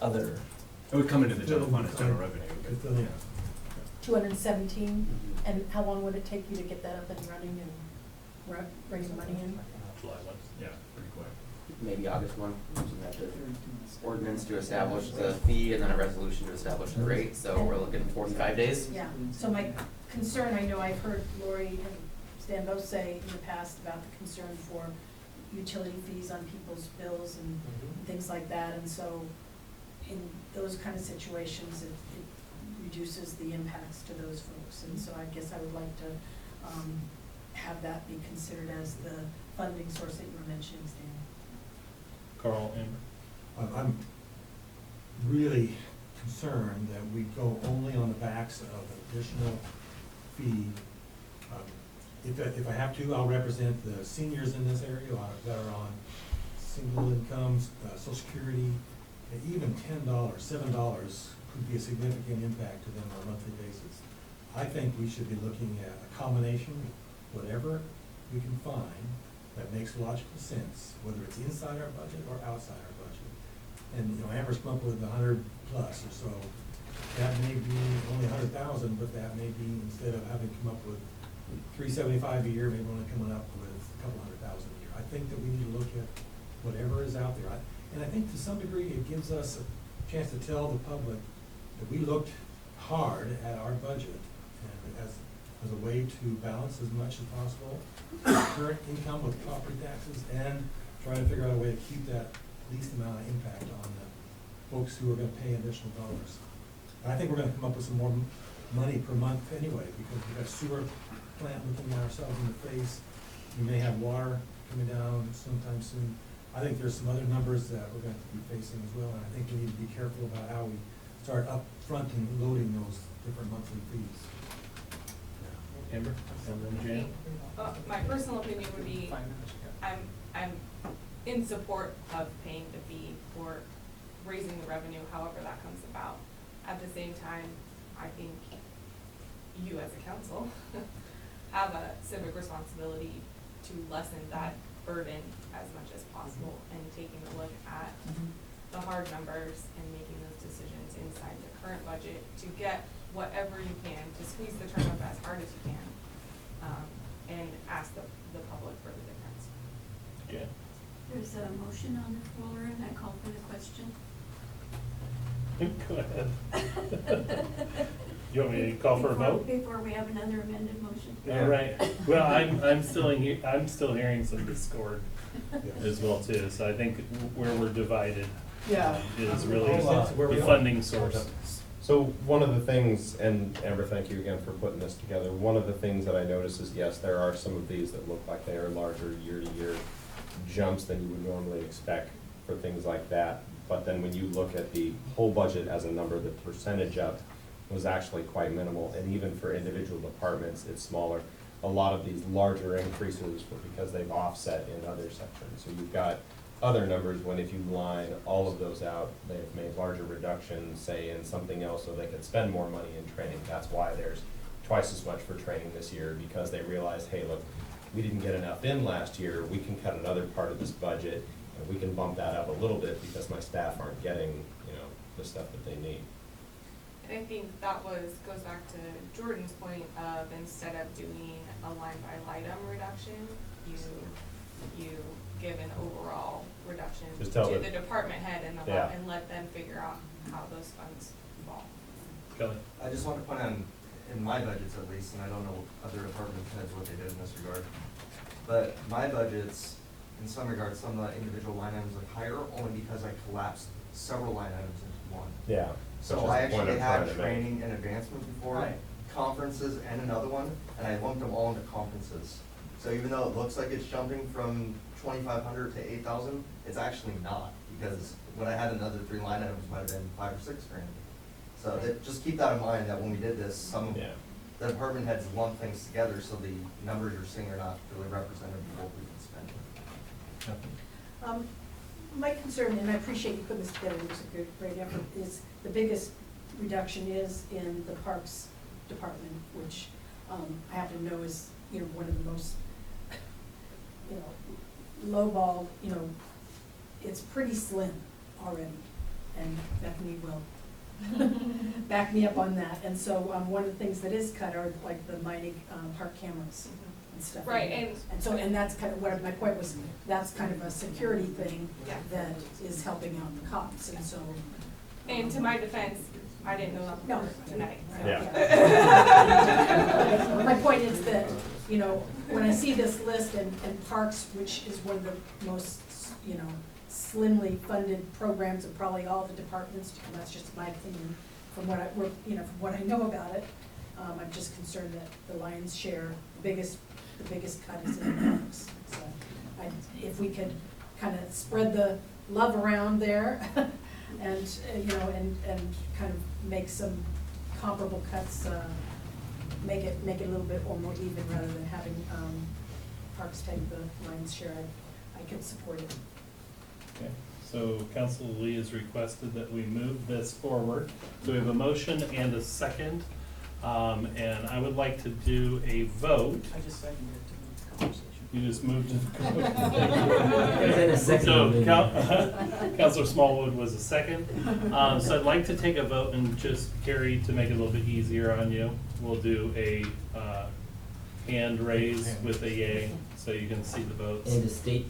other. It would come into the general fund as general revenue. but, yeah. 217, and how long would it take you to get that up and running and bring the money in? July 1. Yeah, pretty quick. Maybe August 1, so we have the ordinance to establish the fee and then a resolution to establish the rate, so we're looking 45 days. Yeah, so my concern, I know I've heard Lori and Stan both say in the past about the concern for utility fees on people's bills and things like that, and so in those kind of situations, we reduces the impacts to those folks. And so I guess I would like to have that be considered as the funding source that you were mentioning, Stan. Carl, Amber? I'm really concerned that we go only on the backs of additional fee. If I have to, I'll represent the seniors in this area that are on single incomes, Social Security, and even $10, $7 could be a significant impact to them on a monthly basis. I think we should be looking at a combination, whatever we can find that makes logical sense, whether it's inside our budget or outside our budget. And, you know, Amber's come up with 100 plus or so. That may be only 100,000, but that may be, instead of having come up with $375 a year, maybe only coming up with a couple $100,000 a year. I think that we need to look at whatever is out there. And I think to some degree it gives us a chance to tell the public that we looked hard at our budget and as a way to balance as much as possible current income with property taxes and try to figure out a way to keep that least amount of impact on the folks who are going to pay additional dollars. And I think we're going to come up with some more money per month anyway, because we've got sewer plant looking at ourselves in the face. We may have water coming down sometime soon. I think there's some other numbers that we're going to be facing as well, and I think we need to be careful about how we start up front and loading those different monthly fees. Amber? And then Jan? My personal opinion would be, I'm in support of paying the fee for raising the revenue, however that comes about. At the same time, I think you as a council have a civic responsibility to lessen that burden as much as possible and taking a look at the hard numbers and making those decisions inside the current budget to get whatever you can, to squeeze the turnip as hard as you can, and ask the public for the difference. Yeah. There's a motion on the floor, and I call for the question. Go ahead. You want me to call for a vote? Before we have another amended motion. All right. Well, I'm still hearing some discord as well too. So I think where we're divided is really the funding source. So one of the things, and Amber, thank you again for putting this together. One of the things that I notice is, yes, there are some of these that look like they are larger year-to-year jumps than you would normally expect for things like that. But then when you look at the whole budget as a number, the percentage up was actually quite minimal. And even for individual departments, it's smaller. A lot of these larger increases were because they've offset in other sections. So you've got other numbers when if you line all of those out, they've made larger reductions, say, in something else so they could spend more money in training. That's why there's twice as much for training this year, because they realized, hey, look, we didn't get enough in last year. We can cut another part of this budget, and we can bump that up a little bit because my staff aren't getting, you know, the stuff that they need. And I think that goes back to Jordan's point of, instead of doing a line-by-line item reduction, you give an overall reduction to the department head and and let them figure out how those funds fall. Kelly? I just want to point out, in my budgets at least, and I don't know other department heads what they did in this regard, but my budgets, in some regards, some of the individual line items look higher only because I collapsed several line items into one. Yeah. So I actually had training and advancement before, conferences and another one, and I lumped them all into conferences. So even though it looks like it's jumping from 2,500 to 8,000, it's actually not, because what I had in the other three line items might have been $5 or $6 grand. So just keep that in mind, that when we did this, some of the department heads lumped things together, so the numbers you're seeing are not really representative of what we can spend. My concern, and I appreciate you putting this together, it was a great effort, is the biggest reduction is in the Parks Department, which I happen to know is, one of the most, lowball, it's pretty slim already, and Bethany will back me up on that. And so one of the things that is cut are like the mining park cameras and stuff. Right, and that's kind of what my point was. That's kind of a security thing that is helping out the cops, and so. And to my defense, I didn't know that tonight. So. Yeah. My point is that, when I see this list and parks, which is one of the most, slimly funded programs of probably all the departments, and that's just my opinion, from what from what I know about it, I'm just concerned that the lion's share, the biggest cut is in the parks. So if we could kind of spread the love around there and, and kind of make some comparable cuts, make it a little bit more even rather than having parks take the lion's share, I could support it. Okay, so Council Lee has requested that we move this forward. So we have a motion and a second, and I would like to do a vote. I just seconded it to move the conversation. You just moved to. So, Councilor Smallwood was a second. So I'd like to take a vote and just, Carrie, to make it a little bit easier on you, we'll do a hand raise with a yay, so you can see the votes. and to state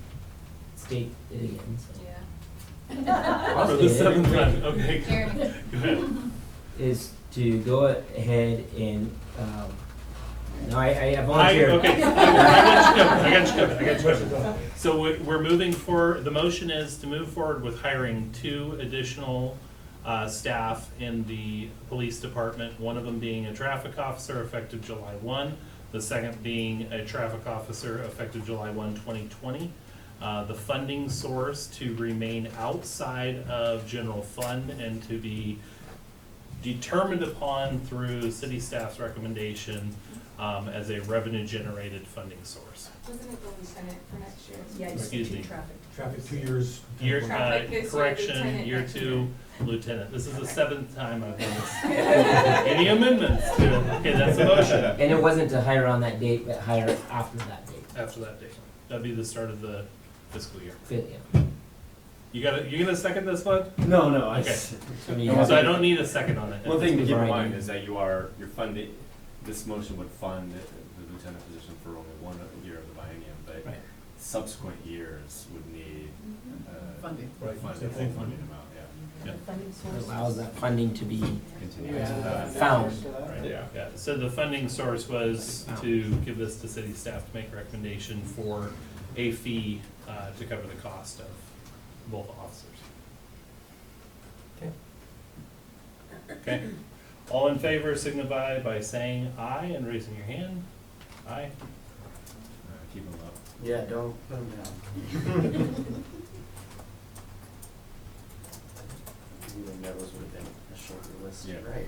it again, so. Yeah. For the seventh time, okay. Jeremy. Go ahead. Is to go ahead and, no, I volunteer. Okay, I got you covered. So we're moving forward, the motion is to move forward with hiring 2 additional staff in the police department, one of them being a traffic officer effective July 1, the second being a traffic officer effective July 1, 2020. The funding source to remain outside of general fund and to be determined upon through city staff's recommendation as a revenue-generated funding source. Wasn't it the lieutenant for next year? Yeah, you Excuse said me. traffic. Traffic, 2 years. Year, Traffic this year, correction, lieutenant year next 2, lieutenant. This is the 7th time I've done this. Any amendments to it? Okay, that's a motion. And it wasn't to hire on that date, but hire after that date. After that date. That'd be the start of the fiscal year. Yeah. You gonna second this one? No, Okay. I mean, So I don't need a second on it. One thing to keep in Right. mind is that you're funding, this motion would fund the lieutenant position for only 1 year of the biennium, but Right. subsequent years would need Funding. Right. funding, full funding amount, yeah. Yeah. Funding It source. allows that funding to be Continue. found. Right. Yeah. Yeah, so the funding source was to give this to city staff to make a recommendation for a fee to cover the cost of both officers. Okay. Okay, all in favor signify by saying aye and raising your hand. Aye. Keep them up. Yeah, don't put them down. Even those would have been a shorter list, Yeah. right?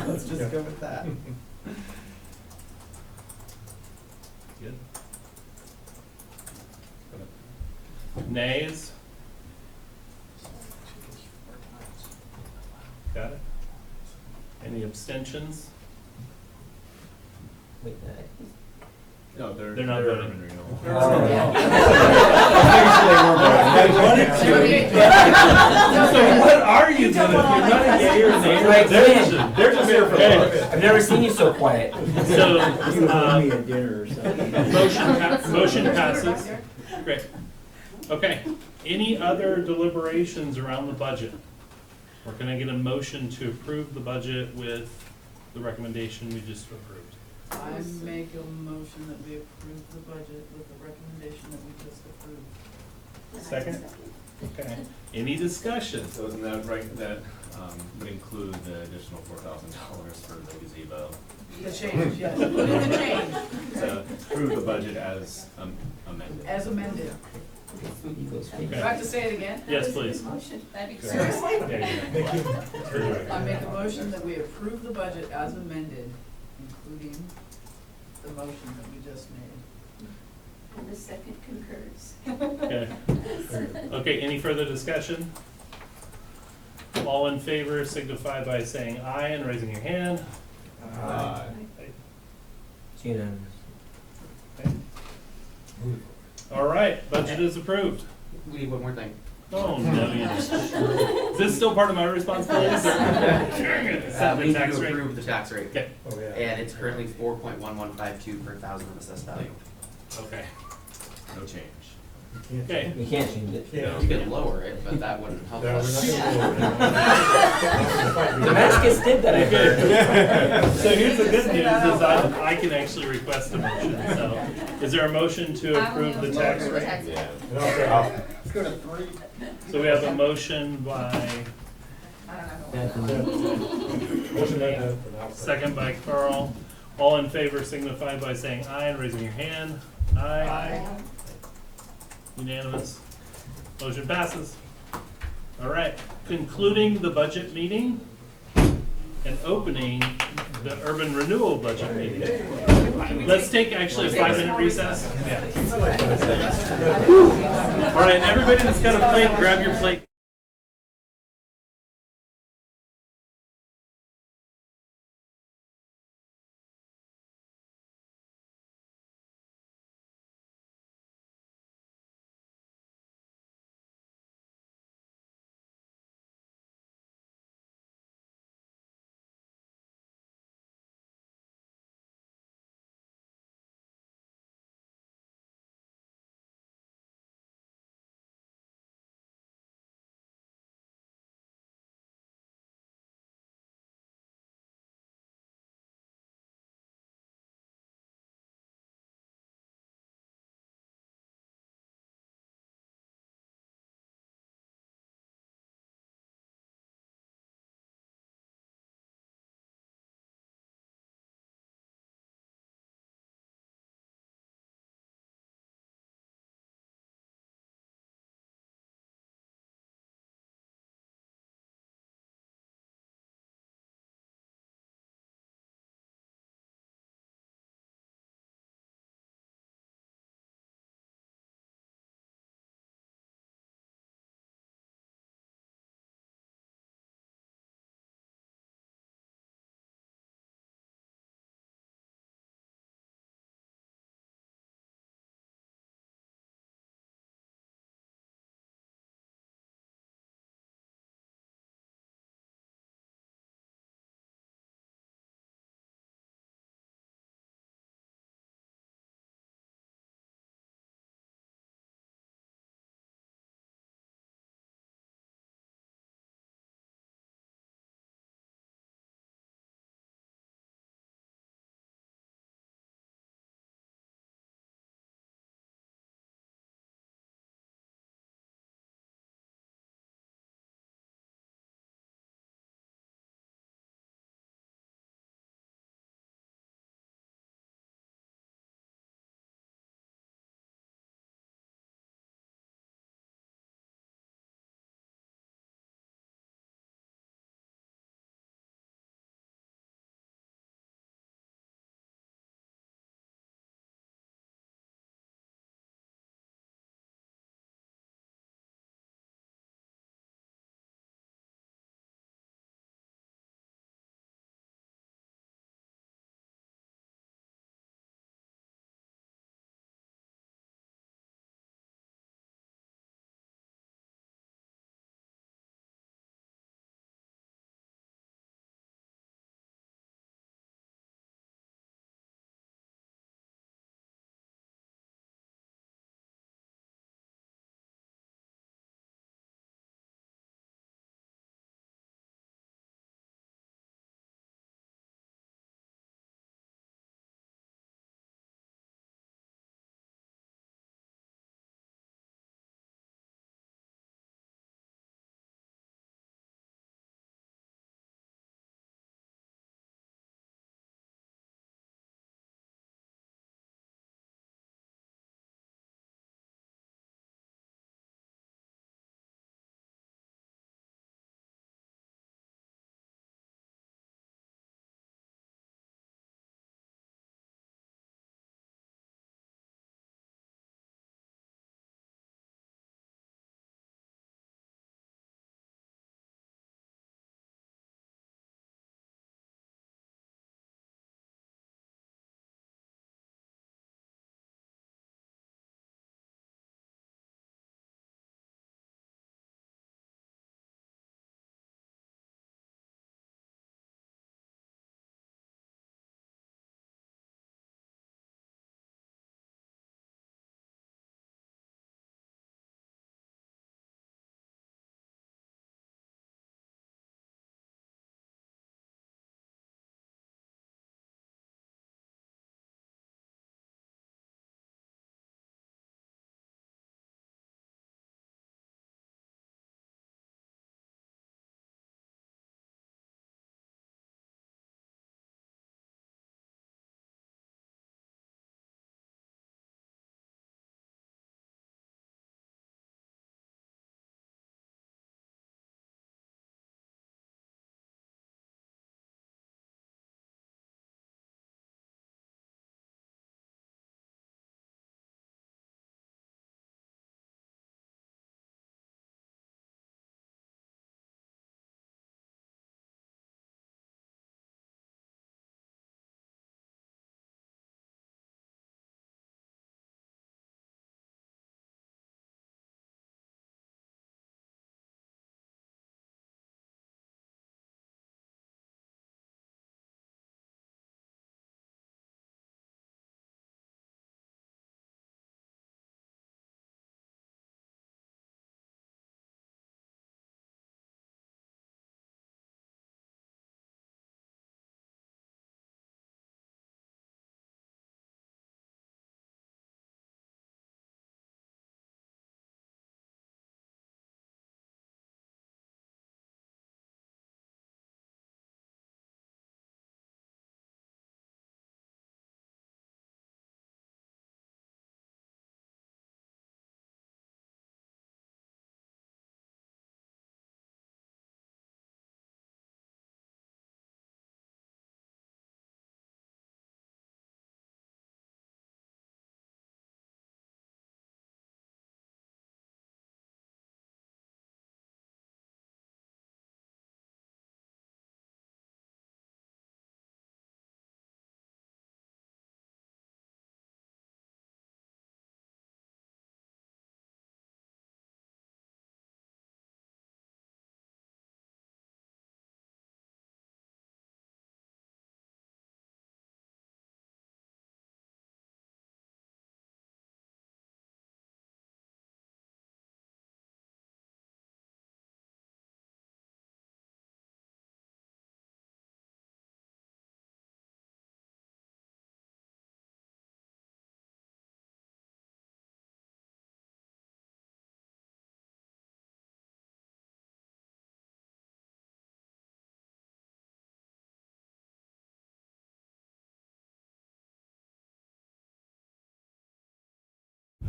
Let's just go with that. Good. Nays? Got it? Any abstentions? Wait, No, they're not voting. urban renewal. Oh, So what are you doing? You're not a yay or a nay. Like, They're just here for looks. I've never seen you so quiet. So, dinner or something. motion passes. Great. Okay, any other deliberations around the budget? Or can I get a motion to approve the budget with the recommendation we just approved? I make a motion that we approve the budget with the recommendation that we just approved. Second? Okay, any discussion? So isn't that right, that would include the additional $4,000 for the gazebo? The change, yes, including the change, To approve the budget as amended. as amended. Okay. Do I have to say it again? Yes, please. That'd be Seriously? Yeah, I make a motion that we approve the budget as amended, including the motion that we just made. And the second concurs. Okay. Okay, any further discussion? All in favor signify by saying aye and raising your hand. Aye. It's unanimous. Okay. All right, budget is approved. We need one more thing. Oh, no, you just. Is this still part of my responsibilities? Set We the need tax to rate. approve the tax rate. Okay, Oh, yeah. And it's currently 4.1152 per thousand of assessed value. okay, No change. okay. We can't change it. Yeah. You could lower it, but that wouldn't help No, we're us. not gonna do it. Damascus did that, I heard. Okay. So here's the good news, is I can actually request a motion, so. Is there a motion to approve the tax rate? And also, Let's go to 3. So we have a motion by I don't know. Motion made. Second by Carl. All in favor signify by saying aye and raising your hand. Aye. Unanimous. Motion passes. All right, concluding the budget meeting and opening the urban renewal budget meeting. Let's take actually a 5-minute recess. All right, everybody that's got a plate, grab your plate.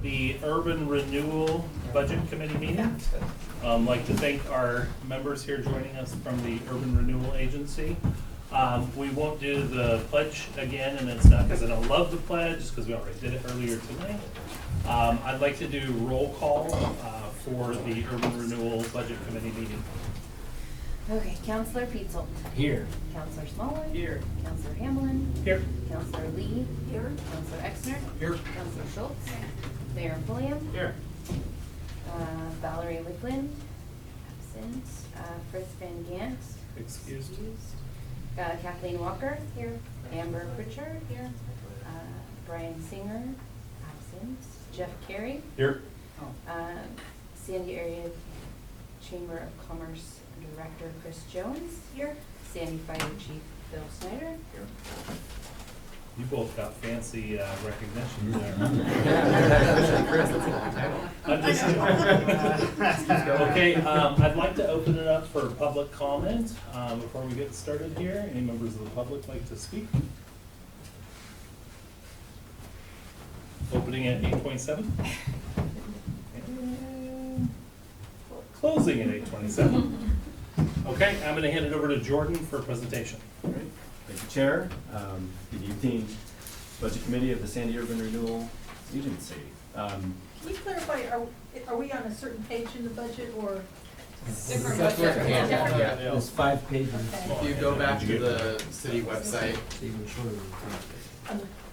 the Urban Renewal Budget Committee meeting. Like to thank our members here joining us from the Urban Renewal Agency. We won't do the pledge again, and it's not because I don't love the pledge, it's because we already did it earlier tonight. I'd like to do roll call for the Urban Renewal Budget Committee meeting. Okay, Counselor Pietzel. Here. Counselor Smallwood. Here. Counselor Hamlin. Here. Counselor Lee. Here. Counselor Exner. Here. Counselor Schultz. Mayor Pulliam. Here. Valerie Wicklund. Absent. Fritz Van Gant. Excused. Kathleen Walker. Here. Amber Pritchard. Here. Brian Singer. Absent. Jeff Carey. Here. Sandy Area Chamber of Commerce Director Chris Jones. Here. Sandy Fire Chief Bill Snyder. Here. You both got fancy recognition there. Okay, I'd like to open it up for public comment before we get started here. Any members of the public like to speak? Opening at 8:27. And closing at 8:27. Okay, I'm going to hand it over to Jordan for a presentation. Great. Thank you, Chair. Good evening, Budget Committee of the Sandy Urban Renewal Agency. Can we clarify, are we on a certain page in the budget or? Different That's budget. what I had. Yeah. There's 5 pages. Okay. If you go back to the city website,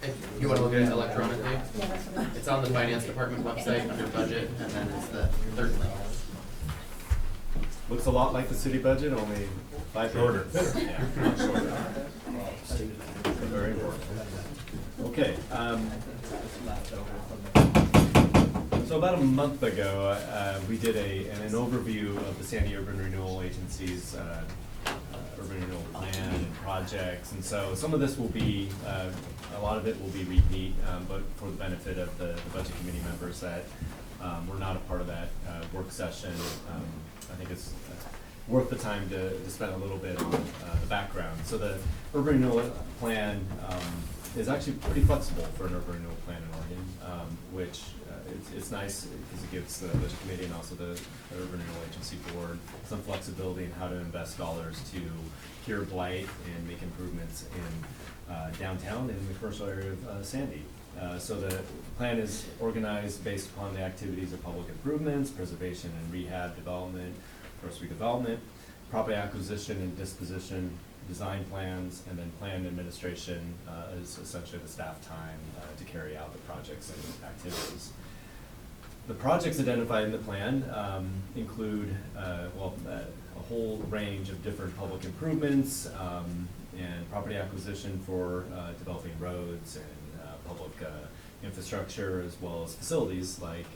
if you want to look at it electronically, Yeah, that's what it's on the finance department website under budget, and then it's the third link. Looks a lot like the city budget, only 5 shorter. Yeah, much shorter. Very important. Okay. So about a month ago, we did an overview of the Sandy Urban Renewal Agency's urban renewal plan and projects, and so some of this will be, a lot of it will be repeat, but for the benefit of the budget committee members that were not a part of that work session, I think it's worth the time to spend a little bit on the background. So the urban renewal plan is actually pretty flexible for an urban renewal plan in Oregon, which it's nice because it gives the budget committee and also the urban renewal agency board some flexibility in how to invest dollars to cure blight and make improvements in downtown and the commercial area of Sandy. So the plan is organized based upon the activities of public improvements, preservation and rehab development, of course redevelopment, property acquisition and disposition, design plans, and then plan administration is essentially the staff time to carry out the projects and activities. The projects identified in the plan include a whole range of different public improvements and property acquisition for developing roads and public infrastructure, as well as facilities like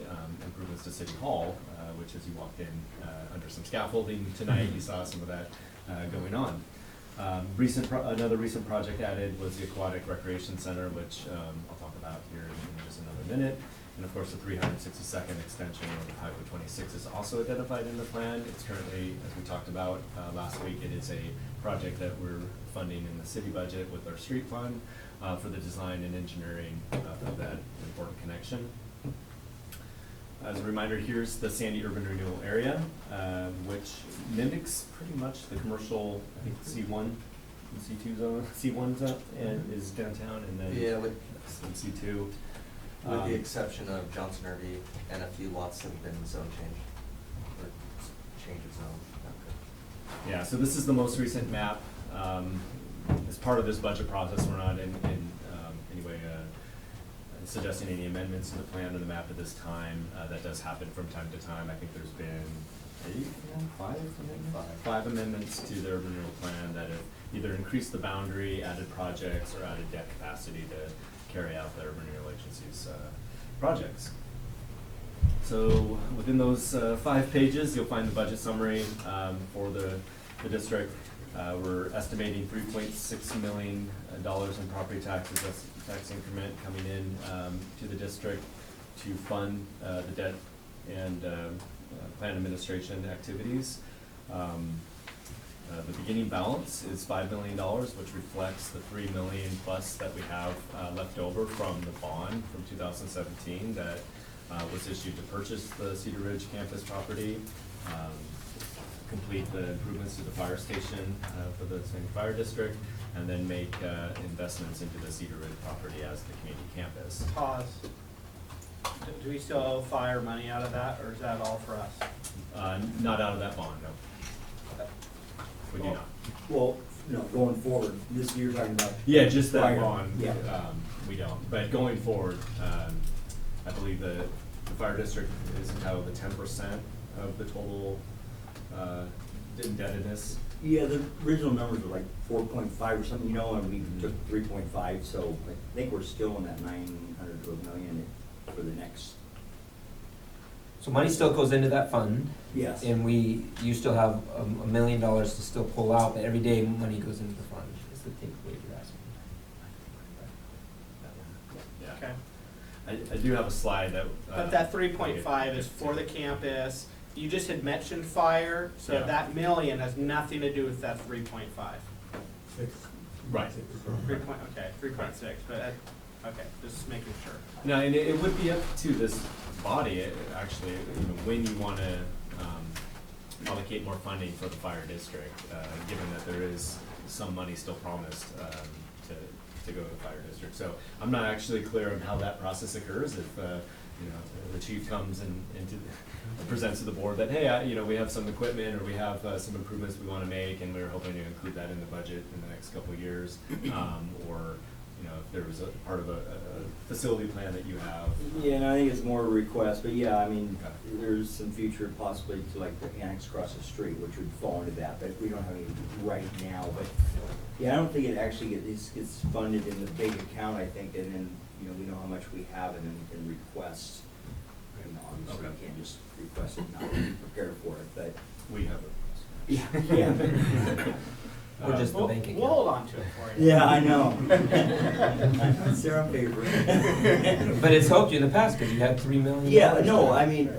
improvements to City Hall, which as you walked in under some scaffolding tonight, you saw some of that going on. Another recent project added was the Aquatic Recreation Center, which I'll talk about here in just another minute. And of course, the 362nd extension of Highway 26 is also identified in the plan. It's currently, as we talked about last week, it is a project that we're funding in the city budget with our street fund for the design and engineering of that important connection. As a reminder, here's the Sandy Urban Renewal Area, which mimics pretty much the commercial, I think C1, C2 zone, C1 zone, and is downtown, and then Yeah, with C2. the exception of Johnson RV and a few lots that have been zone change, or change of zone. Okay. Yeah, so this is the most recent map. As part of this budget process, we're not in any way suggesting any amendments to the plan or the map at this time. That does happen from time to time. I think there's been five amendments to the urban renewal plan that have either increased the boundary, added projects, or added debt capacity to carry out the urban renewal agency's projects. So within those 5 pages, you'll find the budget summary for the district. We're estimating $3.6 million in property taxes, that's the tax increment coming in to the district to fund the debt and plan administration activities. The beginning balance is $5 million, which reflects the $3 million plus that we have left over from the bond from 2017 that was issued to purchase the Cedar Ridge campus property, complete the improvements to the fire station for the Sandy Fire District, and then make investments into the Cedar Ridge property as the community campus. Pause. Do we still owe fire money out of that, or is that all for us? Not out of that bond, no. We do not. Well, no, going forward, this year you're talking about. Yeah, just that Fire. bond, Yeah. We don't. But going forward, I believe the fire district is entitled to 10% of the total indebtedness. Yeah, the original numbers were like 4.5 or something, you know, and we took 3.5, so I think we're still in that 900 to $1 million for the next. So money still goes into that fund. Yes. And you still have $1 million to still pull out, but every day money goes into the fund, is the takeaway you're asking. Yeah. Okay. I do have a slide that. But that 3.5 is for the campus. You just had mentioned fire, so Yeah. that million has nothing to do with that 3.5. Right. 3.6, but, okay, just making sure. No, and it would be up to this body, actually, when you want to allocate more funding for the fire district, given that there is some money still promised to go to the fire district. So I'm not actually clear on how that process occurs. If the chief comes and presents to the board that, hey, we have some equipment, or we have some improvements we want to make, and we're hoping to include that in the budget in the next couple of years, or if there was a part of a facility plan that you have. Yeah, and I think it's more a request, but yeah, I mean, there's some future possibly to like the annex across the street, which would fall into that, but we don't have any right now. But yeah, I don't think it actually gets funded in the big account, I think, and then, we know how much we have, and then we can request. Obviously, we can't just request it, not be prepared for it, but. We have it. Yeah. Or just the bank account. We'll hold on to it for you. Yeah, I know. Sarah paper. But it's helped you in the past, because you had $3 million. Yeah, no, I mean,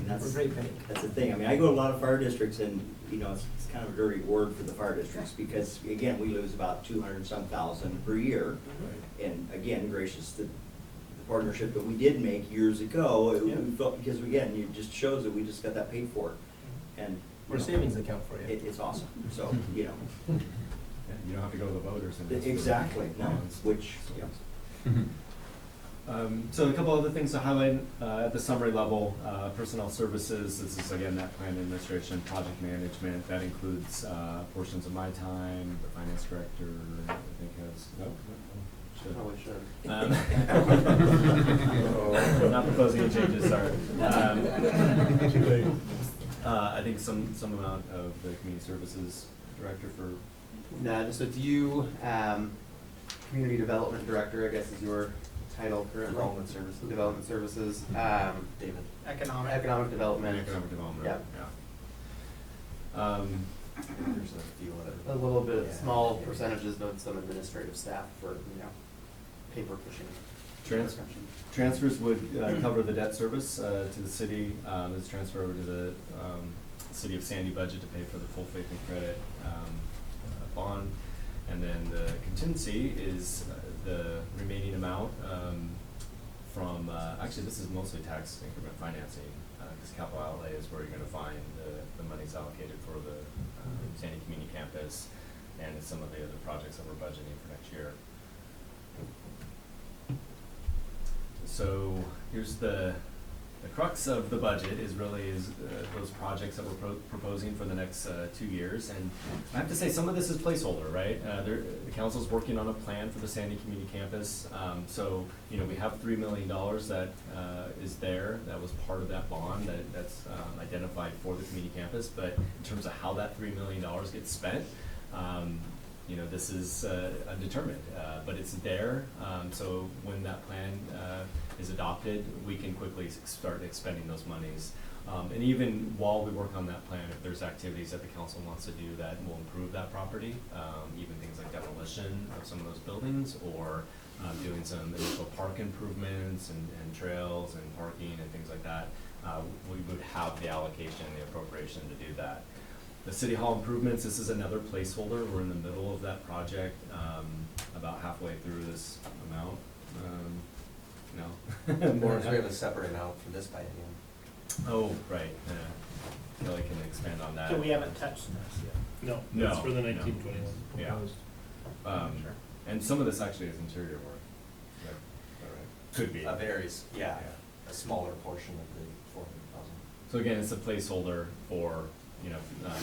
that's. We're great bank. That's the thing. I mean, I go to a lot of fire districts, and, it's kind of a dirty word for the fire districts, because, again, we lose about 200-some thousand per year. And again, gracious to the partnership that we did make years ago, we felt, because again, it just shows that we just got that paid for. And We're a savings account for you. it's awesome, so, Yeah, you don't have to go to the voters. Exactly, no, which, So a couple other things to highlight at the summary level, personnel services, this is again that plan administration, project management, that includes portions of my time, the finance director, I think has, should. Probably should. Not proposing any changes, sorry. I think some amount of the community services director for. No, so do you, community development director, I guess is your title currently? Development services. Development services, David. Economic. Economic development. Economic development, Yep. yeah. There's a few other. A little bit, small percentages, but some administrative staff for, paper pushing. Transfers would cover the debt service to the city. It's transferred over to the city of Sandy budget to pay for the full faith and credit bond. And then the contingency is the remaining amount from, actually this is mostly tax increment financing, because capital outlay is where you're going to find the monies allocated for the Sandy Community Campus and some of the other projects that we're budgeting for next year. So here's the crux of the budget is those projects that we're proposing for the next 2 years. And I have to say, some of this is placeholder, right? The council's working on a plan for the Sandy Community Campus. So, we have $3 million that is there. That was part of that bond that's identified for the community campus. But in terms of how that $3 million gets spent, this is undetermined, but it's there. So when that plan is adopted, we can quickly start expending those monies. And even while we work on that plan, if there's activities that the council wants to do that will improve that property, even things like demolition of some of those buildings, or doing some initial park improvements and trails and parking and things like that, we would have the allocation and the appropriation to do that. The City Hall improvements, this is another placeholder. We're in the middle of that project, about halfway through this amount. No. Or do we have a separate amount for this biennium? Oh, right, yeah. Kelly can expand on that. So we haven't touched this yet. No, No, that's for the no. 1921. Yeah. Sure. And some of this actually is interior work. Is that right? Could be. Yeah, a smaller portion of the 400,000. So again, it's a placeholder for, you know,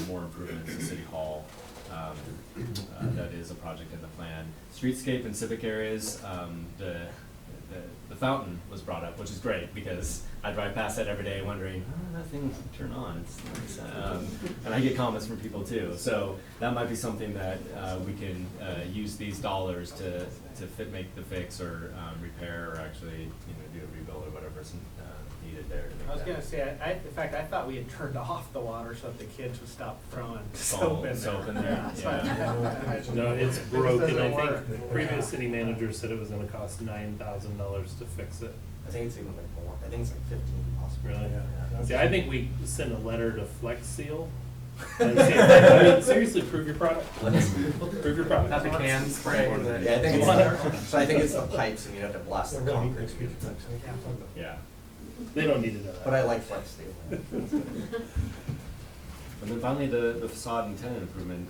more improvements to City Hall. That is a project in the plan. Streetscape and civic areas, the fountain was brought up, which is great, because I drive past that every day wondering, oh, that thing turn on, it's nice. And I get comments from people too, so that might be something that we can use these dollars to make the fix or repair, or actually, you know, do a rebuild or whatever's needed there to make I was that. gonna say, in fact, I thought we had turned off the water so that the kids would stop throwing soap in there. Soap in there, Yeah. No, it's It broken. doesn't I work. think the previous city manager said it was gonna cost $9,000 to fix it. I think it's even like more, I think it's like 15 possibly. Really? Yeah. See, I think we send a letter to Flex Seal. And see, I mean, seriously, prove your product. Prove your product. Not the can spray. Yeah, I think it's, so I think it's the pipes and you have to blast the concrete. Yeah. They don't need to know that. But I like Flex Steel. And then finally, the facade and tenant improvement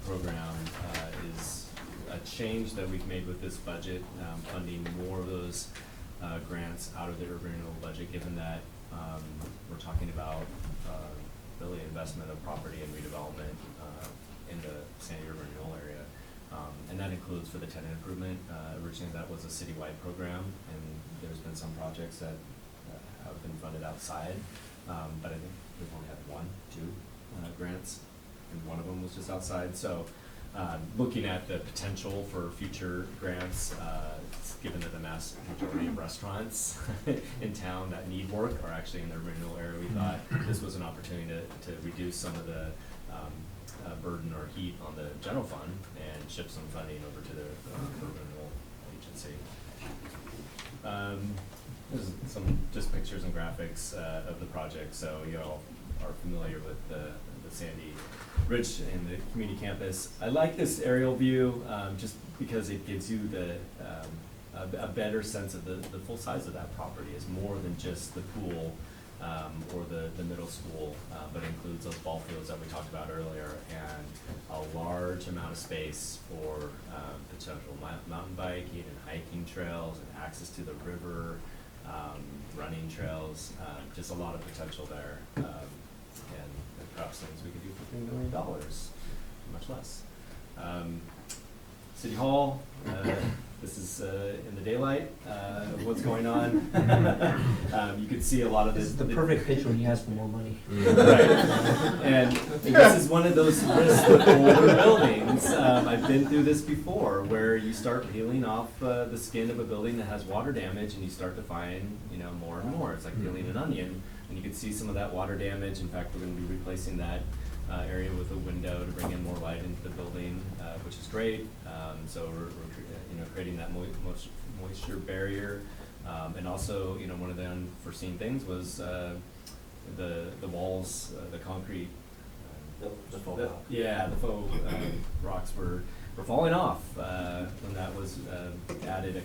program is a change that we've made with this budget, funding more of those grants out of the urban renewal budget, given that we're talking about really investment of property and redevelopment in the Sandy urban renewal area. And that includes for the tenant improvement. Originally, that was a citywide program, and there's been some projects that have been funded outside. But I think we've only had two grants, and one of them was just outside. So looking at the potential for future grants, given that the mass majority of restaurants in town that need work are actually in the renewal area, we thought this was an opportunity to reduce some of the burden or heat on the general fund and shift some funding over to the urban renewal agency. There's some just pictures and graphics of the project, so you all are familiar with the Sandy Ridge and the community campus. I like this aerial view just because it gives you a better sense of the full size of that property. Is more than just the pool or the middle school, but includes those ball fields that we talked about earlier, and a large amount of space for potential mountain biking and hiking trails and access to the river, running trails, just a lot of potential there, and perhaps things we could do for $3 million, much less. City Hall, this is in the daylight, what's going on. You could see a lot of This is the perfect pitch when you ask for more money. Right. And this is one of those risks with older buildings. I've been through this before, where you start peeling off the skin of a building that has water damage, and you start to find, more and more. It's like peeling an onion, and you can see some of that water damage. In fact, we're going to be replacing that area with a window to bring in more light into the building, which is great. So we're creating that moisture barrier, and also one of the unforeseen things was the walls, the concrete. The faux rock. Yeah, the faux rocks were falling off when that was added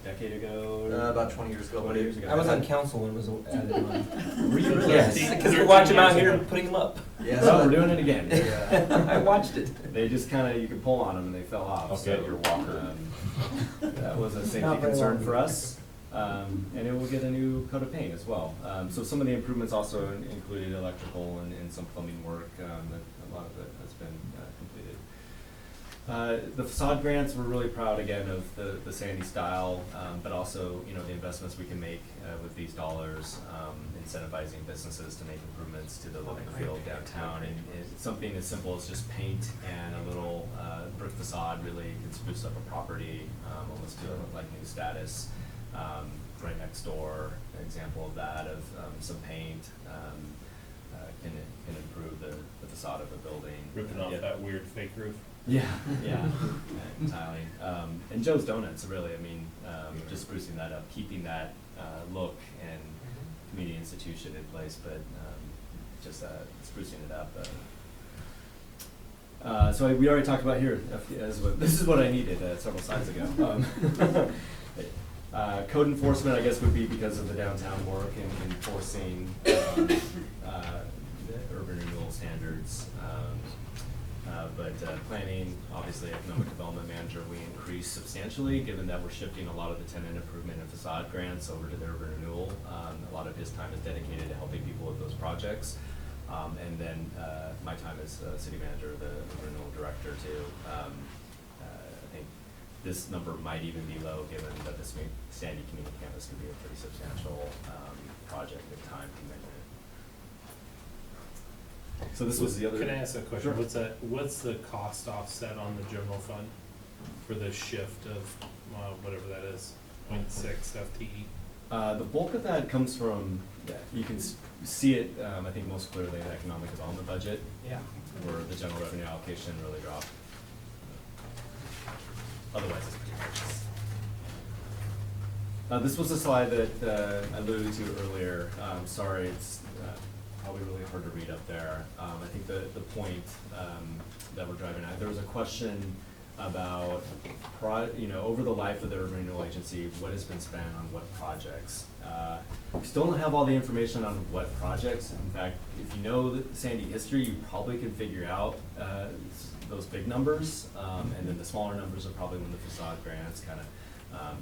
decade ago? About 20 years ago. 20 years ago. I was on council when it was added on. Were you really? Yes, because we watch them out here and putting them up. Yeah, well, we're doing it again. Yeah. I watched it. They just you could pull on them and they fell off. Okay, so, your walker. That was a safety Not very concern long. for us. And it will get a new coat of paint as well. So some of the improvements also included electrical and some plumbing work. That a lot of it has been completed. The facade grants, we're really proud again of the Sandy style, but also the investments we can make with these dollars, incentivizing businesses to make improvements to the look and feel downtown. And something as simple as just paint and a little brick facade really can spruce up a property, almost to look like new status. Right next door, an example of that, of some paint can improve the facade of a building. Ripping off that weird fake roof. Yeah, and tiling. And Joe's Donuts, really, just sprucing that up, keeping that look and community institution in place, but just sprucing it up. So we already talked about here, this is what I needed several slides ago. Code enforcement, I guess, would be because of the downtown work and enforcing the urban renewal standards. But planning, obviously economic development manager, we increased substantially, given that we're shifting a lot of the tenant improvement and facade grants over to the urban renewal. A lot of his time is dedicated to helping people with those projects. And then my time as city manager, the renewal director too. I think this number might even be low, given that this Sandy Community Campus could be a pretty substantial project and time commitment. So this was the other. Can I ask a question? Sure. What's the cost offset on the general fund for the shift of, whatever that is, 0.6 FTE? The bulk of that comes from, you can see it, I think most clearly in the economic development budget. Yeah. Where the general revenue allocation really dropped. Otherwise, it's pretty much. This was a slide that I alluded to earlier. Sorry, it's probably really hard to read up there. I think the point that we're driving at, there was a question about, over the life of the Urban Renewal Agency, what has been spent on what projects. We still don't have all the information on what projects. In fact, if you know the Sandy history, you probably can figure out those big numbers, and then the smaller numbers are probably when the facade grants kind of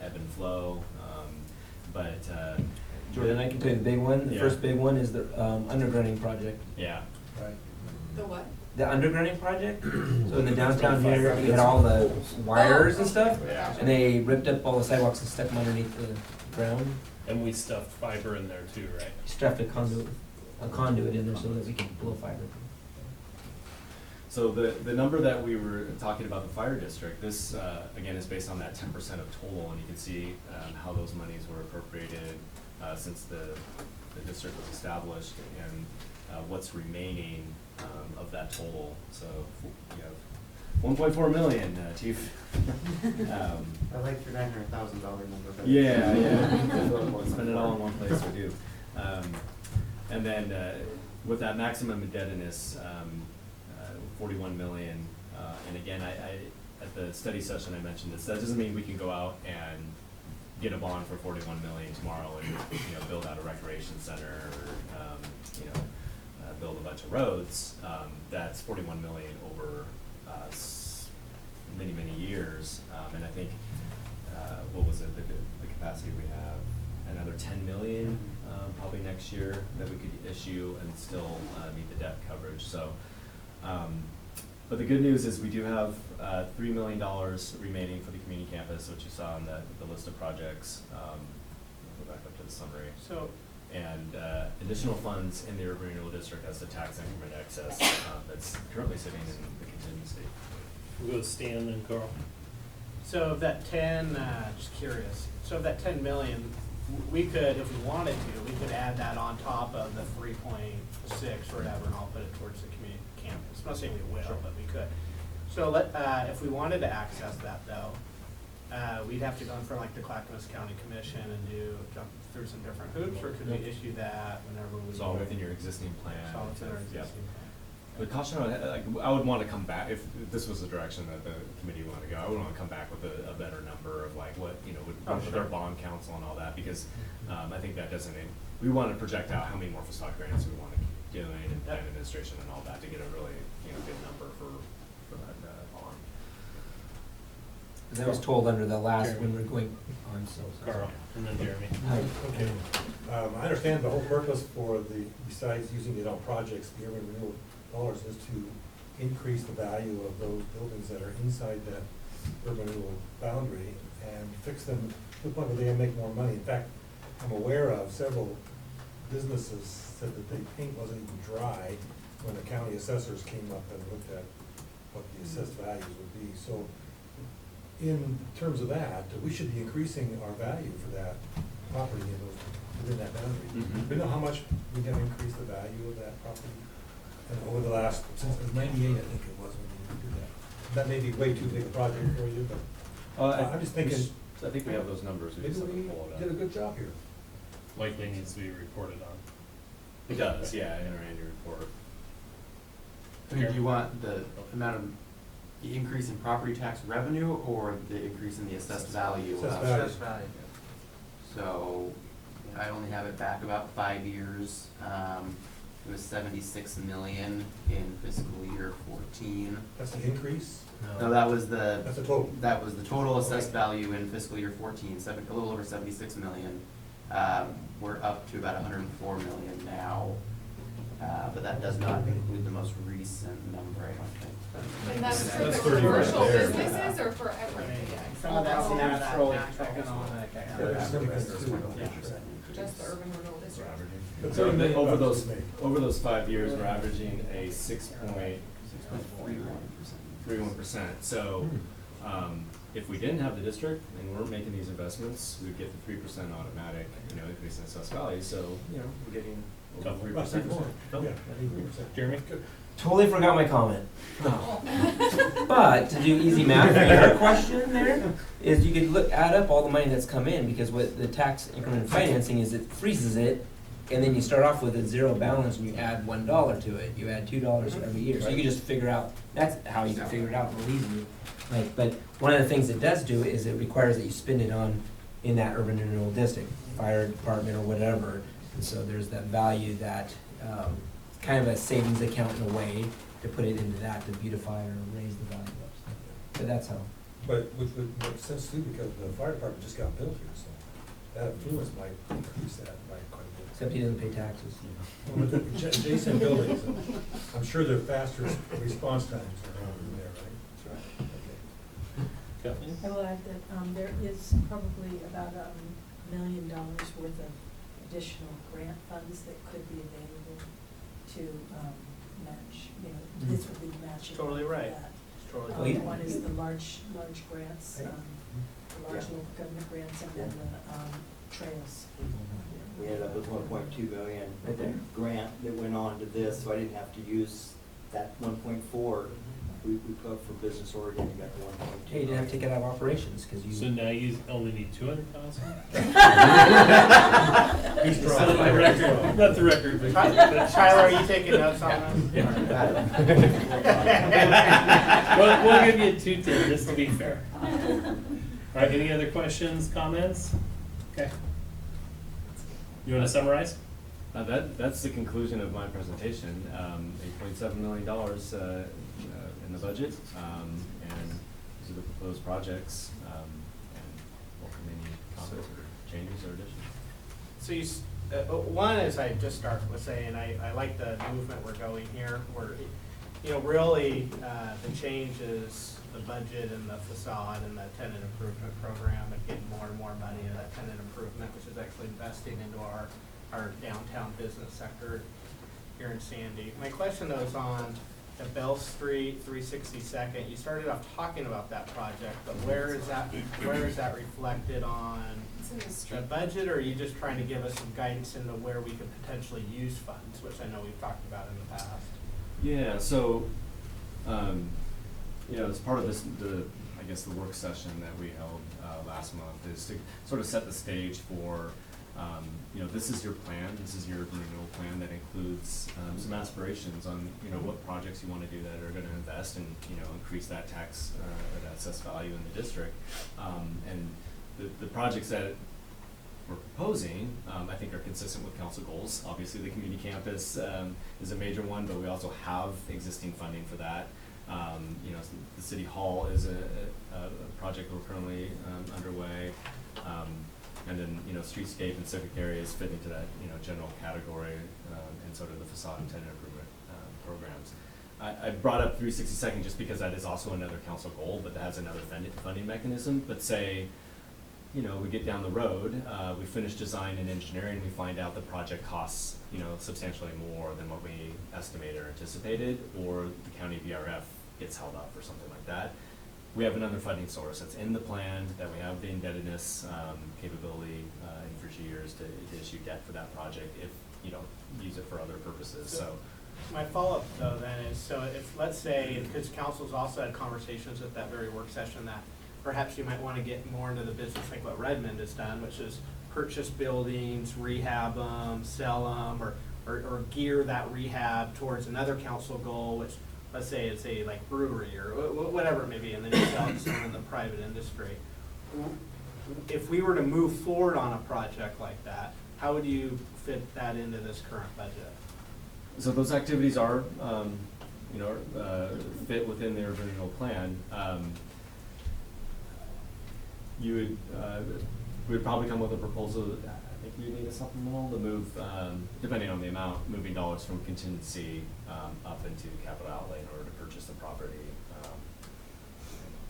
ebb and flow. Jordan, I can tell you the big one. The Yeah. first big one is the undergrounding project. Yeah. Right. The what? The undergrounding project. So in the downtown here, we had all the wires and stuff, Yeah. and they ripped up all the sidewalks and stuck them underneath the ground. And we stuffed fiber in there too, right? Stuffed a conduit in there so that we can blow fiber. So the number that we were talking about, the fire district, this, again, is based on that 10% of total, and you can see how those monies were appropriated since the district was established, and what's remaining of that total. So you have 1.4 million, Chief. I like your $900,000 number better. Yeah. Spend it all in one place, we do. And then with that maximum indebtedness, 41 million, and again, I at the study session I mentioned this. That doesn't mean we can go out and get a bond for 41 million tomorrow and build out a recreation center or build a bunch of roads. That's 41 million over many years, and I think what was it? The capacity we have another 10 million probably next year that we could issue and still meet the debt coverage. So. But the good news is we do have $3 million remaining for the community campus, which you saw on the list of projects. Go back up to the summary. So, and additional funds in the urban renewal district as the tax increment excess that's currently sitting in the contingency. We'll go to Stan and Carl. so of that 10, just curious, so of that 10 million, we could, if we wanted to, we could add that on top of the 3.6 or whatever, and I'll put it towards the community campus. I'm not saying we will, Sure. but we could. So if we wanted to access that though, we'd have to go in front of like the Clackamas County Commission and jump through some different hoops, or could we issue that whenever we? It's all within your existing plan. It's all within our Yeah. existing plan. The caution, I would want to come back, if this was the direction that the committee wanted to go, I would want to come back with a better number of like what, with our bond council and all that, because I think that doesn't, we want to project out how many more facade grants we want to keep doing and plan administration and all that to get a really, good number for that bond. And that was told under the last when we were going on, so. Carl, and then Jeremy. Okay. I understand the whole purpose besides using it on projects, the urban renewal dollars is to increase the value of those buildings that are inside that urban renewal boundary and fix them to the point where they make more money. In fact, I'm aware of several businesses said that the paint wasn't even dry when the county assessors came up and looked at what the assessed values would be. So in terms of that, we should be increasing our value for that property within that boundary. Mm-hmm. We know how much we have increased the value of that property. And over the last, since it was 98, I think it was when you did that. That may be way too big a project for you, but I'm just thinking. I think we have those numbers. We Maybe just have to we pull it up. did a good job here. Likely needs to be reported on. It does, yeah, in our annual report. I mean, do you want the amount of, the increase in property tax revenue or the increase in the assessed value? Assessed of- value. Assessed value. So I only have it back about 5 years. It was 76 million in fiscal year 14. That's the increase? No, that was the. That's the total. That was the total assessed value in fiscal year 14, a little over 76 million. We're up to about 104 million now, but that does not include the most recent number, I don't think. And that's for the That's 30 right commercial there. businesses or for everything? Some of that's Oh, natural natural. economic. Yeah, there's some Yeah. Just the urban renewal district? But So 30 million over bucks those, is made. over those 5 years, we're averaging a 6.31%. So, if we didn't have the district and we're making these investments, we'd get the 3% automatic, increase in assessed value. So, we're getting over About 3%. 3%. Yeah, 3%. Jeremy? Totally forgot my comment. But to do easy math for your question there, is you could add up all the money that's come in, because what the tax increment financing is, it freezes it, and then you start off with a zero balance and you add $1 to it. You add $2 every year. So you can just figure out, that's how you can figure it out real easily. But one of the things it does do is it requires that you spend it on, in that urban renewal district, fire department or whatever. And so there's that value that, kind of a savings account in a way, to put it into that to beautify or raise the value up. So, but that's how. But which would make sense too, because the fire department just got built here, so that influence might increase that by quite a bit. Except he doesn't pay taxes. With the adjacent buildings, I'm sure their faster response times are in there, right? That's right. Okay. I will add that there is probably about $1 million worth of additional grant funds that could be available to match, this would be matching. Totally right. that. Totally right. One is the large grants, the large Yeah. local government grants, and then the trails. We ended up with 1.2 million Right there. grant that went on to this, so I didn't have to use that 1.4. We put up for Business Oregon and got the 1.2. Hey, you didn't have to take it out of operations, because you. So now you only need 200,000? He's Not drawing. the record, not the record. but- Tyler, are you taking notes on that? We'll give you 210, just to be fair. All right, any other questions, comments? Okay. You want to summarize? That's the conclusion of my presentation. $8.7 million in the budget, and these are the proposed projects, and welcome any comments or changes or additions. So one is, I just start with saying, I like the movement we're going here. Really, the change is the budget and the facade and the tenant improvement program, and getting more and more money into that tenant improvement, which is actually investing into our downtown business sector here in Sandy. My question though is on the Bell Street 362nd. You started off talking about that project, but where is that reflected on the budget, or are you just trying to give us some guidance into where we could potentially use funds, which I know we've talked about in the past? Yeah, so, as part of the work session that we held last month is to sort of set the stage for, this is your plan, this is your renewal plan that includes some aspirations on, what projects you want to do that are going to invest and, increase that tax, or that assessed value in the district. And the projects that we're proposing, I think are consistent with council goals. Obviously, the community campus is a major one, but we also have existing funding for that. The city hall is a project we're currently underway. And then, streetscape and civic areas fit into that, general category, and sort of the facade and tenant improvement programs. I brought up 362nd just because that is also another council goal, but that has another funding mechanism. But say, we get down the road, we finish design and engineering, we find out the project costs, substantially more than what we estimated or anticipated, or the county VRF gets held up or something like that. We have another funding source that's in the plan, that we have the indebtedness capability in future years to issue debt for that project if you don't use it for other purposes. So my follow-up though then is, so if, let's say, because council's also had conversations at that very work session that perhaps you might want to get more into the business like what Redmond has done, which is purchase buildings, rehab them, sell them, or gear that rehab towards another council goal, which let's say it's a brewery or whatever it may be, and then you sell it to someone in the private industry. if we were to move forward on a project like that, how would you fit that into this current budget? So those activities are, fit within the urban renewal plan. You would probably come with a proposal, I think you need a supplemental to move, depending on the amount, moving dollars from contingency up into capital outlay in order to purchase the property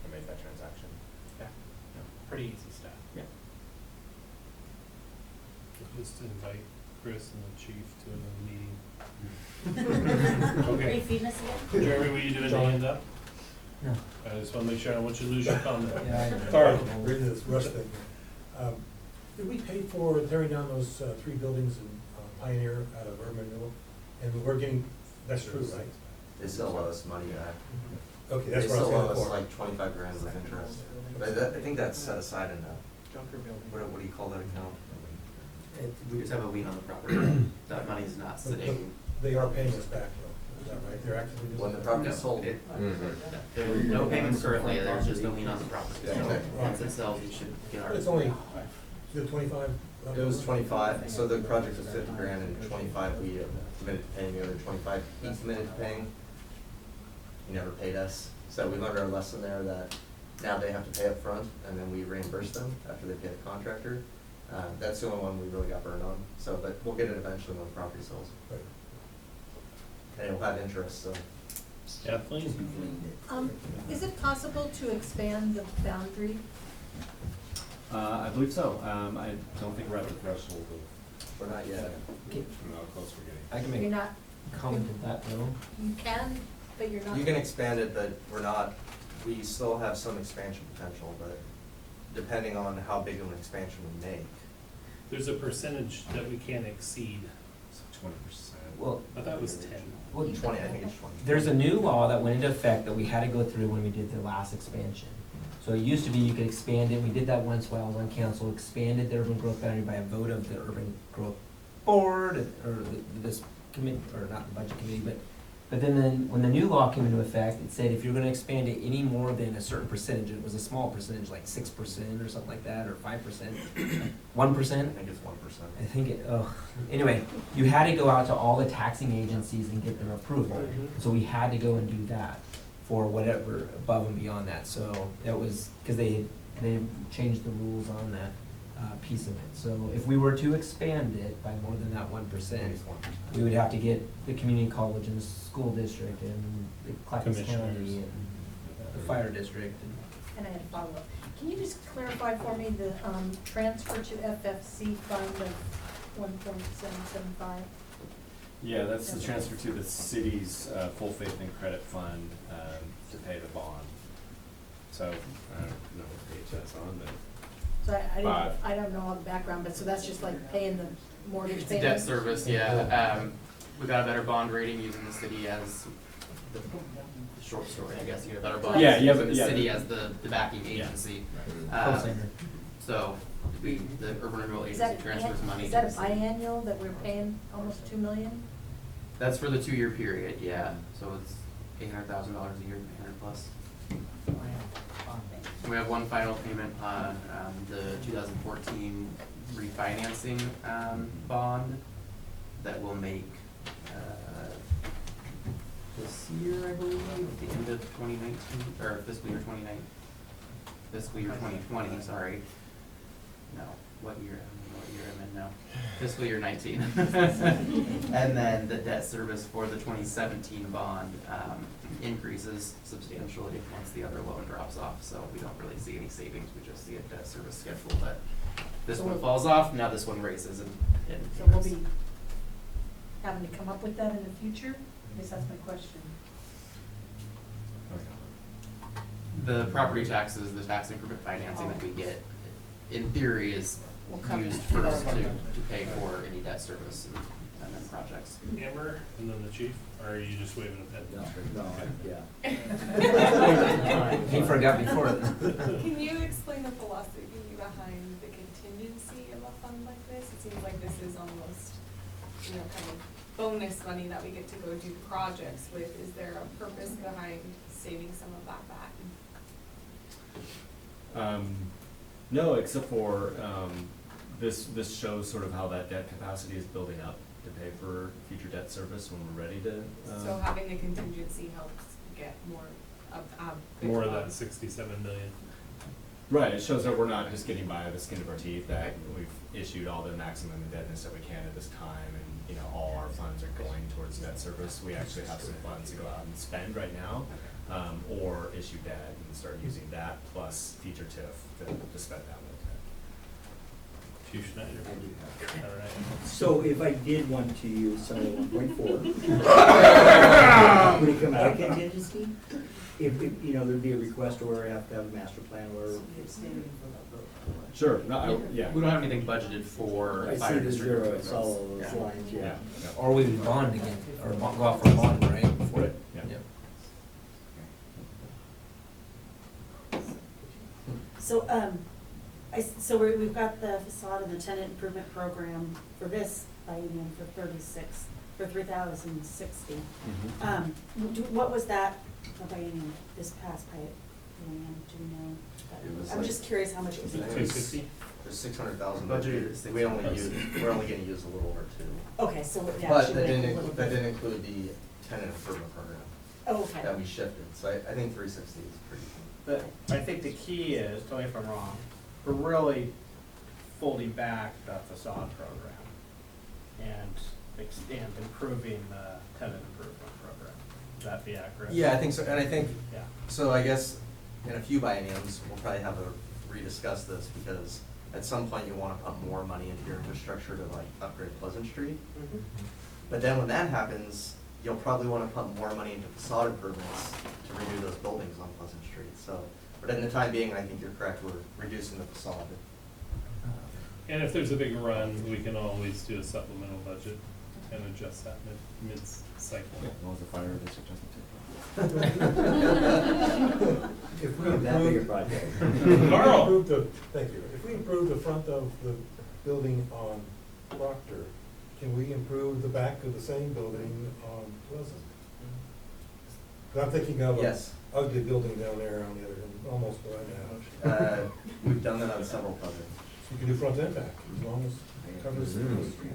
and make that transaction. Yeah, pretty easy stuff. Yeah. Just invite Chris and the chief to another meeting. Are you Okay. feeding us again? Jeremy, were you doing the hand up? No. I just wanna make sure I don't want you to lose your comment. Yeah, I know. Sorry, we're in this rush thing. Did we pay for tearing down those 3 buildings in Pioneer out of urban renewal? And we're getting, that's true, right? They still owe us money back. Okay, that's what I was They saying still owe us before. like 25 grand with interest. But that, I think that's set aside in a, Junker building. what do you call that account? We just have a lien on the property. That money's not But sitting. they are paying us back though, is that right? They're actively doing When the that? property's sold. There are no payments currently, there's just a lien on the property. Okay. Once it sells, you should get our. But it's only, is it 25? It was 25, so the project was 50 grand and 25 we committed to paying, the other 25 he committed to paying. He never paid us, so we learned our lesson there that now they have to pay up front and then we reimburse them after they pay the contractor. That's the only one we really got burned on, so, but we'll get it eventually when the property sells. Right. And it'll have interest, so. Kathleen? Is it possible to expand the boundary? I believe so. I don't think we're at the threshold of. We're not yet. Okay. How close we're getting. I can You're make not, a comment to that though. you can, but you're not. You can expand it, but we're not, we still have some expansion potential, but depending on how big of an expansion we make. There's a percentage that we can't exceed. 20%. Well, I thought it was 10. well, 20, I think it's 20. there's a new law that went into effect that we had to go through when we did the last expansion. So it used to be you could expand it, we did that once while I was on council, expanded the urban growth boundary by a vote of the urban growth board, or this committee, or not the budget committee, but then when the new law came into effect, it said if you're gonna expand it any more than a certain percentage, it was a small percentage, like 6% or something like that, or 5%, 1%. I think it's 1%. I think anyway, you had to go out to all the taxing agencies and get their approval. So we had to go and do that for whatever above and beyond that. So that was, because they changed the rules on that piece of it. So if we were to expand it by more than that 1%, we would have to get the community college and the school district and the Clackamas County Commissioners. and the fire district. And I had a follow-up. Can you just clarify for me the transfer to FFC fund of 1.775? Yeah, that's the transfer to the city's full faith and credit fund to pay the bond. So, I don't know what page that's on, but. So Five. I don't know all the background, but so that's just like paying the mortgage It's payment? debt service, yeah. We got a better bond rating using the city as the short story, I guess. You get a better bond Yeah, yeah, using but- the yeah. city as the backing agency. Co-signer. So the urban renewal Is that, agency transfers money. is to that the a city. biannual that we're paying almost 2 million? That's for the 2-year period, yeah. So it's $800,000 a year, 800 plus. And we have one final payment on the 2014 refinancing bond that will make this year, I believe, at the end of 2019, or fiscal year 2019, fiscal year 2020, sorry. No, what year? I don't know what year I'm in now. Fiscal year 19. And then the debt service for the 2017 bond increases substantially once the other loan drops off. So we don't really see any savings. We just see a debt service schedule that this So one we'll- falls off, now this one raises and So we'll be having to come up with that in the future? I guess that's my question. The property taxes, the tax increment financing that we get, in theory, is Will come used to that first one. to pay for any debt service and then projects. Amber, and then the chief, or are you just waving a pen? Yeah. He forgot before. Can you explain the philosophy behind the contingency of a fund like this? It seems like this is almost, kind of bonus money that we get to go do projects with. Is there a purpose behind saving some of that back? No, except for, this shows sort of how that debt capacity is building up to pay for future debt service when we're ready to. So having the contingency helps get more More of that 67 million. Right, it shows that we're not just getting by the skin of our teeth, that we've issued all the maximum indebtedness that we can at this time, and, you know, all our funds are going towards debt service. We actually have some funds to go out and spend right now, or issue debt and start using that plus future TIF to spend that with. Chief Schneider. All right. So if I did want to use some of the 1.4, would it come out of contingency? If, you know, there'd be a request or I have to have a master plan or. Sure, no, yeah. We don't have anything budgeted for I see fire the district zero, I improvements. saw all those Yeah. lines, yeah. Or we would bond again, or go out for a bond, right? Before Right, yeah. Yep. So, we've got the facade and the tenant improvement program for this biennium for 3,060. What was that biennium, this past biennium, do you know? It was I'm like- just curious how much it was. I think it was- There's 600,000 Budgeted budgeted. at We're only gonna use a little over two. Okay, so it But actually went a little that bit. didn't include the tenant improvement program. Oh, okay. That we shifted, so I think 360 is pretty. But I think the key is, tell me if I'm wrong, we're really folding back the facade program and improving the tenant improvement program. Would that be accurate? Yeah, I think so, and I think, Yeah. so I guess in a few bienniums, we'll probably have to rediscuss this, because at some point you wanna put more money into your infrastructure to like upgrade Pleasant Street. Mhm. But then when that happens, you'll probably wanna put more money into facade improvements to redo those buildings on Pleasant Street, so. But in the time being, I think you're correct, we're reducing the facade. And if there's a big run, we can always do a supplemental budget and adjust that mid-cycle. As long as the fire district doesn't take If we Not that big a improve, project. Carl. thank you, if we improve the front of the building on Proctor, can we improve the back of the same building on Pleasant? I'm thinking of Yes. a ugly building down there on the other, almost where I'm at. We've done that on several projects. You can do front and back, as long as it covers the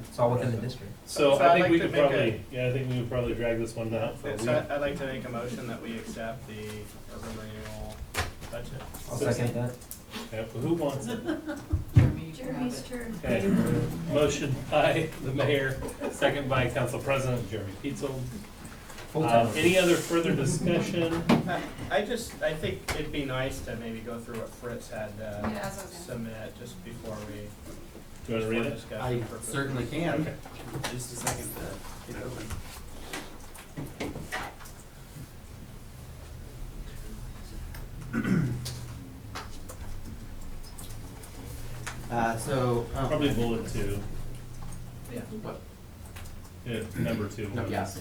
It's all within the district. So So I I'd think like we to could make a- probably, I think we would probably drag this one out for a So week. I'd like to make a motion that we accept the urban renewal budget. I'll second that. Yeah, but who wants it? Jeremy's turn. Okay, motion by the mayor, second by council president Jeremy Petzold. Any other further discussion? I think it'd be nice to maybe go through what Fritz had Yeah, that's what I was gonna- submit just before we. Do you wanna read it? discussion I purposes. certainly can. Okay. Just a second to get it open. Probably bullet two, Yeah, what? yeah, number two. No, yes.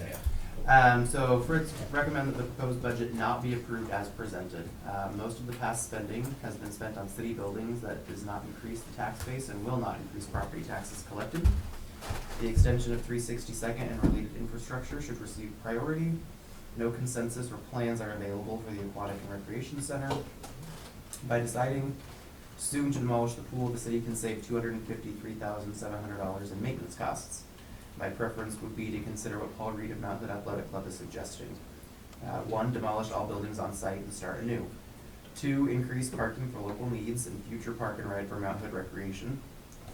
So Fritz recommend that the proposed budget not be approved as presented. Most of the past spending has been spent on city buildings that does not increase the tax base and will not increase property taxes collected. The extension of 362nd and related infrastructure should receive priority. No consensus or plans are available for the Aquatic and Recreation Center. By deciding soon to demolish the pool, the city can save $253,700 in maintenance costs. My preference would be to consider what Paul Reed of Mount Hood Athletic Club is suggesting. 1, demolish all buildings on site and start anew. 2, increase parking for local needs and future park and ride for Mount Hood Recreation.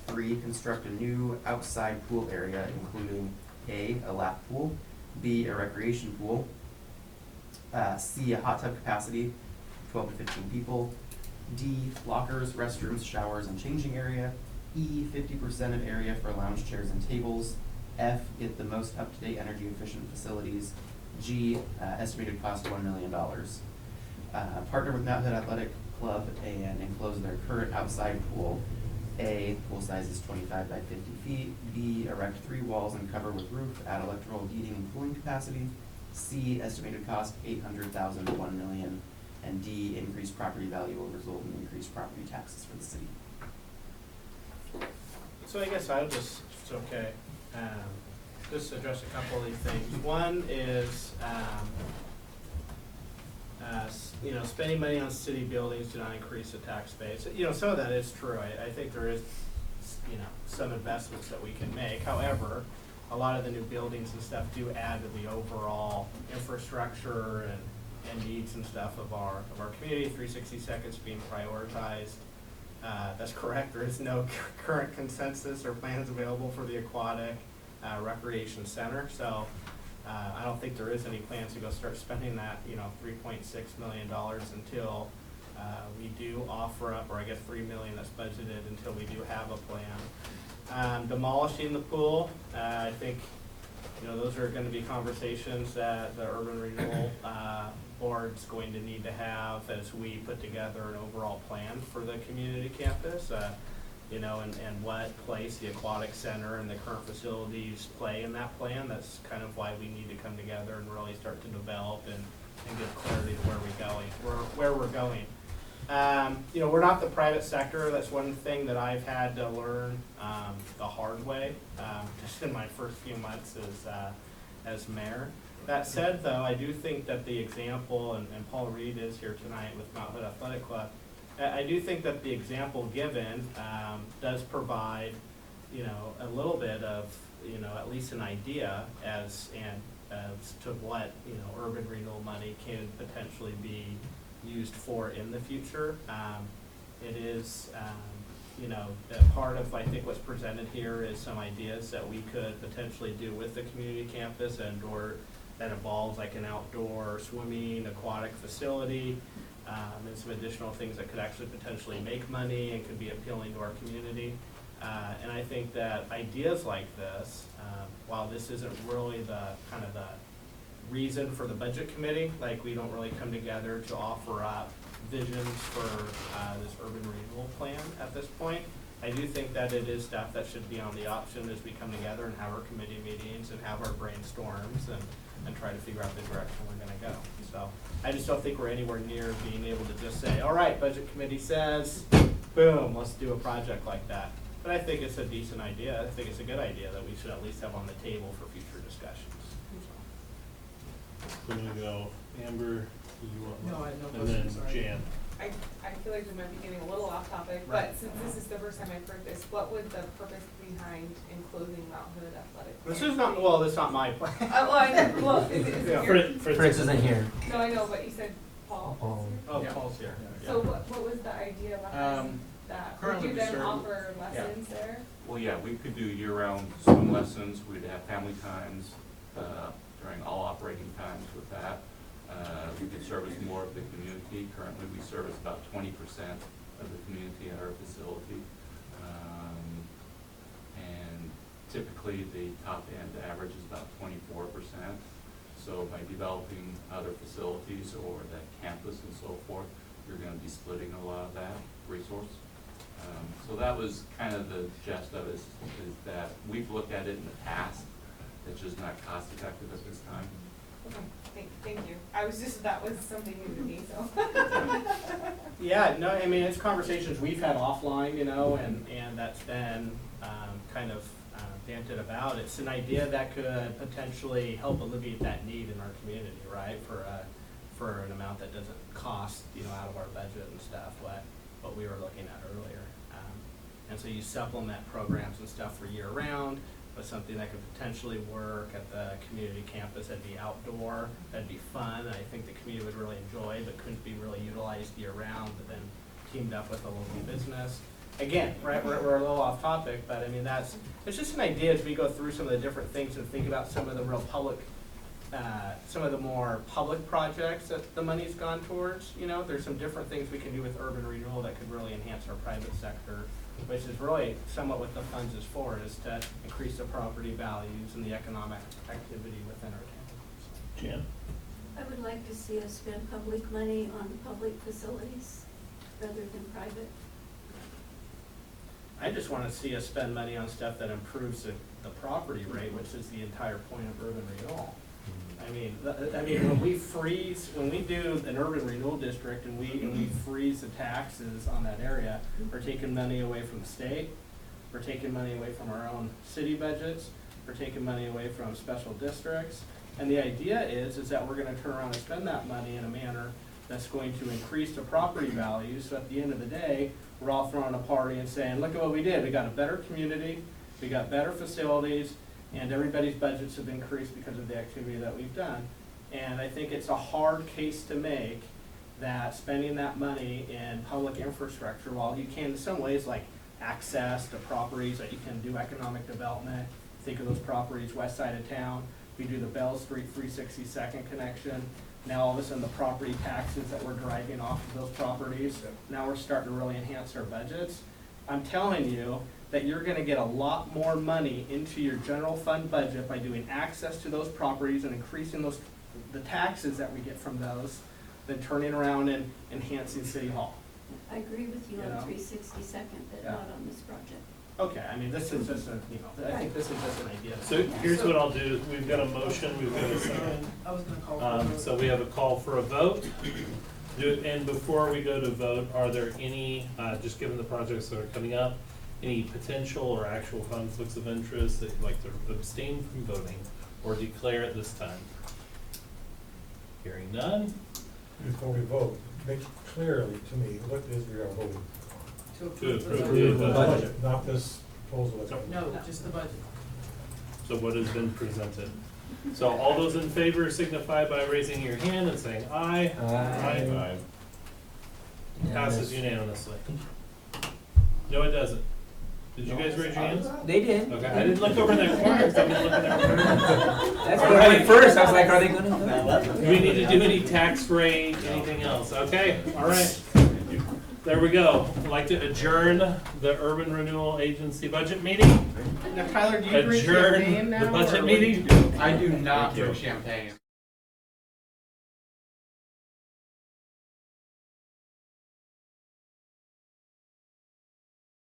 3, construct a new outside pool area, including A, a lap pool, B, a recreation pool, C, a hot tub capacity, 12 to 15 people, D, lockers, restrooms, showers, and changing area, E, 50% of area for lounge chairs and tables, F, get the most up-to-date energy efficient facilities, G, estimated cost $1 million. Partner with Mount Hood Athletic Club and enclose their current outside pool. A, pool size is 25 by 50 feet. B, erect 3 walls and cover with roof, add electrical heating and cooling capacity. C, estimated cost $800,000 to $1 million. And D, increased property value will result in increased property taxes for the city. So I guess I'll just, if it's okay, just address a couple of these things. One is, spending money on city buildings do not increase the tax base. Some of that is true. I think there is, some investments that we can make. However, a lot of the new buildings and stuff do add to the overall infrastructure and needs and stuff of our community. 360 seconds being prioritized. That's correct. There is no current consensus or plans available for the aquatic recreation center. So I don't think there is any plans to go start spending that, $3.6 million until we do offer up, or I guess $3 million that's budgeted until we do have a plan. Demolishing the pool, I think, those are going to be conversations that the urban renewal board's going to need to have as we put together an overall plan for the community campus. And what place the aquatic center and the current facilities play in that plan. That's kind of why we need to come together and really start to develop and give clarity to where we're going. We're not the private sector. That's one thing that I've had to learn the hard way, just in my first few months as mayor. That said, though, I do think that the example, and Paul Reed is here tonight with Mount Hood Athletic Club, I do think that the example given does provide, a little bit of, at least an idea as to what, urban renewal money can potentially be used for in the future. It is, a part of, I think, what's presented here is some ideas that we could potentially do with the community campus or that involves like an outdoor swimming, aquatic facility, and some additional things that could actually potentially make money and could be appealing to our community. And I think that ideas like this, while this isn't really the reason for the budget committee, like we don't really come together to offer up visions for this urban renewal plan at this point, I do think that it is stuff that should be on the option as we come together and have our committee meetings and have our brainstorms and try to figure out the direction we're going to go. So I just don't think we're anywhere near being able to just say, all right, budget committee says, boom, let's do a project like that. But I think it's a decent idea. I think it's a good idea that we should at least have on the table for future discussions. We're gonna go Amber, you want one? No, I have no And then questions, sorry. Jan. I feel like we might be getting a little off topic, Right. but since this is the first time I've heard this, what would the purpose behind enclosing Mount Hood Athletic? This is not, well, that's not my plan. Well, I know, well, is it Yeah. your? Fritz isn't here. No, I know, but you said Paul. Oh, Yeah. Paul's here. So what was the idea behind that? Would currently you we then serve- offer lessons there? Well, yeah, we could do year-round swim lessons, we'd have family times during all operating times with that. We could service more of the community. Currently, we service about 20% of the community at our facility. And typically, the top end average is about 24%. So by developing other facilities or the campus and so forth, you're going to be splitting a lot of that resource. So that was kind of the gist of it, is that we've looked at it in the past. It's just not cost effective at this time. Okay, thank you. That was something new to me, so. Yeah, no, I mean, it's conversations we've had offline, and that's been kind of banted about. It's an idea that could potentially help alleviate that need in our community, right? For an amount that doesn't cost, out of our budget and stuff, what we were looking at earlier. And so you supplement programs and stuff for year round with something that could potentially work at the community campus. That'd be outdoor, that'd be fun, and I think the community would really enjoy, but couldn't be really utilized year round, but then teamed up with a local business. Again, right, we're a little off topic, but I mean, it's just an idea as we go through some of the different things and think about some of the real public, some of the more public projects that the money's gone towards. There's some different things we can do with urban renewal that could really enhance our private sector, which is really somewhat what the funds is for, is to increase the property values and the economic activity within our town. Jan? I would like to see us spend public money on public facilities rather than private. I just want to see us spend money on stuff that improves the property rate, which is the entire point of urban renewal. I mean, when we do an urban renewal district and we freeze the taxes on that area, we're taking money away from the state, we're taking money away from our own city budgets, we're taking money away from special districts, and the idea is that we're going to turn around and spend that money in a manner that's going to increase the property value. So at the end of the day, we're all throwing a party and saying, look at what we did. We got a better community, we got better facilities, and everybody's budgets have increased because of the activity that we've done. And I think it's a hard case to make that spending that money in public infrastructure, while you can in some ways like access to properties that you can do economic development, think of those properties west side of town, we do the Bell Street 362nd connection, now all of a sudden the property taxes that we're driving off of those properties, now we're starting to really enhance our budgets. I'm telling you that you're gonna get a lot more money into your general fund budget by doing access to those properties and increasing the taxes that we get from those than turning around and enhancing City Hall. I agree with you You on know? 362nd, but Yeah. not on this project. Okay, I mean, this is just a, I think this is just an idea. So here's what I'll do, we've got a motion, we've got a second. I was gonna call for a vote. So we have a call for a vote. And before we go to vote, are there any, just given the projects that are coming up, any potential or actual conflicts of interest that you'd like to abstain from voting or declare at this time? Hearing none. Before we vote, make clearly to me what it is we are voting. To To approve approve the the Budget, not this proposal. that's- No, just the budget. So what has been presented? So all those in favor signify by raising your hand and saying aye. Aye. Passes unanimously. No, it doesn't. Did you guys raise your hands? They did. Okay, I didn't look over in that corner, 'cause I've been looking at That's what I went first. I was like, are they gonna go? Do we need to do any tax rate, anything else? Okay, all right. There we go. I'd like to adjourn the Urban Renewal Agency budget meeting. Now, Tyler, do you drink Adjourn champagne now? the budget or what do you meeting. do? I do not drink champagne.